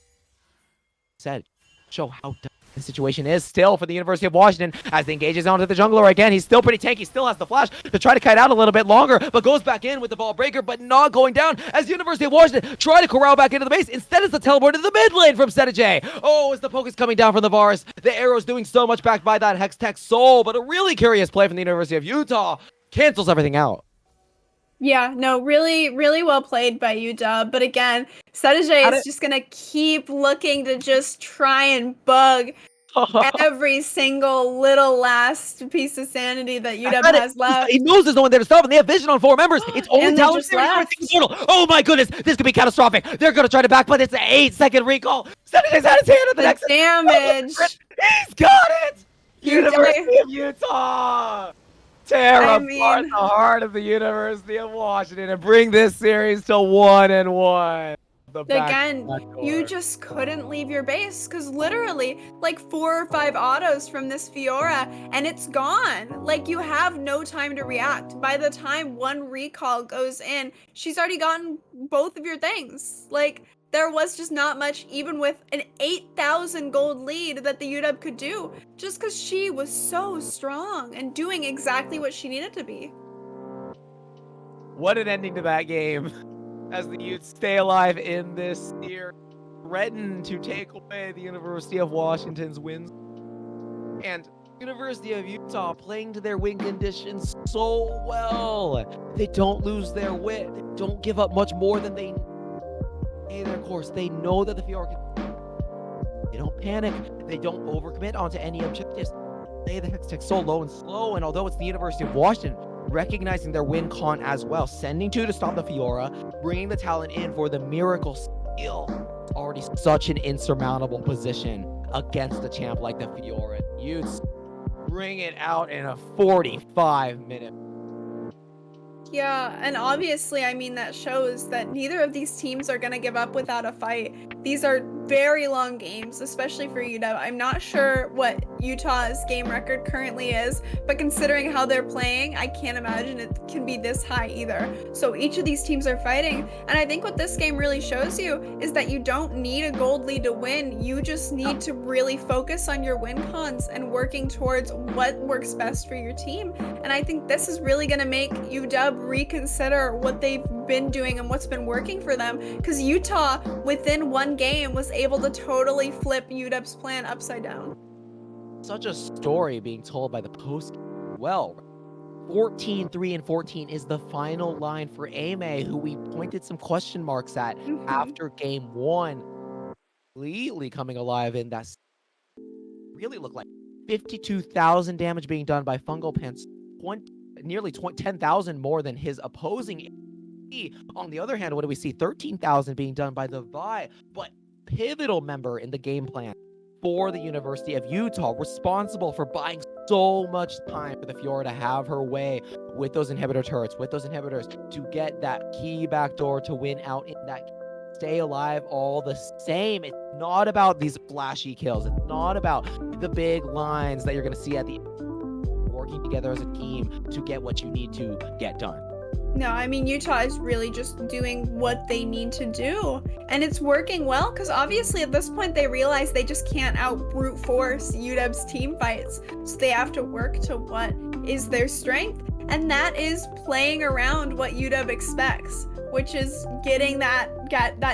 set. Show how tough the situation is still for the University of Washington as he engages onto the jungler again. He's still pretty tanky, still has the flash to try to kite out a little bit longer, but goes back in with the ball breaker, but not going down as the University of Washington try to corral back into the base. Instead, it's the teleport to the mid lane from J. Oh, as the poke is coming down from the Vars. The arrow's doing so much backed by that Hex Tech Soul, but a really curious play from the University of Utah. Cancels everything out. Yeah, no, really, really well played by UW. But again, J is just gonna keep looking to just try and bug every single little last piece of sanity that UW has left. He knows there's no one there to stop, and they have vision on 4 members. It's only Talon just left. Oh my goodness, this could be catastrophic. They're gonna try to back, but it's an 8-second recall. J's had his hand on the next damage. He's got it. University of Utah. Tear apart the heart of the University of Washington and bring this series to 1-1. Again, you just couldn't leave your base because literally like 4 or 5 autos from this Fiora and it's gone. Like you have no time to react. By the time one recall goes in, she's already gotten both of your things. Like there was just not much, even with an 8,000 gold lead that the UW could do, just because she was so strong and doing exactly what she needed to be. What an ending to that game. As the Utes stay alive in this year, threaten to take away the University of Washington's wins. And University of Utah playing to their win conditions so well. They don't lose their wit. They don't give up much more than they need their course. They know that the Fiora can... They don't panic. They don't overcommit onto any objectives. They the Hex Tech so low and slow, and although it's the University of Washington, recognizing their win con as well, sending 2 to stop the Fiora, bringing the talent in for the miracle steal. It's already such an insurmountable position against a champ like the Fiora. Utes bring it out in a 45-minute. Yeah, and obviously, I mean, that shows that neither of these teams are going to give up without a fight. These are very long games, especially for UW. I'm not sure what Utah's game record currently is, but considering how they're playing, I can't imagine it can be this high either. So each of these teams are fighting, and I think what this game really shows you is that you don't need a gold lead to win. You just need to really focus on your win cons and working towards what works best for your team. And I think this is really going to make UW reconsider what they've been doing and what's been working for them, because Utah within one game was able to totally flip UW's plan upside down. Such a story being told by the post. Well, 14-3-14 is the final line for Ame, who we pointed some question marks at after game 1, completely coming alive in that really looked like 52,000 damage being done by Fungal Pants, nearly 10,000 more than his opposing. On the other hand, what do we see? 13,000 being done by the Vi, but pivotal member in the game plan for the University of Utah, responsible for buying so much time for the Fiora to have her way with those inhibitor turrets, with those inhibitors, to get that key backdoor to win out in that, stay alive all the same. It's not about these flashy kills. It's not about the big lines that you're going to see at the working together as a team to get what you need to get done. No, I mean, Utah is really just doing what they need to do. And it's working well, because obviously at this point they realize they just can't out brute force UW's team fights. So they have to work to what is their strength. And that is playing around what UW expects, which is getting that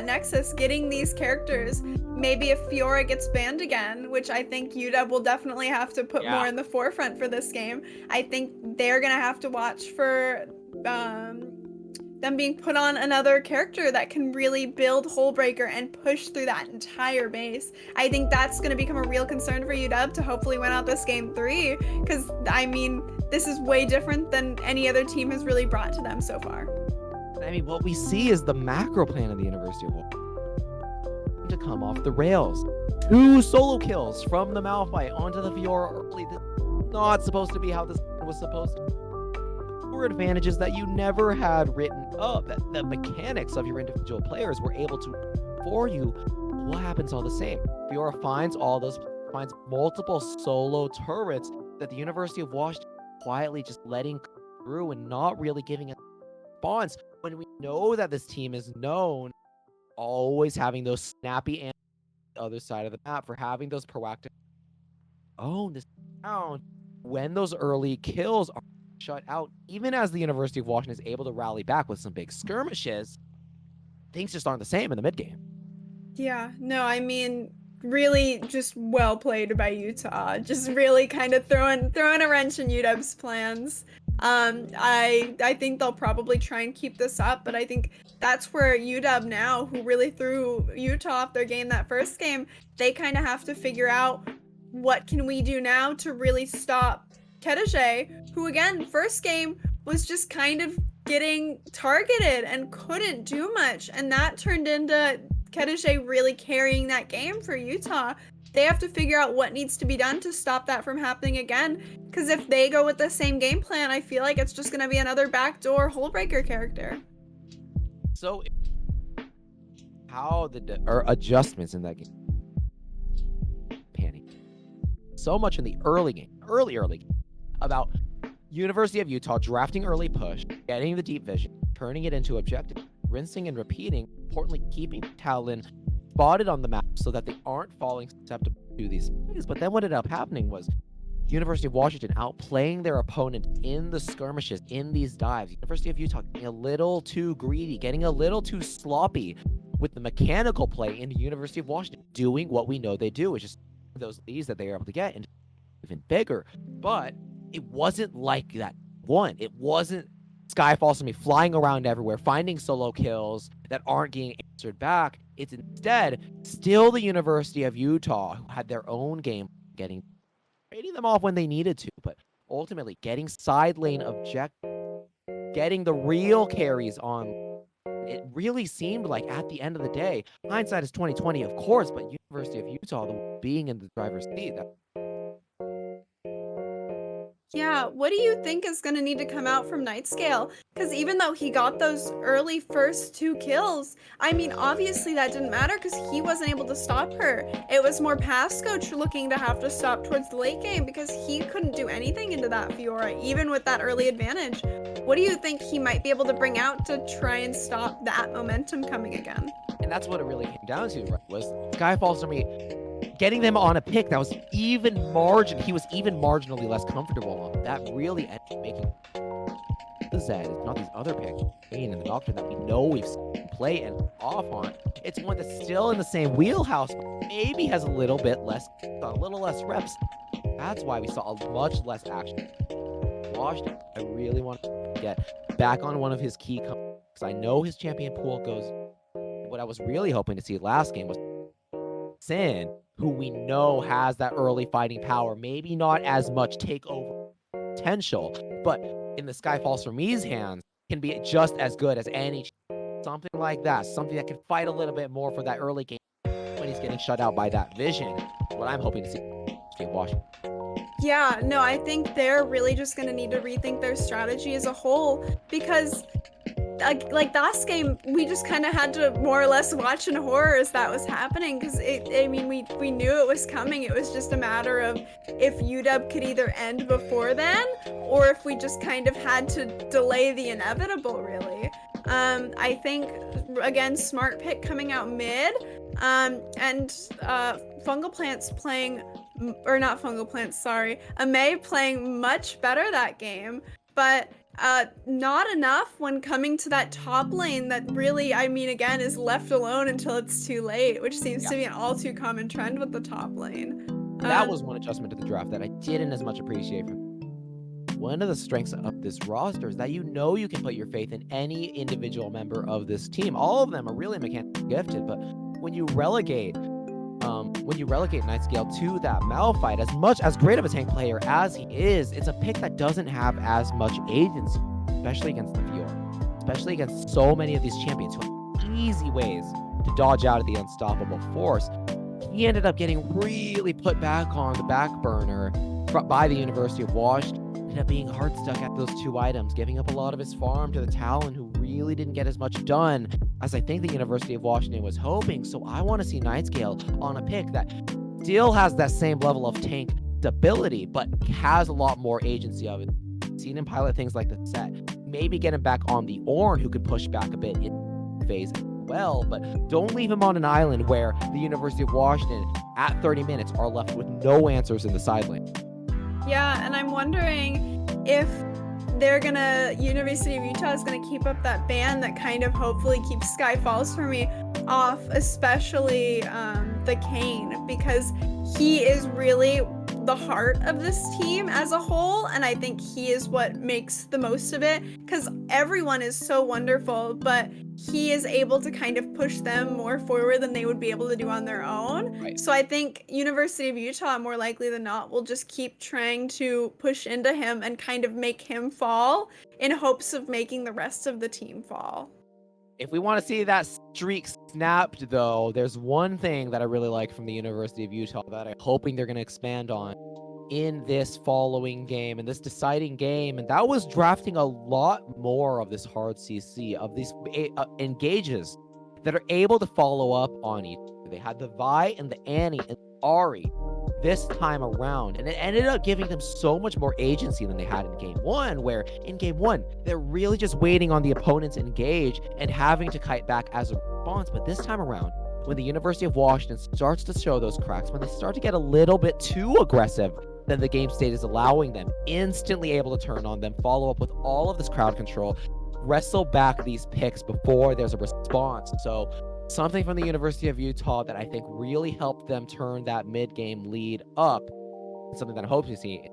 nexus, getting these characters. Maybe if Fiora gets banned again, which I think UW will definitely have to put more in the forefront for this game. I think they're going to have to watch for them being put on another character that can really build Hullbreaker and push through that entire base. I think that's going to become a real concern for UW to hopefully win out this game 3, because I mean, this is way different than any other team has really brought to them so far. I mean, what we see is the macro plan of the University of Washington to come off the rails. 2 solo kills from the Malphite onto the Fiora early. This is not supposed to be how this was supposed to be. Advantages that you never had written up, that the mechanics of your individual players were able to for you. What happens all the same? Fiora finds multiple solo turrets that the University of Washington quietly just letting through and not really giving it response when we know that this team is known always having those snappy and the other side of the map for having those proactive this down when those early kills are shut out, even as the University of Washington is able to rally back with some big skirmishes, things just aren't the same in the mid game. Yeah, no, I mean, really just well played by Utah. Just really kind of throwing a wrench in UW's plans. I think they'll probably try and keep this up, but I think that's where UW now, who really threw Utah off their game that first game, they kind of have to figure out what can we do now to really stop Kedeje, who again, first game was just kind of getting targeted and couldn't do much, and that turned into Kedeje really carrying that game for Utah. They have to figure out what needs to be done to stop that from happening again, because if they go with the same game plan, I feel like it's just going to be another backdoor Hullbreaker character. So how the adjustments in that game panning so much in the early game about University of Utah drafting early push, getting the deep vision, turning it into objective, rinsing and repeating, importantly keeping Talon spotted on the map so that they aren't falling susceptible to these things. But then what ended up happening was University of Washington outplaying their opponent in the skirmishes, in these dives. University of Utah getting a little too greedy, getting a little too sloppy with the mechanical play into University of Washington, doing what we know they do, which is those leads that they were able to get and even bigger. But it wasn't like that one. It wasn't Skyfall to me flying around everywhere, finding solo kills that aren't getting answered back. It's instead still the University of Utah who had their own game, trading them off when they needed to, but ultimately getting side lane getting the real carries on. It really seemed like at the end of the day, hindsight is 2020, of course, but University of Utah being in the driver's seat. Yeah, what do you think is going to need to come out from Nightscale? Because even though he got those early first 2 kills, I mean, obviously that didn't matter because he wasn't able to stop her. It was more Pasco looking to have to stop towards the late game because he couldn't do anything into that Fiora, even with that early advantage. What do you think he might be able to bring out to try and stop that momentum coming again? And that's what it really came down to, right? Was Skyfall to me getting them on a pick that was he was even marginally less comfortable on. That really ended up making the Zed. It's not these other picks, Kane and the Doctrine, that we know we've seen play and off on. It's one that's still in the same wheelhouse, maybe has a little less reps. That's why we saw a much less action. Washington, I really want to get back on one of his key because I know his champion pool goes. What I was really hoping to see last game was Sin, who we know has that early fighting power, maybe not as much takeover potential, but in the Skyfalls from Me's hands can be just as good as any. Something like that, something that can fight a little bit more for that early game when he's getting shut out by that vision. What I'm hoping to see in Washington. Yeah, no, I think they're really just going to need to rethink their strategy as a whole because like last game, we just kind of had to more or less watch in horror as that was happening because we knew it was coming. It was just a matter of if UW could either end before then or if we just kind of had to delay the inevitable, really. I think, again, smart pick coming out mid and Fungal Plants playing, or not Fungal Plants, sorry, May playing much better that game, but not enough when coming to that top lane that really, I mean, again, is left alone until it's too late, which seems to be an all too common trend with the top lane. That was one adjustment to the draft that I didn't as much appreciate. One of the strengths of this roster is that you can put your faith in any individual member of this team. All of them are really mechanically gifted, but when you relegate Nightscale to that Malphite, as great of a tank player as he is, it's a pick that doesn't have as much agency, especially against the Fiora, especially against so many of these champions who have easy ways to dodge out of the unstoppable force. He ended up getting really put back on the back burner by the University of Washington. Ended up being hard stuck at those 2 items, giving up a lot of his farm to the Talon, who really didn't get as much done as I think the University of Washington was hoping. So I want to see Nightscale on a pick that still has that same level of tank stability, but has a lot more agency of it. Seen him pilot things like the set, maybe get him back on the Ornn, who could push back a bit in phase as well, but don't leave him on an island where the University of Washington at 30 minutes are left with no answers in the side lane. Yeah, and I'm wondering if University of Utah is gonna keep up that ban that kind of hopefully keeps Sky Falls for me off, especially the Kane, because he is really the heart of this team as a whole, and I think he is what makes the most of it, because everyone is so wonderful, but he is able to kind of push them more forward than they would be able to do on their own. Right. So I think University of Utah, more likely than not, will just keep trying to push into him and kind of make him fall in hopes of making the rest of the team fall. If we want to see that streak snapped, though, there's one thing that I really like from the University of Utah that I'm hoping they're going to expand on in this following game, and this deciding game, and that was drafting a lot more of this hard CC, of these engages that are able to follow up on each other. They had the Vi and the Annie and Ari this time around, and it ended up giving them so much more agency than they had in game one, where in game one they're really just waiting on the opponents to engage and having to kite back as a response. But this time around, when the University of Washington starts to show those cracks, when they start to get a little bit too aggressive than the game state is allowing them, instantly able to turn on them, follow up with all of this crowd control, wrestle back these picks before there's a response. So something from the University of Utah that I think really helped them turn that mid-game lead up, something that I hope to see.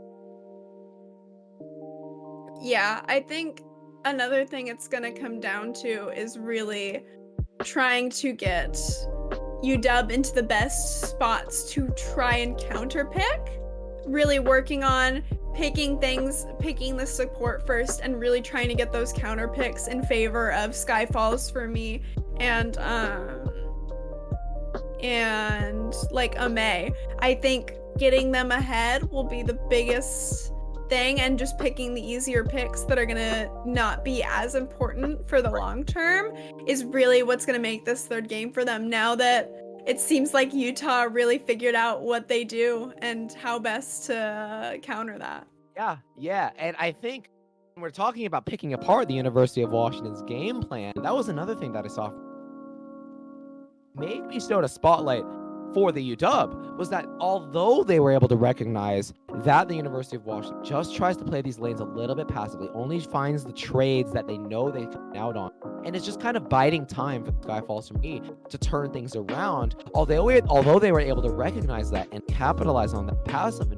Yeah, I think another thing it's going to come down to is really trying to get UW into the best spots to try and counter pick. Really working on picking the support first, and really trying to get those counter picks in favor of Sky Falls for me, and like May. I think getting them ahead will be the biggest thing, and just picking the easier picks that are gonna not be as important for the long term is really what's gonna make this third game for them, now that it seems like Utah really figured out what they do and how best to counter that. Yeah. And I think when we're talking about picking apart the University of Washington's game plan, that was another thing that I saw maybe showed a spotlight for the UW, was that although they were able to recognize that the University of Washington just tries to play these lanes a little bit passively, only finds the trades that they know they can out on, and it's just kind of biding time for the Sky Falls for me to turn things around, although they were able to recognize that and capitalize on that passive,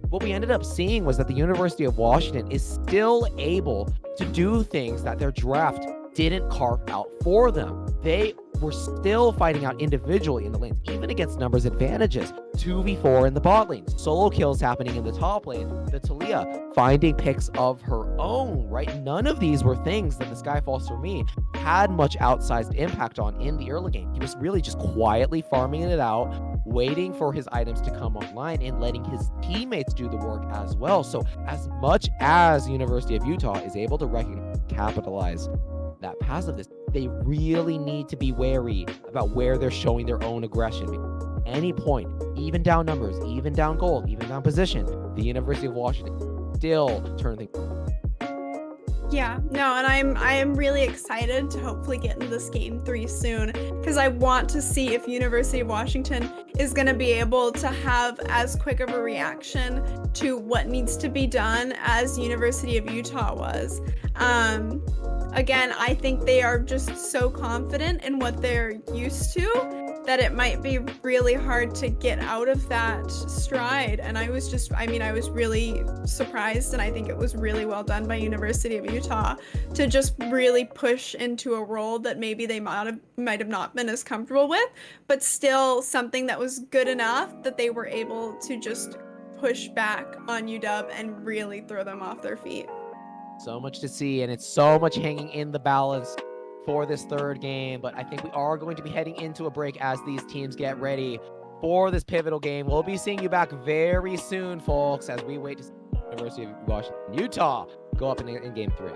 what we ended up seeing was that the University of Washington is still able to do things that their draft didn't carve out for them. They were still fighting out individually in the lanes, even against numbers advantages. 2v4 in the bot lane, solo kills happening in the top lane, the Talia finding picks of her own, right? None of these were things that the Sky Falls for me had much outsized impact on in the early game. He was really just quietly farming it out, waiting for his items to come online and letting his teammates do the work as well. So as much as University of Utah is able to recognize, capitalize that passiveness, they really need to be wary about where they're showing their own aggression. At any point, even down numbers, even down gold, even down position, the University of Washington still turn things. Yeah, no, and I am really excited to hopefully get into this game 3 soon, because I want to see if University of Washington is going to be able to have as quick of a reaction to what needs to be done as University of Utah was. Again, I think they are just so confident in what they're used to that it might be really hard to get out of that stride. And I was really surprised, and I think it was really well done by University of Utah to just really push into a role that maybe they might have not been as comfortable with, but still something that was good enough that they were able to just push back on UW and really throw them off their feet. So much to see, and it's so much hanging in the balance for this third game, but I think we are going to be heading into a break as these teams get ready for this pivotal game. We'll be seeing you back very soon, folks, as we wait to see the University of Washington, Utah go up in game 3.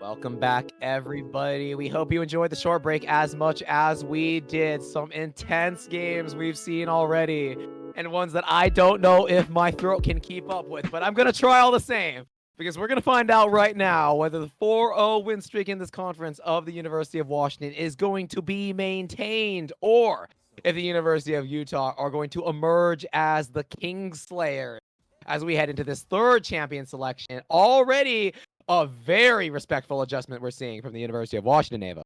Welcome back, everybody. We hope you enjoyed the short break as much as we did. Some intense games we've seen already, and ones that I don't know if my throat can keep up with, but I'm going to try all the same, because we're going to find out right now whether the 4-0 win streak in this conference of the University of Washington is going to be maintained, or if the University of Utah are going to emerge as the Kingslayer as we head into this third champion selection. Already a very respectful adjustment we're seeing from the University of Washington, Ava.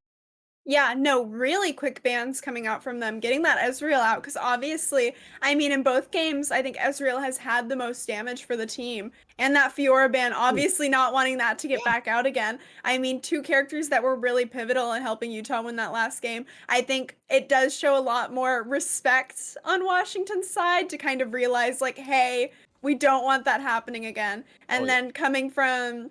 Yeah, no, really quick bans coming out from them, getting that Ezreal out, because obviously, I mean, in both games, I think Ezreal has had the most damage for the team, and that Fiora ban, obviously not wanting that to get back out again. I mean, two characters that were really pivotal in helping Utah win that last game. I think it does show a lot more respect on Washington's side to kind of realize, like, hey, we don't want that happening again. And then coming from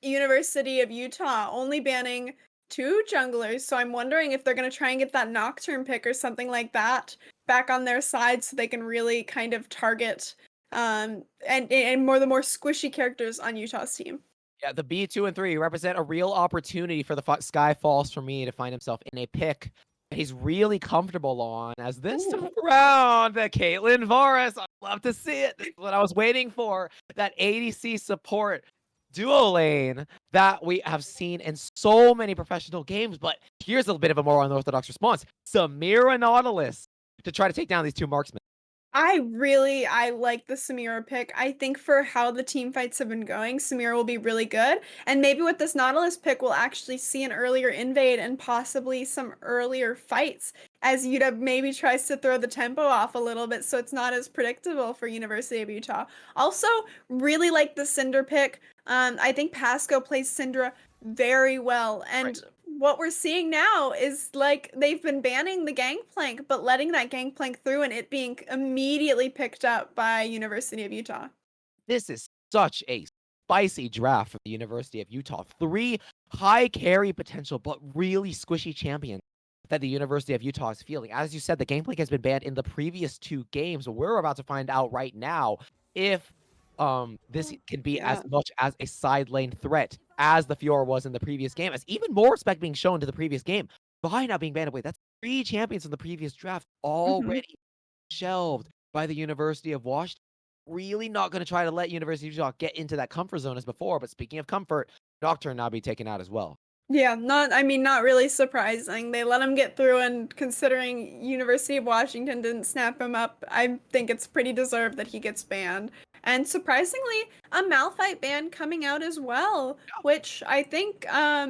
University of Utah, only banning 2 junglers, so I'm wondering if they're going to try and get that Nocturne pick or something like that back on their side so they can really kind of target and the more squishy characters on Utah's team. Yeah, the B2 and 3 represent a real opportunity for the Sky Falls for me to find himself in a pick that he's really comfortable on, as this time around, the Caitlyn Varus, I'd love to see it. This is what I was waiting for, that ADC support duo lane that we have seen in so many professional games. But here's a bit of a more unorthodox response. Samira Nautilus to try to take down these two marksmen. I like the Samira pick. I think for how the team fights have been going, Samira will be really good. And maybe with this Nautilus pick, we'll actually see an earlier invade and possibly some earlier fights as UW maybe tries to throw the tempo off a little bit so it's not as predictable for University of Utah. Also, really like the Syndra pick. I think Pasco plays Syndra very well. And what we're seeing now is like they've been banning the gangplank, but letting that gangplank through and it being immediately picked up by University of Utah. This is such a spicy draft for the University of Utah. 3 high carry potential, but really squishy champions that the University of Utah is fielding. As you said, the gangplank has been banned in the previous 2 games. We're about to find out right now if this can be as much as a side lane threat as the Fiora was in the previous game, as even more respect being shown to the previous game by now being banned away. That's 3 champions in the previous draft already shelved by the University of Washington. Really not going to try to let University of Utah get into that comfort zone as before. But speaking of comfort, Nocturne now be taken out as well. Yeah, not really surprising. They let him get through, and considering University of Washington didn't snap him up, I think it's pretty deserved that he gets banned. And surprisingly, a Malphite ban coming out as well, which I think, I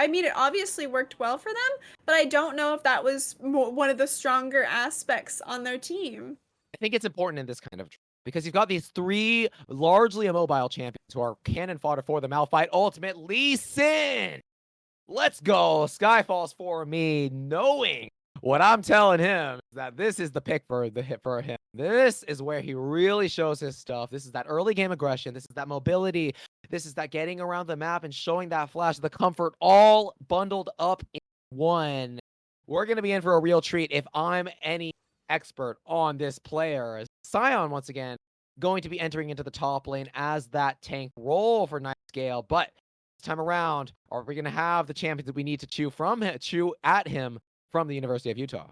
mean, it obviously worked well for them, but I don't know if that was one of the stronger aspects on their team. I think it's important in this kind of because you've got these 3 largely immobile champions who are cannon fodder for the Malphite ultimate. Lee Sin! Let's go. Sky falls for me, knowing what I'm telling him is that this is the pick for him. This is where he really shows his stuff. This is that early game aggression. This is that mobility. This is that getting around the map and showing that flash, the comfort, all bundled up in one. We're going to be in for a real treat if I'm any expert on this player. As Sion, once again, going to be entering into the top lane as that tank role for Nightscale. But this time around, are we going to have the champions that we need to chew at him from the University of Utah?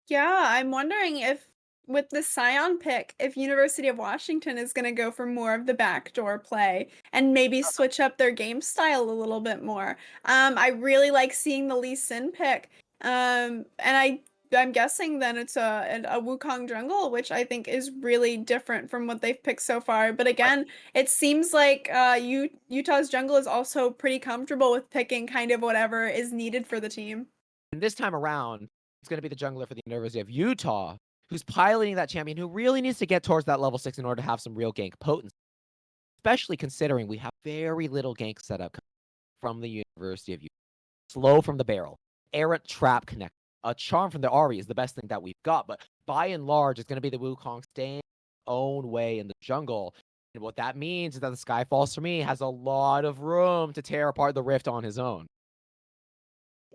Yeah, I'm wondering if with the Scion pick, if University of Washington is going to go for more of the backdoor play and maybe switch up their game style a little bit more. I really like seeing the Lee Sin pick. And I'm guessing then it's a Wukong jungle, which I think is really different from what they've picked so far. But again, it seems like Utah's jungle is also pretty comfortable with picking kind of whatever is needed for the team. And this time around, it's going to be the jungler for the University of Utah who's piloting that champion who really needs to get towards that level 6 in order to have some real gank potency. Especially considering we have very little gank setup from the University of Utah. Slow from the barrel, errant trap connect. A charm from the Ahri is the best thing that we've got, but by and large, it's going to be the Wukong staying his own way in the jungle. And what that means is that the Sky Falls for me has a lot of room to tear apart the Rift on his own.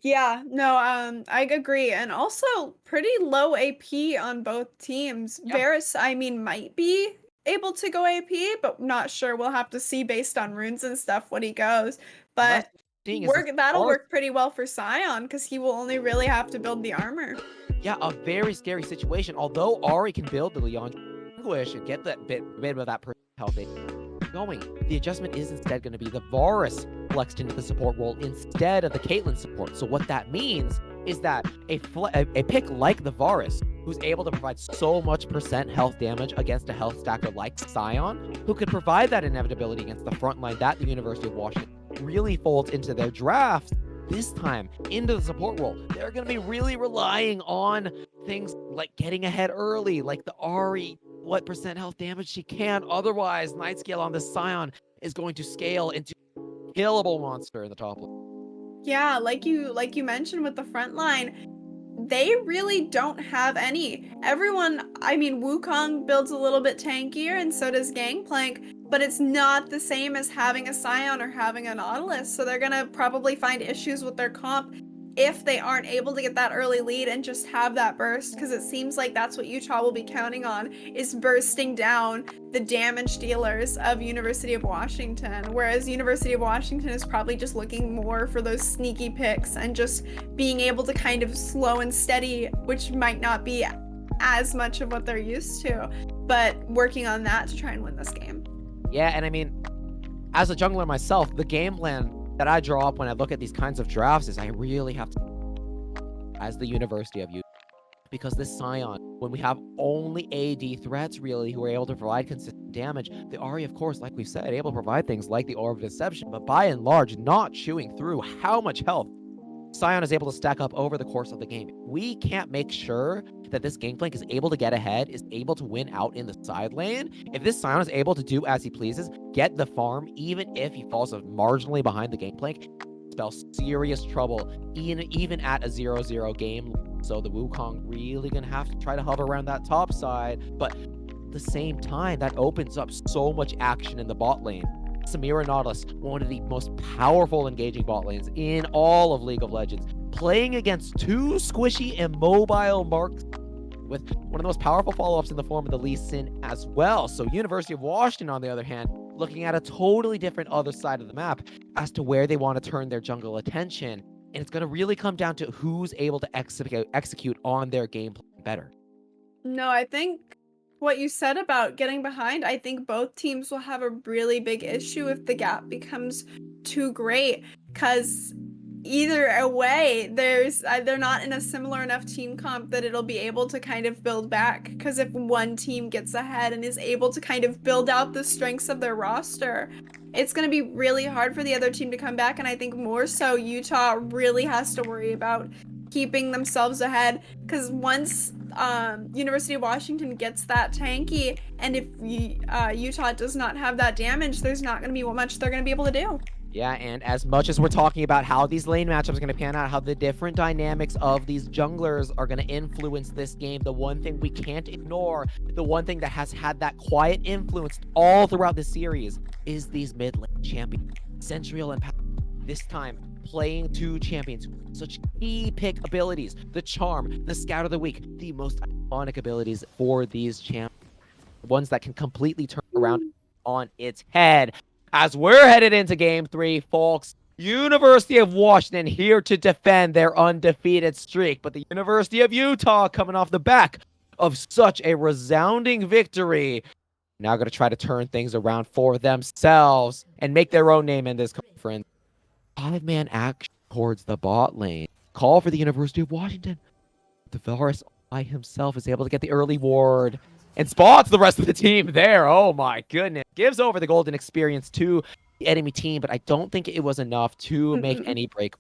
Yeah, no, I agree. And also pretty low AP on both teams. Yeah. Varus, I mean, might be able to go AP, but not sure. We'll have to see based on runes and stuff what he goes. But seeing is That'll work pretty well for Sion because he will only really have to build the armor. Yeah, a very scary situation. Although Ari can build the Leon English and get that bit of that health going, the adjustment is instead going to be the Varus flexed into the support role instead of the Caitlyn support. So what that means is that a pick like the Varus, who's able to provide so much percent health damage against a health stacker like Sion, who could provide that inevitability against the front line that the University of Washington really folds into their drafts, this time into the support role, they're going to be really relying on things like getting ahead early, like the Ari, what percent health damage she can. Otherwise, Night Scale on the Sion is going to scale into a killable monster in the top lane. Yeah, like you mentioned with the front line, they really don't have any. Everyone, I mean, Wukong builds a little bit tankier and so does Gangplank, but it's not the same as having a Sion or having a Nautilus, so they're gonna probably find issues with their comp if they aren't able to get that early lead and just have that burst, because it seems like that's what Utah will be counting on, is bursting down the damage dealers of University of Washington, whereas University of Washington is probably just looking more for those sneaky picks and just being able to kind of slow and steady, which might not be as much of what they're used to, but working on that to try and win this game. Yeah, and I mean, as a jungler myself, the game plan that I draw up when I look at these kinds of drafts is I really have to, as the University of Utah, because this Sion, when we have only AD threats really who are able to provide consistent damage, the Ahri, of course, like we've said, able to provide things like the Orb of Deception, but by and large, not chewing through how much health Sion is able to stack up over the course of the game. We can't make sure that this Gangplank is able to get ahead, is able to win out in the side lane. If this Sion is able to do as he pleases, get the farm, even if he falls marginally behind the Gangplank, spell serious trouble even at a 0-0 game. So the Wukong really gonna have to try to hover around that top side, but at the same time, that opens up so much action in the bot lane. Samira Nautilus, one of the most powerful engaging bot lanes in all of League of Legends, playing against two squishy immobile marks with one of the most powerful follow-ups in the form of the Lee Sin as well. So University of Washington, on the other hand, looking at a totally different other side of the map as to where they want to turn their jungle attention. And it's going to really come down to who's able to execute on their gameplay better. No, I think what you said about getting behind, I think both teams will have a really big issue if the gap becomes too great, because either way, they're not in a similar enough team comp that it'll be able to kind of build back, because if one team gets ahead and is able to kind of build out the strengths of their roster, it's going to be really hard for the other team to come back. And I think more so Utah really has to worry about keeping themselves ahead, because once University of Washington gets that tanky, and if Utah does not have that damage, there's not going to be much they're going to be able to do. Yeah, and as much as we're talking about how these lane matchups are going to pan out, how the different dynamics of these junglers are going to influence this game, the one thing we can't ignore, the one thing that has had that quiet influence all throughout the series, is these mid lane champions, Centurial and this time playing two champions, such key pick abilities, the Charm, the Scout of the Week, the most iconic abilities for these champions, ones that can completely turn around on its head. As we're headed into game 3, folks, University of Washington here to defend their undefeated streak, but the University of Utah, coming off the back of such a resounding victory, now going to try to turn things around for themselves and make their own name in this conference. 5-man action towards the bot lane. Call for the University of Washington. The Varus by himself is able to get the early ward and spots the rest of the team there. Oh my goodness. Gives over the golden experience to the enemy team, but I don't think it was enough to make any break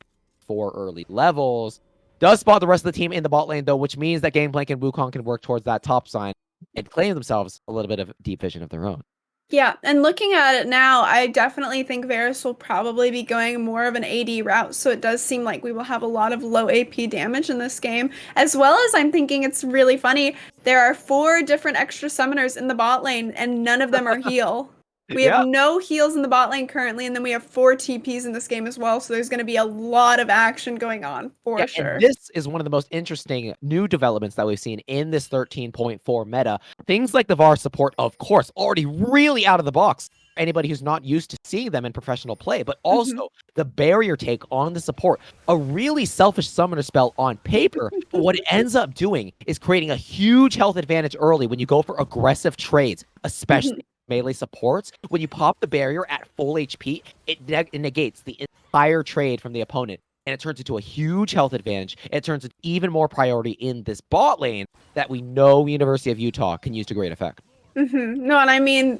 for early levels. Does spot the rest of the team in the bot lane though, which means that Gangplank and Wukong can work towards that top sign and claim themselves a little bit of deep vision of their own. Yeah, and looking at it now, I definitely think Varus will probably be going more of an AD route, so it does seem like we will have a lot of low AP damage in this game, as well as I'm thinking it's really funny, there are 4 different extra summoners in the bot lane, and none of them are heal. We have no heals in the bot lane currently, and then we have 4 TPs in this game as well, so there's going to be a lot of action going on, for sure. And this is one of the most interesting new developments that we've seen in this 13.4 meta. Things like the VAR support, of course, already really out of the box. anybody who's not used to seeing them in professional play, but Mm-hmm. also the barrier take on the support. A really selfish summoner spell on paper, but what it ends up doing is creating a huge health advantage early when you go for aggressive trades, especially melee supports. When you pop the barrier at full HP, it negates the entire trade from the opponent, and it turns into a huge health advantage. It turns into even more priority in this bot lane that we know University of Utah can use to great effect. No, and I mean,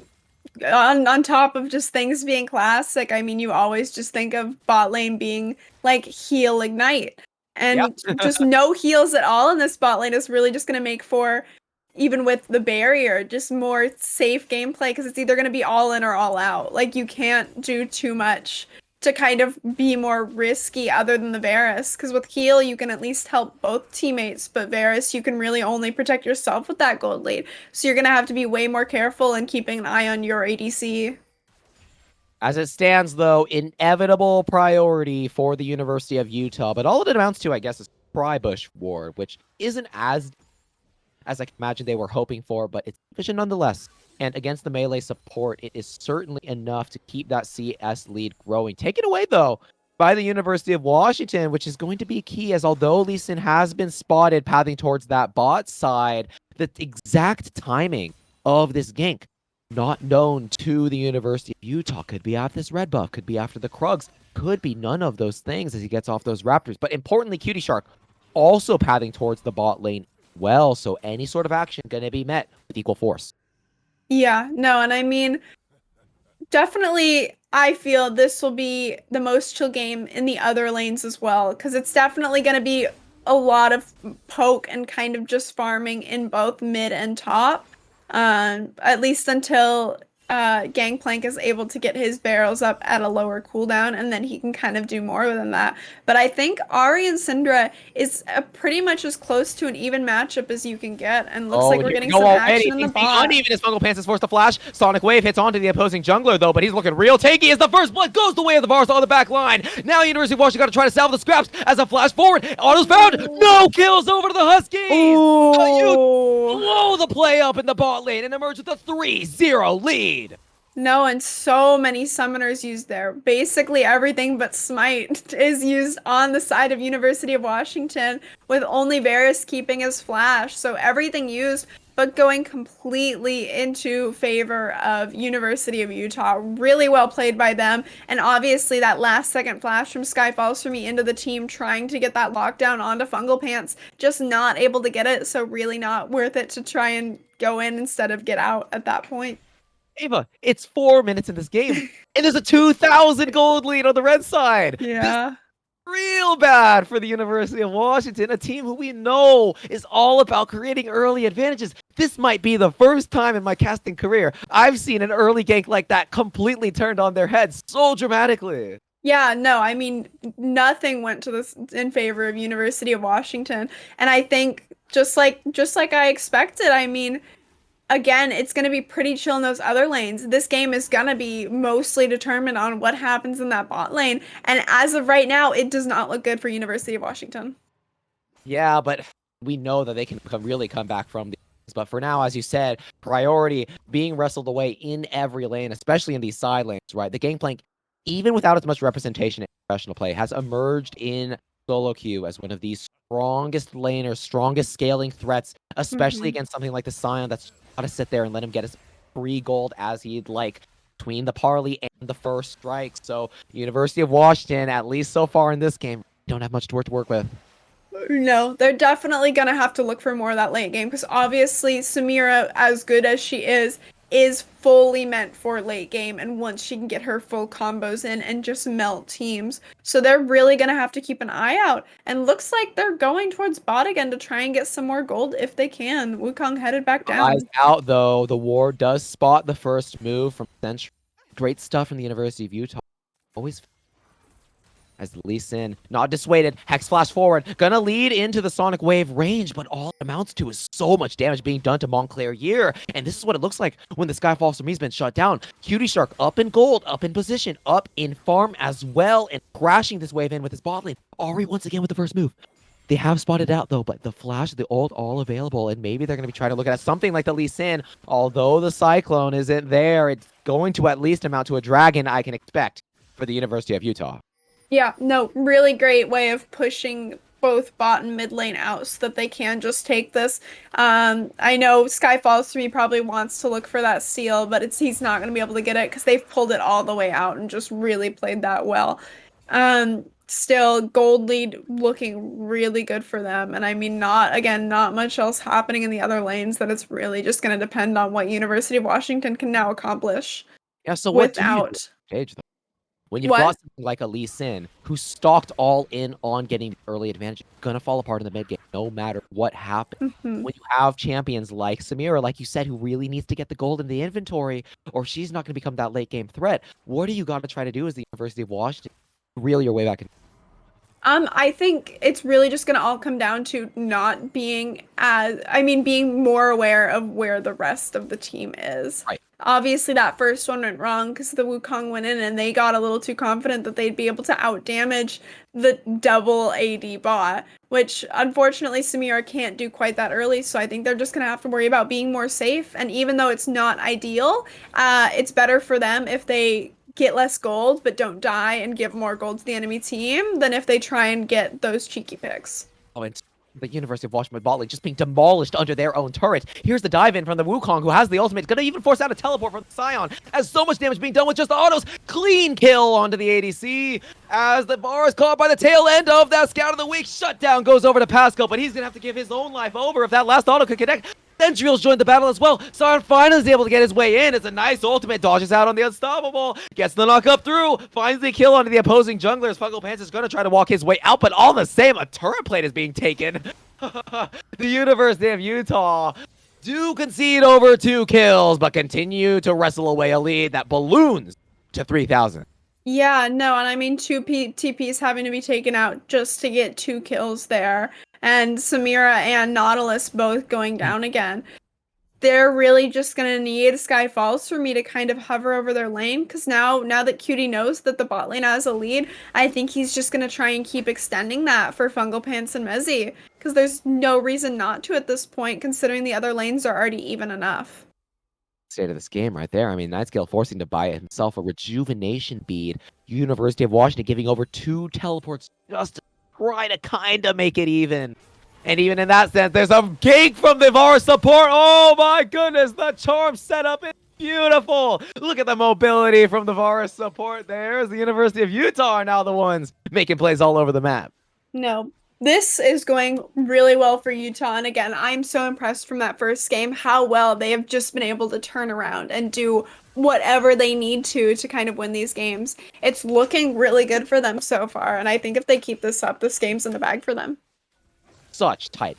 on top of just things being classic, I mean, you always just think of bot lane being like heal ignite. And just no heals at all in this bot lane is really just going to make for, even with the barrier, just more safe gameplay because it's either going to be all in or all out. Like, you can't do too much to kind of be more risky other than the Varus. Because with heal, you can at least help both teammates, but Varus, you can really only protect yourself with that gold lead. So you're going to have to be way more careful and keeping an eye on your ADC. As it stands, though, inevitable priority for the University of Utah. But all it amounts to, I guess, is Prybush Ward, which isn't as I can imagine they were hoping for, but it's efficient nonetheless. And against the melee support, it is certainly enough to keep that CS lead growing. Taken away, though, by the University of Washington, which is going to be key, as although Lee Sin has been spotted pathing towards that bot side, the exact timing of this gank not known to the University of Utah. Could be after this red buff, could be after the Krugs, could be none of those things as he gets off those Raptors. But importantly, Cutie Shark also pathing towards the bot lane well, so any sort of action going to be met with equal force. Yeah, no, and I mean, definitely I feel this will be the most chill game in the other lanes as well, because it's definitely going to be a lot of poke and kind of just farming in both mid and top, at least until Gangplank is able to get his barrels up at a lower cooldown, and then he can kind of do more than that. But I think Ari and Syndra is pretty much as close to an even matchup as you can get, and looks like we're getting some action in the bot. Uneven as Fungal Pants is forced to flash. Sonic Wave hits onto the opposing jungler, though, but he's looking real tanky as the first blood goes the way of the Varsity on the back line. Now University of Washington got to try to salve the scraps as a flash forward. Auto's found. No kills over to the Huskies. You blow the play up in the bot lane and emerge with a 3-0 lead. No, and so many summoners used there. Basically everything but Smite is used on the side of University of Washington, with only Varus keeping his flash. So everything used, but going completely into favor of University of Utah. Really well played by them. And obviously that last second flash from Skyfalls for me into the team, trying to get that lockdown onto Fungal Pants, just not able to get it. So really not worth it to try and go in instead of get out at that point. Ava, it's 4 minutes in this game, and there's a 2,000 gold lead on the red side. Yeah. This real bad for the University of Washington, a team who we know is all about creating early advantages. This might be the first time in my casting career I've seen an early gank like that completely turned on their heads so dramatically. Yeah, no, I mean, nothing went to this in favor of University of Washington. And I think just like I expected, I mean, again, it's going to be pretty chill in those other lanes. This game is going to be mostly determined on what happens in that bot lane. And as of right now, it does not look good for University of Washington. Yeah, but we know that they can really come back from these. But for now, as you said, priority being wrestled away in every lane, especially in these side lanes, right? The Gangplank, even without as much representation in professional play, has emerged in solo queue as one of the strongest laners, strongest scaling threats, especially against something like the Scion that's got to sit there and let him get his free gold as he'd like between the parley and the first strike. So University of Washington, at least so far in this game, don't have much to work with. No, they're definitely going to have to look for more of that late game, because obviously Samira, as good as she is fully meant for late game, and once she can get her full combos in and just melt teams. So they're really going to have to keep an eye out, and looks like they're going towards bot again to try and get some more gold if they can. Wukong headed back down. Eyes out, though. The Ward does spot the first move from Century. Great stuff from the University of Utah. Always as Lee Sin, not dissuaded, Hex flash forward, gonna lead into the Sonic Wave range, but all it amounts to is so much damage being done to Montclair Year, and this is what it looks like when the Skyfall from me's been shut down. Cutie Shark up in gold, up in position, up in farm as well, and crashing this wave in with his bot lane. Ari once again with the first move. They have spotted out though, but the flash, the ult, all available, and maybe they're going to be trying to look at something like the Lee Sin. Although the Cyclone isn't there, it's going to at least amount to a dragon, I can expect, for the University of Utah. Yeah, no, really great way of pushing both bot and mid lane out so that they can just take this. I know Skyfalls 3 probably wants to look for that seal, but he's not going to be able to get it because they've pulled it all the way out and just really played that well. Still, gold lead looking really good for them. And I mean, not much else happening in the other lanes, that it's really just going to depend on what University of Washington can now accomplish. Yeah, so what without... do you do, though? When you've What? got something like a Lee Sin, who stalked all in on getting the early advantage, it's gonna fall apart in the mid game, no matter what happens. Mhm. When you have champions like Samira, like you said, who really needs to get the gold in the inventory, or she's not gonna become that late game threat, what do you got to try to do as the University of Washington to reel your way back in? I think it's really just gonna all come down to not being being more aware of where the rest of the team is. Right. Obviously, that first one went wrong because the Wukong went in and they got a little too confident that they'd be able to outdamage the double AD bot, which unfortunately Samira can't do quite that early. So I think they're just gonna have to worry about being more safe. And even though it's not ideal, it's better for them if they get less gold but don't die and give more gold to the enemy team than if they try and get those cheeky picks. Oh, and the University of Washington bot lane just being demolished under their own turret. Here's the dive in from the Wukong, who has the ultimate. Gonna even force out a teleport from the Scion, as so much damage being done with just the autos. Clean kill onto the ADC, as the bar is caught by the tail end of that Scout of the Week. Shutdown goes over to Pascal, but he's gonna have to give his own life over if that last auto could connect. Centrio's joined the battle as well. Scion finally is able to get his way in. It's a nice ultimate. Dodges out on the Unstoppable. Gets the knock up through. Finds the kill onto the opposing junglers. Fungal Pants is going to try to walk his way out, but all the same, a turret plate is being taken. The University of Utah do concede over 2 kills, but continue to wrestle away a lead that balloons to 3,000. Yeah, no, and I mean 2 TPs having to be taken out just to get 2 kills there. And Samira and Nautilus both going down again. They're really just going to need Sky Falls for me to kind of hover over their lane, because now that Cutie knows that the bot lane has a lead, I think he's just going to try and keep extending that for Fungal Pants and Mezzy, because there's no reason not to at this point, considering the other lanes are already even enough. State of this game right there. I mean, Nightscale forcing to buy himself a rejuvenation bead. University of Washington giving over 2 teleports just to try to kind of make it even. And even in that sense, there's a gank from the VAR support. Oh my goodness, the charm setup is beautiful. Look at the mobility from the VAR support there. The University of Utah are now the ones making plays all over the map. No, this is going really well for Utah. And again, I'm so impressed from that first game, how well they have just been able to turn around and do whatever they need to kind of win these games. It's looking really good for them so far. And I think if they keep this up, this game's in the bag for them. Such tight.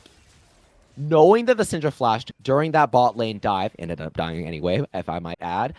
Knowing that the Syndra flashed during that bot lane dive, ended up dying anyway, if I might add,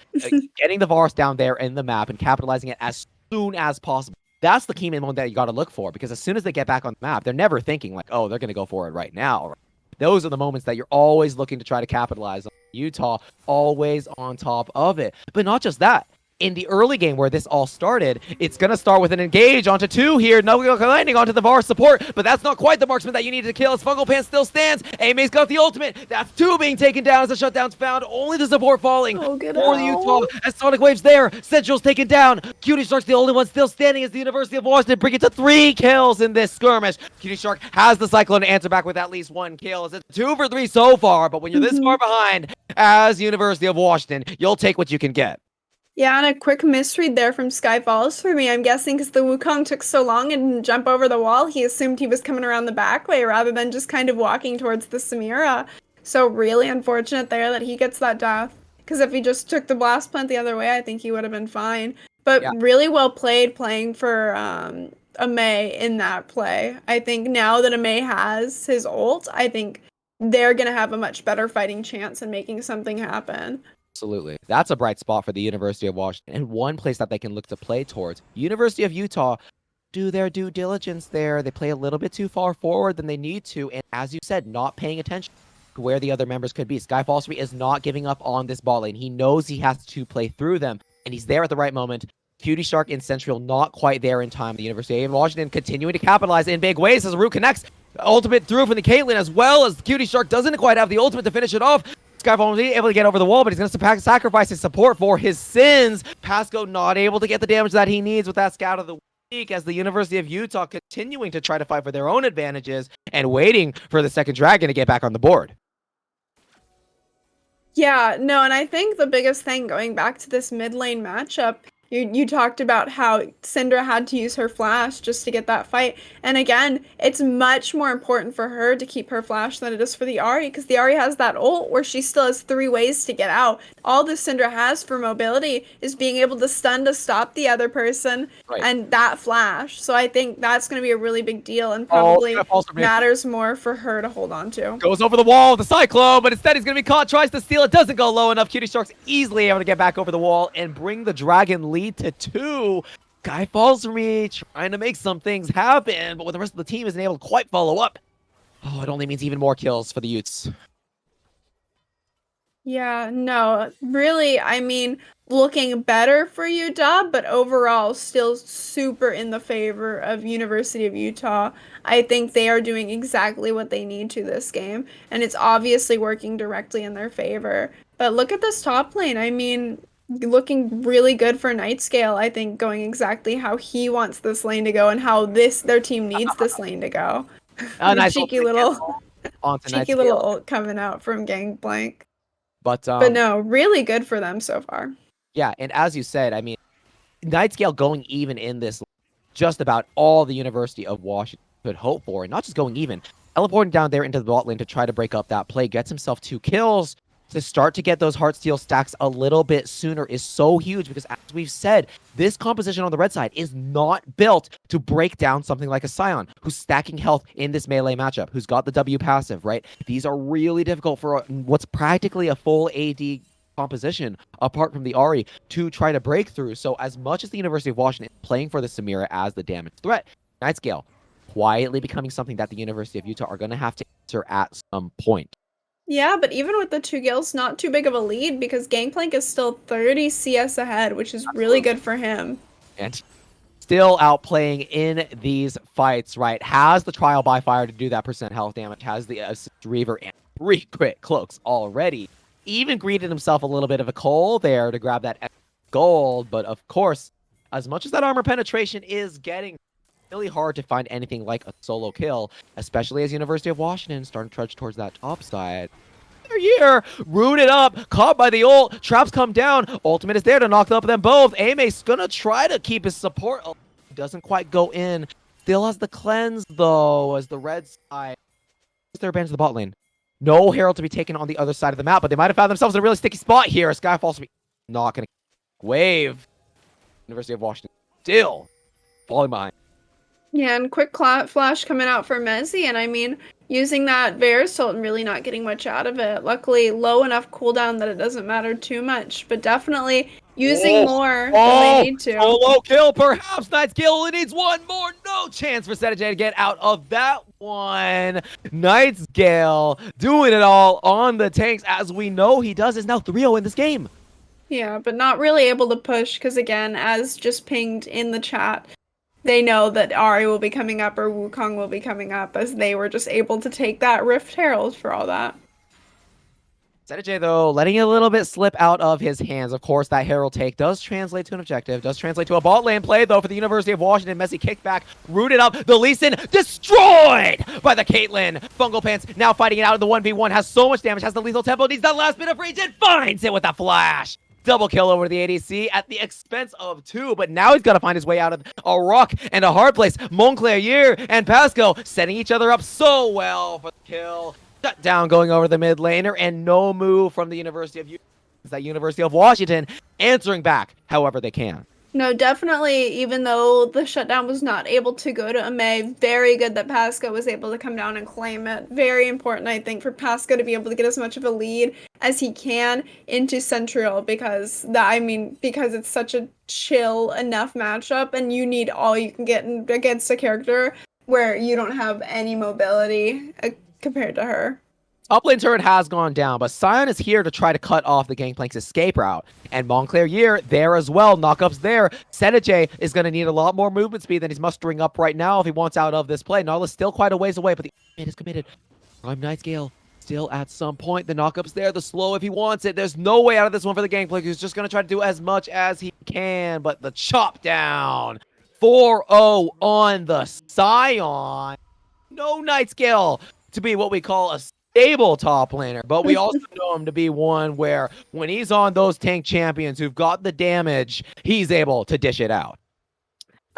getting the Varus down there in the map and capitalizing it as soon as possible. That's the key moment that you got to look for, because as soon as they get back on the map, they're never thinking like, oh, they're going to go for it right now. Those are the moments that you're always looking to try to capitalize on. Utah always on top of it. But not just that. In the early game where this all started, it's going to start with an engage onto 2 here. No landing onto the VAR support, but that's not quite the marksman that you need to kill as Fungal Pants still stands. Amae's got the ultimate. That's 2 being taken down as the shutdown's found. Only the support falling for the Utah as Sonic Wave's there. Central's taken down. Cutie Shark's the only one still standing as the University of Washington bring it to 3 kills in this skirmish. Cutie Shark has the Cyclone to answer back with at least 1 kill. It's 2 for 3 so far, but when you're this far behind as University of Washington, you'll take what you can get. Yeah, and a quick misread there from Skyfalls for me, I'm guessing, because the Wukong took so long and didn't jump over the wall, he assumed he was coming around the back way rather than just kind of walking towards the Samira. So really unfortunate there that he gets that death, because if he just took the blast plant the other way, I think he would have been fine. But really well played playing for Amae in that play. I think now that Amae has his ult, I think they're going to have a much better fighting chance in making something happen. Absolutely. That's a bright spot for the University of Washington, and one place that they can look to play towards. University of Utah do their due diligence there. They play a little bit too far forward than they need to, and as you said, not paying attention to where the other members could be. Skyfall 3 is not giving up on this ball lane. He knows he has to play through them, and he's there at the right moment. Cutie Shark in Central not quite there in time. The University of Washington continuing to capitalize in big ways as Root connects. Ultimate through from the Caitlyn, as well as Cutie Shark doesn't quite have the ultimate to finish it off. Skyfall was able to get over the wall, but he's going to sacrifice his support for his sins. Pasco not able to get the damage that he needs with that Scout of the Week, as the University of Utah continuing to try to fight for their own advantages and waiting for the second dragon to get back on the board. Yeah, no, and I think the biggest thing going back to this mid lane matchup, you talked about how Syndra had to use her flash just to get that fight. And again, it's much more important for her to keep her flash than it is for the Ahri, because the Ahri has that ult where she still has 3 ways to get out. All the Syndra has for mobility is being able to stun to stop the other person and that flash. So I think that's going to be a really big deal and probably matters more for her to hold on to. Goes over the wall, the Cyclone, but instead he's going to be caught, tries to steal it, doesn't go low enough. Cutie Shark's easily able to get back over the wall and bring the Dragon lead to 2. Guy falls for me, trying to make some things happen, but when the rest of the team isn't able to quite follow up, it only means even more kills for the Utes. Yeah, no, really, I mean, looking better for UW, but overall still super in the favor of University of Utah. I think they are doing exactly what they need to this game, and it's obviously working directly in their favor. But look at this top lane. I mean, looking really good for Nightscale, I think, going exactly how he wants this lane to go and how their team needs this lane to go. Nice cheeky little ult coming out from Gangplank. But no, really good for them so far. Yeah, and as you said, I mean, Nightscale going even in this, just about all the University of Washington could hope for, and not just going even, teleporting down there into the bot lane to try to break up that play, gets himself 2 kills. To start to get those Heartsteel stacks a little bit sooner is so huge, because as we've said, this composition on the red side is not built to break down something like a Scion, who's stacking health in this melee matchup, who's got the W passive, right? These are really difficult for what's practically a full AD composition, apart from the Ahri, to try to break through. So as much as the University of Washington is playing for the Samira as the damage threat, Nightscale quietly becoming something that the University of Utah are going to have to answer at some point. Yeah, but even with the 2 kills, not too big of a lead, because Gangplank is still 30 CS ahead, which is really good for him. And still outplaying in these fights, right? Has the Trial by Fire to do that percent health damage, has the Reaver and 3 crit cloaks already. Even greeted himself a little bit of a coal there to grab that extra gold, but of course, as much as that armor penetration is getting really hard to find anything like a solo kill, especially as University of Washington starting to trudge towards that top side. They're here, rooted up, caught by the ult, traps come down, ultimate is there to knock up them both. Amace gonna try to keep his support, doesn't quite go in, still has the cleanse though, as the red side, they're banned to the bot lane. No Herald to be taken on the other side of the map, but they might have found themselves in a really sticky spot here. Skyfall's to be not gonna wave. University of Washington still falling behind. Yeah, and quick flash coming out for Mezzy, and I mean, using that Varus ult and really not getting much out of it. Luckily, low enough cooldown that it doesn't matter too much, but definitely using more than they need to. Solo kill, perhaps. Nightscale only needs one more. No chance for Setej to get out of that one. Nightscale doing it all on the tanks, as we know he does. Is now 3-0 in this game. Yeah, but not really able to push, because again, as just pinged in the chat, they know that Ahri will be coming up or Wukong will be coming up, as they were just able to take that Rift Herald for all that. Setej, though, letting a little bit slip out of his hands. Of course, that Herald take does translate to an objective, does translate to a bot lane play, though, for the University of Washington. Messi kickback, rooted up. The Lee Sin destroyed by the Caitlyn. Fungal Pants now fighting it out in the 1v1. Has so much damage, has the lethal tempo, needs that last bit of rage, and finds it with a flash. Double kill over the ADC at the expense of 2, but now he's got to find his way out of a rock and a hard place. Monclair and Pasco setting each other up so well for the kill. Shut down going over the mid laner, and no move from the University of University of Washington answering back however they can. No, definitely, even though the shutdown was not able to go to Ame, very good that Pasco was able to come down and claim it. Very important, I think, for Pasco to be able to get as much of a lead as he can into Central, because because it's such a chill enough matchup, and you need all you can get against a character where you don't have any mobility compared to her. Top lane turret has gone down, but Sion is here to try to cut off the Gangplank's escape route. And Montclair Year there as well. Knockups there. Senajay is going to need a lot more movement speed than he's mustering up right now if he wants out of this play. Nautilus still quite a ways away, but the mid is committed. Prime Nightscale still at some point. The knockup's there. The slow if he wants it. There's no way out of this one for the Gangplank. He's just going to try to do as much as he can, but the chop down. 4-0 on the Sion. No Nightscale to be what we call a stable top laner, but we also know him to be one where when he's on those tank champions who've got the damage, he's able to dish it out.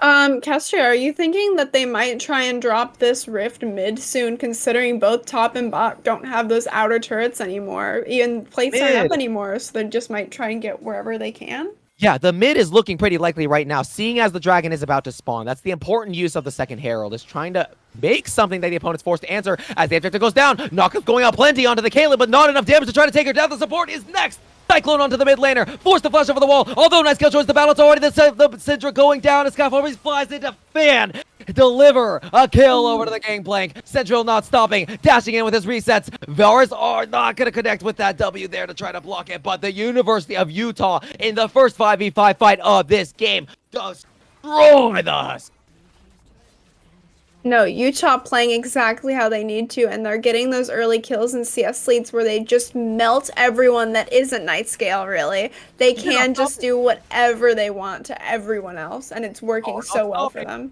Kestra, are you thinking that they might try and drop this Rift mid soon, considering both top and bot don't have those outer turrets anymore? Even plates aren't up anymore, so they just might try and get wherever they can? Yeah, the mid is looking pretty likely right now, seeing as the dragon is about to spawn. That's the important use of the second herald, is trying to make something that the opponent's forced to answer as the objective goes down. Knockup going out plenty onto the Caleb, but not enough damage to try to take her down. The support is next. Cyclone onto the mid laner, forced to flash over the wall. Although Nightscale joins the battle, it's already the Syndra going down. And Skyfall flies into Fan. Deliver a kill over to the Gangplank. Central not stopping, dashing in with his resets. Vars are not going to connect with that W there to try to block it, but the University of Utah in the first 5v5 fight of this game destroy the Huskies. No, Utah playing exactly how they need to, and they're getting those early kills and CS leads where they just melt everyone that isn't Nightscale, really. They can just do whatever they want to everyone else, and it's working so well for them.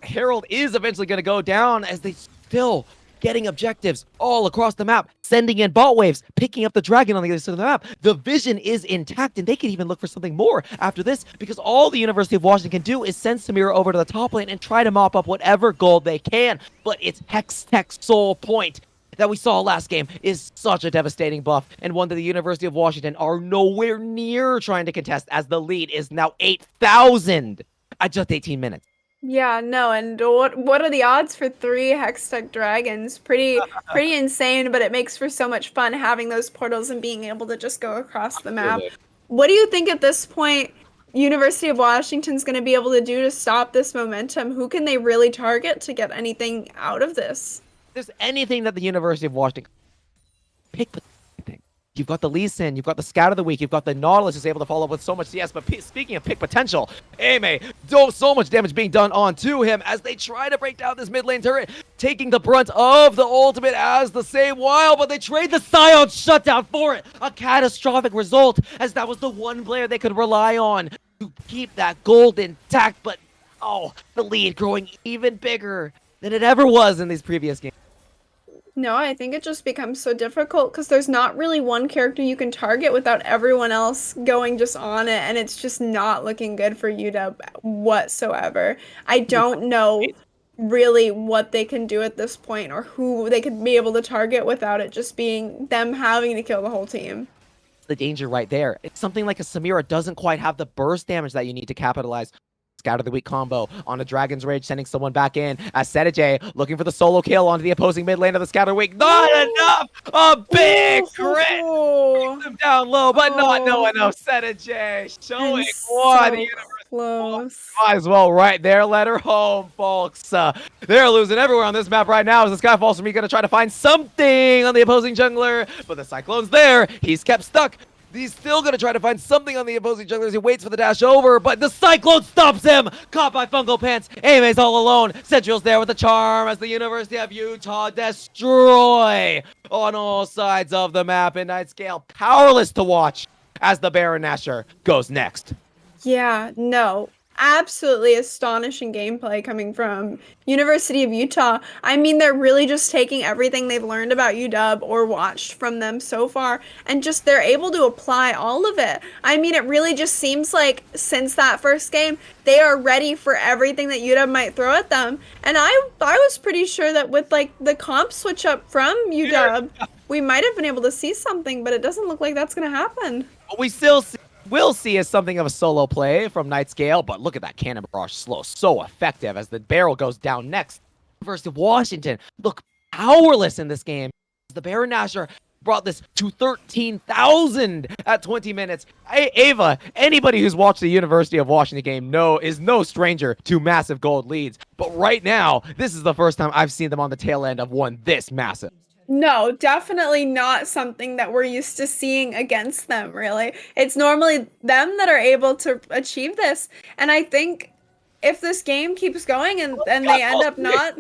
Herald is eventually going to go down as they still getting objectives all across the map, sending in bot waves, picking up the dragon on the other side of the map. The vision is intact, and they can even look for something more after this, because all the University of Washington can do is send Samira over to the top lane and try to mop up whatever gold they can. But it's Hextech Soul Point that we saw last game is such a devastating buff, and one that the University of Washington are nowhere near trying to contest, as the lead is now 8,000 at just 18 minutes. Yeah, no, and what are the odds for 3 Hextech Dragons? Pretty insane, but it makes for so much fun having those portals and being able to just go across the map. What do you think at this point University of Washington's going to be able to do to stop this momentum? Who can they really target to get anything out of this? If there's anything that the University of Washington pick, you've got the Lee Sin, you've got the Scout of the Week, you've got the Nautilus who's able to follow up with so much CS. But speaking of pick potential, Ame, so much damage being done onto him as they try to break down this mid lane turret, taking the brunt of the ultimate as the same while, but they trade the Scion shutdown for it. A catastrophic result, as that was the one player they could rely on to keep that gold intact. But the lead growing even bigger than it ever was in these previous games. No, I think it just becomes so difficult because there's not really one character you can target without everyone else going just on it, and it's just not looking good for UW whatsoever. I don't know really what they can do at this point or who they could be able to target without it just being them having to kill the whole team. The danger right there. It's something like a Samira doesn't quite have the burst damage that you need to capitalize. Scout of the Week combo on a Dragon's Rage, sending someone back in as Senajay looking for the solo kill onto the opposing mid lane of the Scout of the Week. Not enough! A big crit! Keeps them down low, but not enough. Senajay showing why the University close. might as well right there. Let her home, folks. They're losing everywhere on this map right now as the Skyfall's from me going to try to find something on the opposing jungler, but the Cyclone's there. He's kept stuck. He's still going to try to find something on the opposing jungler as he waits for the dash over, but the Cyclone stops him! Caught by Fungal Pants. Aime's all alone. Central's there with the charm as the University of Utah destroy on all sides of the map. And Nightscale powerless to watch as the Baron Nashor goes next. Yeah, no. Absolutely astonishing gameplay coming from University of Utah. I mean, they're really just taking everything they've learned about UW or watched from them so far, and just they're able to apply all of it. I mean, it really just seems like since that first game, they are ready for everything that UW might throw at them. And I was pretty sure that with like the comp switch up from UW, we might have been able to see something, but it doesn't look like that's going to happen. But we still will see as something of a solo play from Nightscale, but look at that Cannon Barrage slow. So effective as the barrel goes down next. University of Washington look powerless in this game. The Baron Nashor brought this to 13,000 at 20 minutes. Ava, anybody who's watched the University of Washington game is no stranger to massive gold leads. But right now, this is the first time I've seen them on the tail end of one this massive. No, definitely not something that we're used to seeing against them, really. It's normally them that are able to achieve this. And I think if this game keeps going and they end up not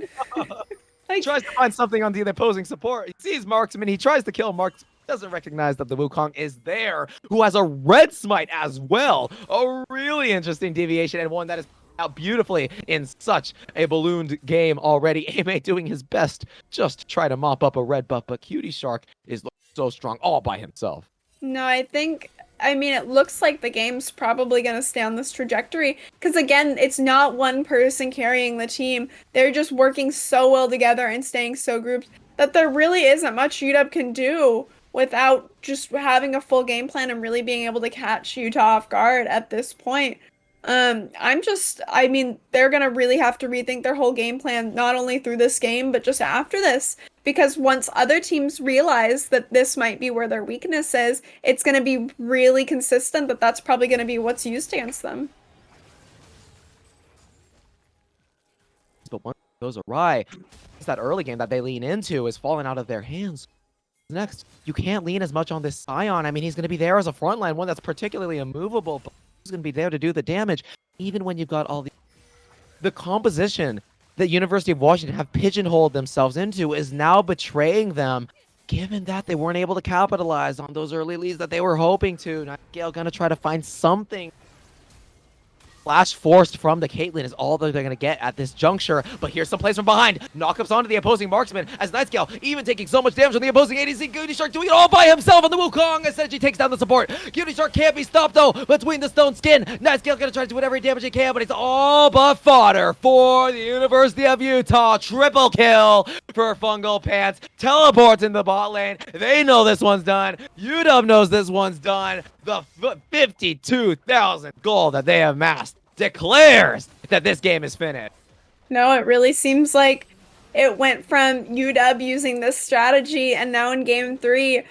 like Tries to find something on the opposing support. He sees Marksman. He tries to kill Marksman. Doesn't recognize that the Wukong is there, who has a red smite as well. A really interesting deviation, and one that is out beautifully in such a ballooned game already. Ame doing his best just to try to mop up a red buff, but Cutie Shark is so strong all by himself. No, I mean, it looks like the game's probably going to stay on this trajectory. Because again, it's not one person carrying the team. They're just working so well together and staying so grouped that there really isn't much UW can do without just having a full game plan and really being able to catch Utah off guard at this point. I mean, they're gonna really have to rethink their whole game plan, not only through this game, but just after this. Because once other teams realize that this might be where their weakness is, it's gonna be really consistent that that's probably gonna be what's used against them. But once it goes awry, it's that early game that they lean into is falling out of their hands. Next, you can't lean as much on this Scion. I mean, he's going to be there as a frontline, one that's particularly immovable, but he's going to be there to do the damage, even when you've got all the composition that University of Washington have pigeonholed themselves into is now betraying them, given that they weren't able to capitalize on those early leads that they were hoping to. Nightingale going to try to find something. Flash forced from the Caitlyn is all that they're going to get at this juncture. But here's some plays from behind. Knockups onto the opposing marksman as Nightscale even taking so much damage on the opposing ADC. Cutie Shark doing it all by himself on the Wukong. Essentially takes down the support. Cutie Shark can't be stopped though between the stone skin. Nightscale going to try to do whatever damage he can, but it's all but fodder for the University of Utah. Triple kill for Fungal Pants. Teleports in the bot lane. They know this one's done. UW knows this one's done. The 52,000 gold that they have amassed declares that this game is finished. No, it really seems like it went from UW using this strategy and now in game 3,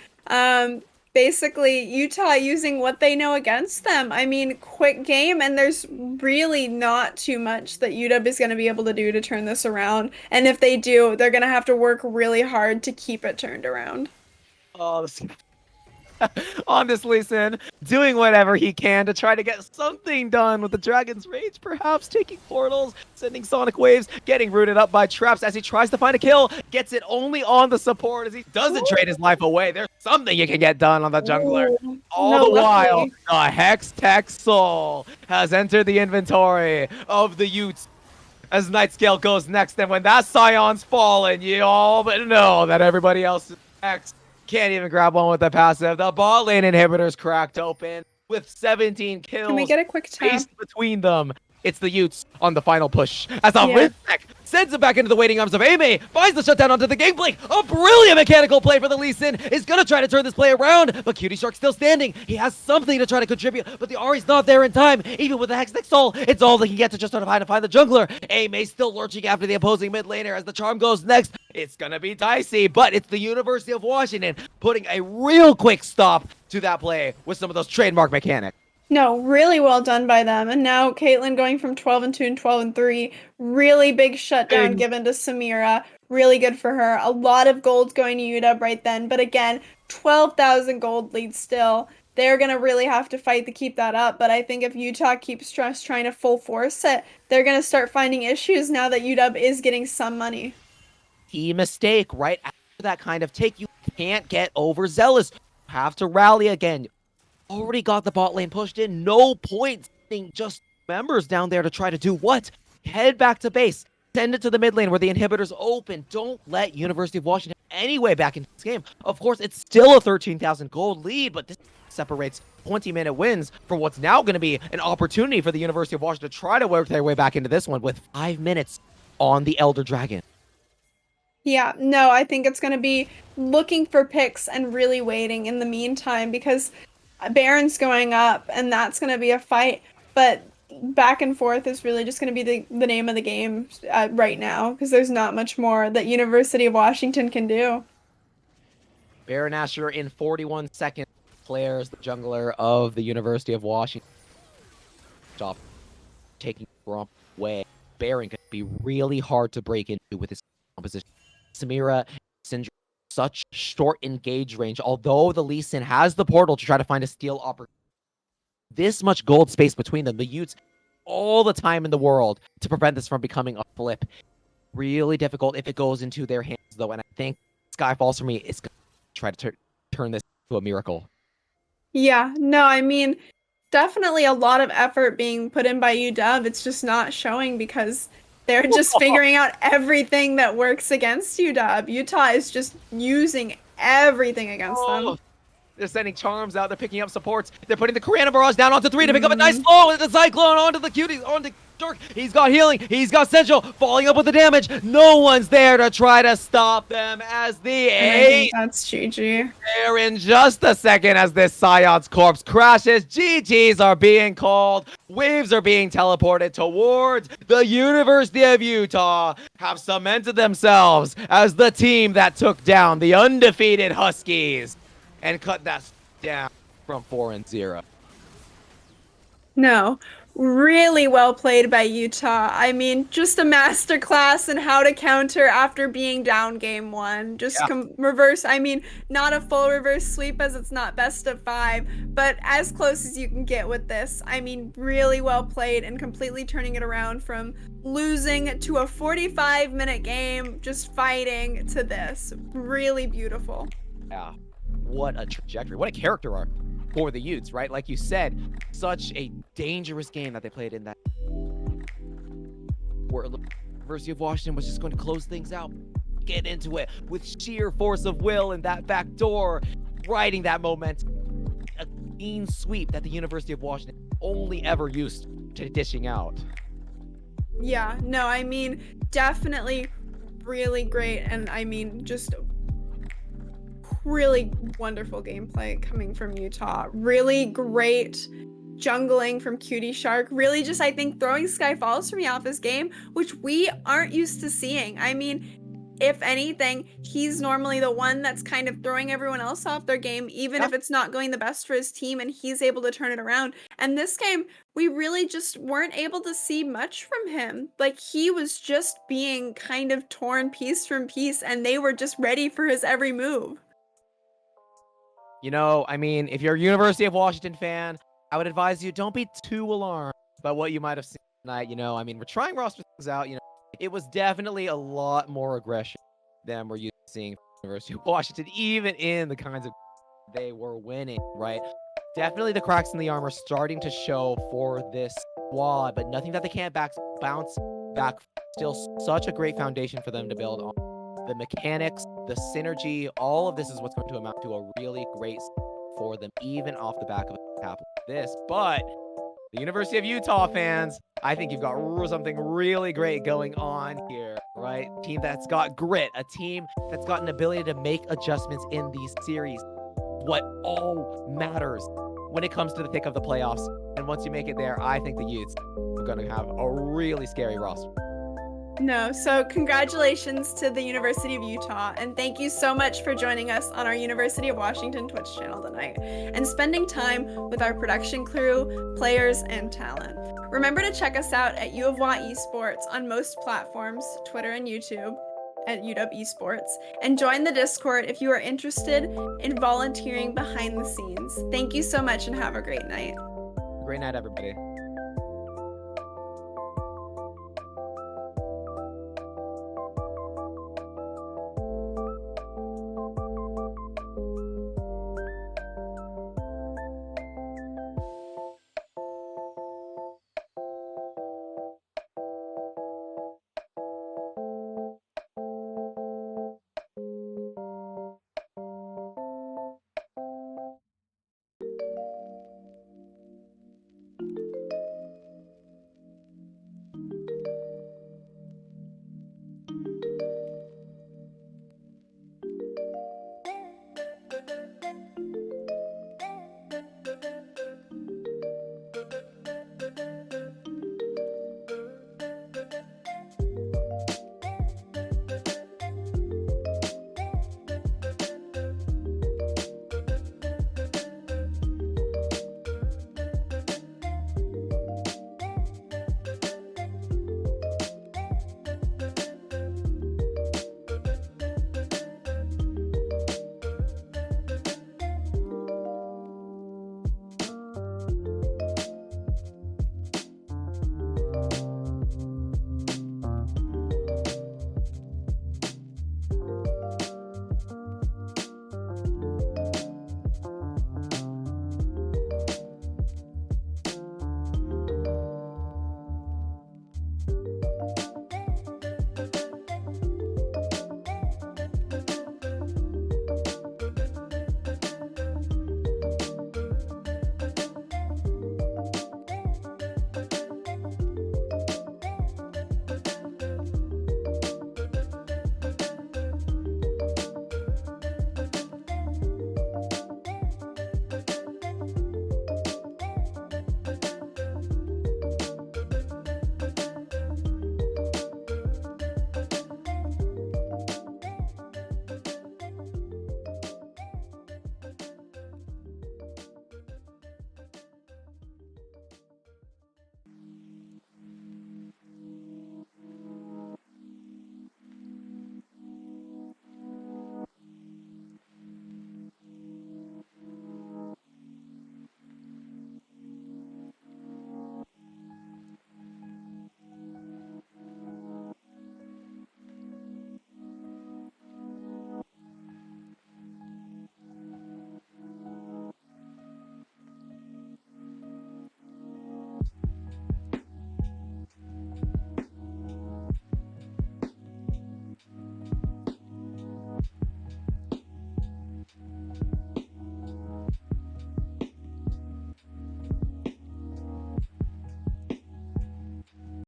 basically Utah using what they know against them. I mean, quick game, and there's really not too much that UW is going to be able to do to turn this around. And if they do, they're going to have to work really hard to keep it turned around. Oh, this honestly, Sin, doing whatever he can to try to get something done with the Dragon's Rage, perhaps taking portals, sending sonic waves, getting rooted up by traps as he tries to find a kill, gets it only on the support as he doesn't trade his life away. There's something you can get done on the jungler. Ooh, All no, the while, luckily. the Hex Tech Soul has entered the inventory of the Utes as Nightscale goes next. And when that Scion's fallen, you all but know that everybody else is next. Can't even grab one with the passive. The bot lane inhibitor's cracked open with 17 kills. Can we get a quick tap? Spaced between them. It's the Utes on the final push. As the Yeah. Rizek sends it back into the waiting arms of Ame, finds the shutdown onto the Gangplank. A brilliant mechanical play for the Lee Sin. Is going to try to turn this play around, but Cutie Shark's still standing. He has something to try to contribute, but the Ari's not there in time. Even with the Hextech Soul, it's all they can get to just try to find the jungler. Ame still lurching after the opposing mid laner as the Charm goes next. It's going to be dicey, but it's the University of Washington putting a real quick stop to that play with some of those trademark mechanics. No, really well done by them. And now Caitlyn going from 12-2 and 12-3. Really big shutdown given to Samira. Really good for her. A lot of gold going to UW right then. But again, 12,000 gold lead still. They're going to really have to fight to keep that up. But I think if Utah keeps trying to full force it, they're going to start finding issues now that UW is getting some money. Key mistake right after that kind of take. You can't get overzealous. You have to rally again. Already got the bot lane pushed in. No point sending just members down there to try to do what? Head back to base. Send it to the mid lane where the inhibitor's open. Don't let University of Washington anyway back into this game. Of course, it's still a 13,000 gold lead, but this separates 20-minute wins for what's now going to be an opportunity for the University of Washington to try to work their way back into this one with 5 minutes on the Elder Dragon. Yeah, no, I think it's going to be looking for picks and really waiting in the meantime because Baron's going up and that's going to be a fight. But back and forth is really just going to be the name of the game right now because there's not much more that University of Washington can do. Baron Asher in 41 seconds declares the jungler of the University of Washington. Stop taking Gromp away. Baron can be really hard to break into with his composition. Samira, Syndrome, such short engage range. Although the Lee Sin has the portal to try to find a steal opportunity, this much gold space between them, the Utes all the time in the world to prevent this from becoming a flip. Really difficult if it goes into their hands, though, and I think Sky Falls for me is going to try to turn this into a miracle. Yeah, no, I mean, definitely a lot of effort being put in by UW. It's just not showing because they're just figuring out everything that works against UW. Utah is just using everything against them. They're sending charms out. They're picking up supports. They're putting the Korean Barrage down onto 3 to pick up a nice blow with the Cyclone onto the Cuties, onto Dirk. He's got healing. He's got Central. Following up with the damage. No one's there to try to stop them as the I think that's GG. there in just a second as this Scion's corpse crashes. GGs are being called. Waves are being teleported towards the University of Utah. Have cemented themselves as the team that took down the undefeated Huskies and cut that down from 4-0. No, really well played by Utah. I mean, just a masterclass in how to counter after being down game 1. Just reverse, I mean, not a full reverse sweep as it's not best of 5, but as close as you can get with this. I mean, really well played and completely turning it around from losing to a 45-minute game, just fighting, to this. Really beautiful. Yeah, what a trajectory. What a character arc for the Utes, right? Like you said, such a dangerous game that they played in that, where the University of Washington was just going to close things out, get into it with sheer force of will in that back door, riding that momentum. A clean sweep that the University of Washington only ever used to dishing out. Yeah, no, I mean, definitely really great, and I mean, just really wonderful gameplay coming from Utah. Really great jungling from Cutie Shark. Really just, I think, throwing Sky Falls for me off his game, which we aren't used to seeing. I mean, if anything, he's normally the one that's kind of throwing everyone else off their game, even if it's not going the best for his team, and he's able to turn it around. And this game, we really just weren't able to see much from him. Like, he was just being kind of torn piece from piece, and they were just ready for his every move. You know, I mean, if you're a University of Washington fan, I would advise you don't be too alarmed about what you might have seen tonight. You know, I mean, we're trying roster things out. You know, it was definitely a lot more aggression than we're used to seeing from the University of Washington, even in the kinds of they were winning, right? Definitely the cracks in the armor starting to show for this squad, but nothing that they can't bounce back. Still such a great foundation for them to build on. The mechanics, the synergy, all of this is what's going to amount to a really great for them, even off the back of a cap like this. But the University of Utah fans, I think you've got something really great going on here, right? A team that's got grit, a team that's got an ability to make adjustments in these series. What all matters when it comes to the thick of the playoffs. And once you make it there, I think the Utes are going to have a really scary roster. No, so congratulations to the University of Utah, and thank you so much for joining us on our University of Washington Twitch channel tonight and spending time with our production crew, players, and talent. Remember to check us out at UW Esports on most platforms, Twitter and YouTube, at UW Esports, and join the Discord if you are interested in volunteering behind the scenes. Thank you so much and have a great night. Great night, everybody.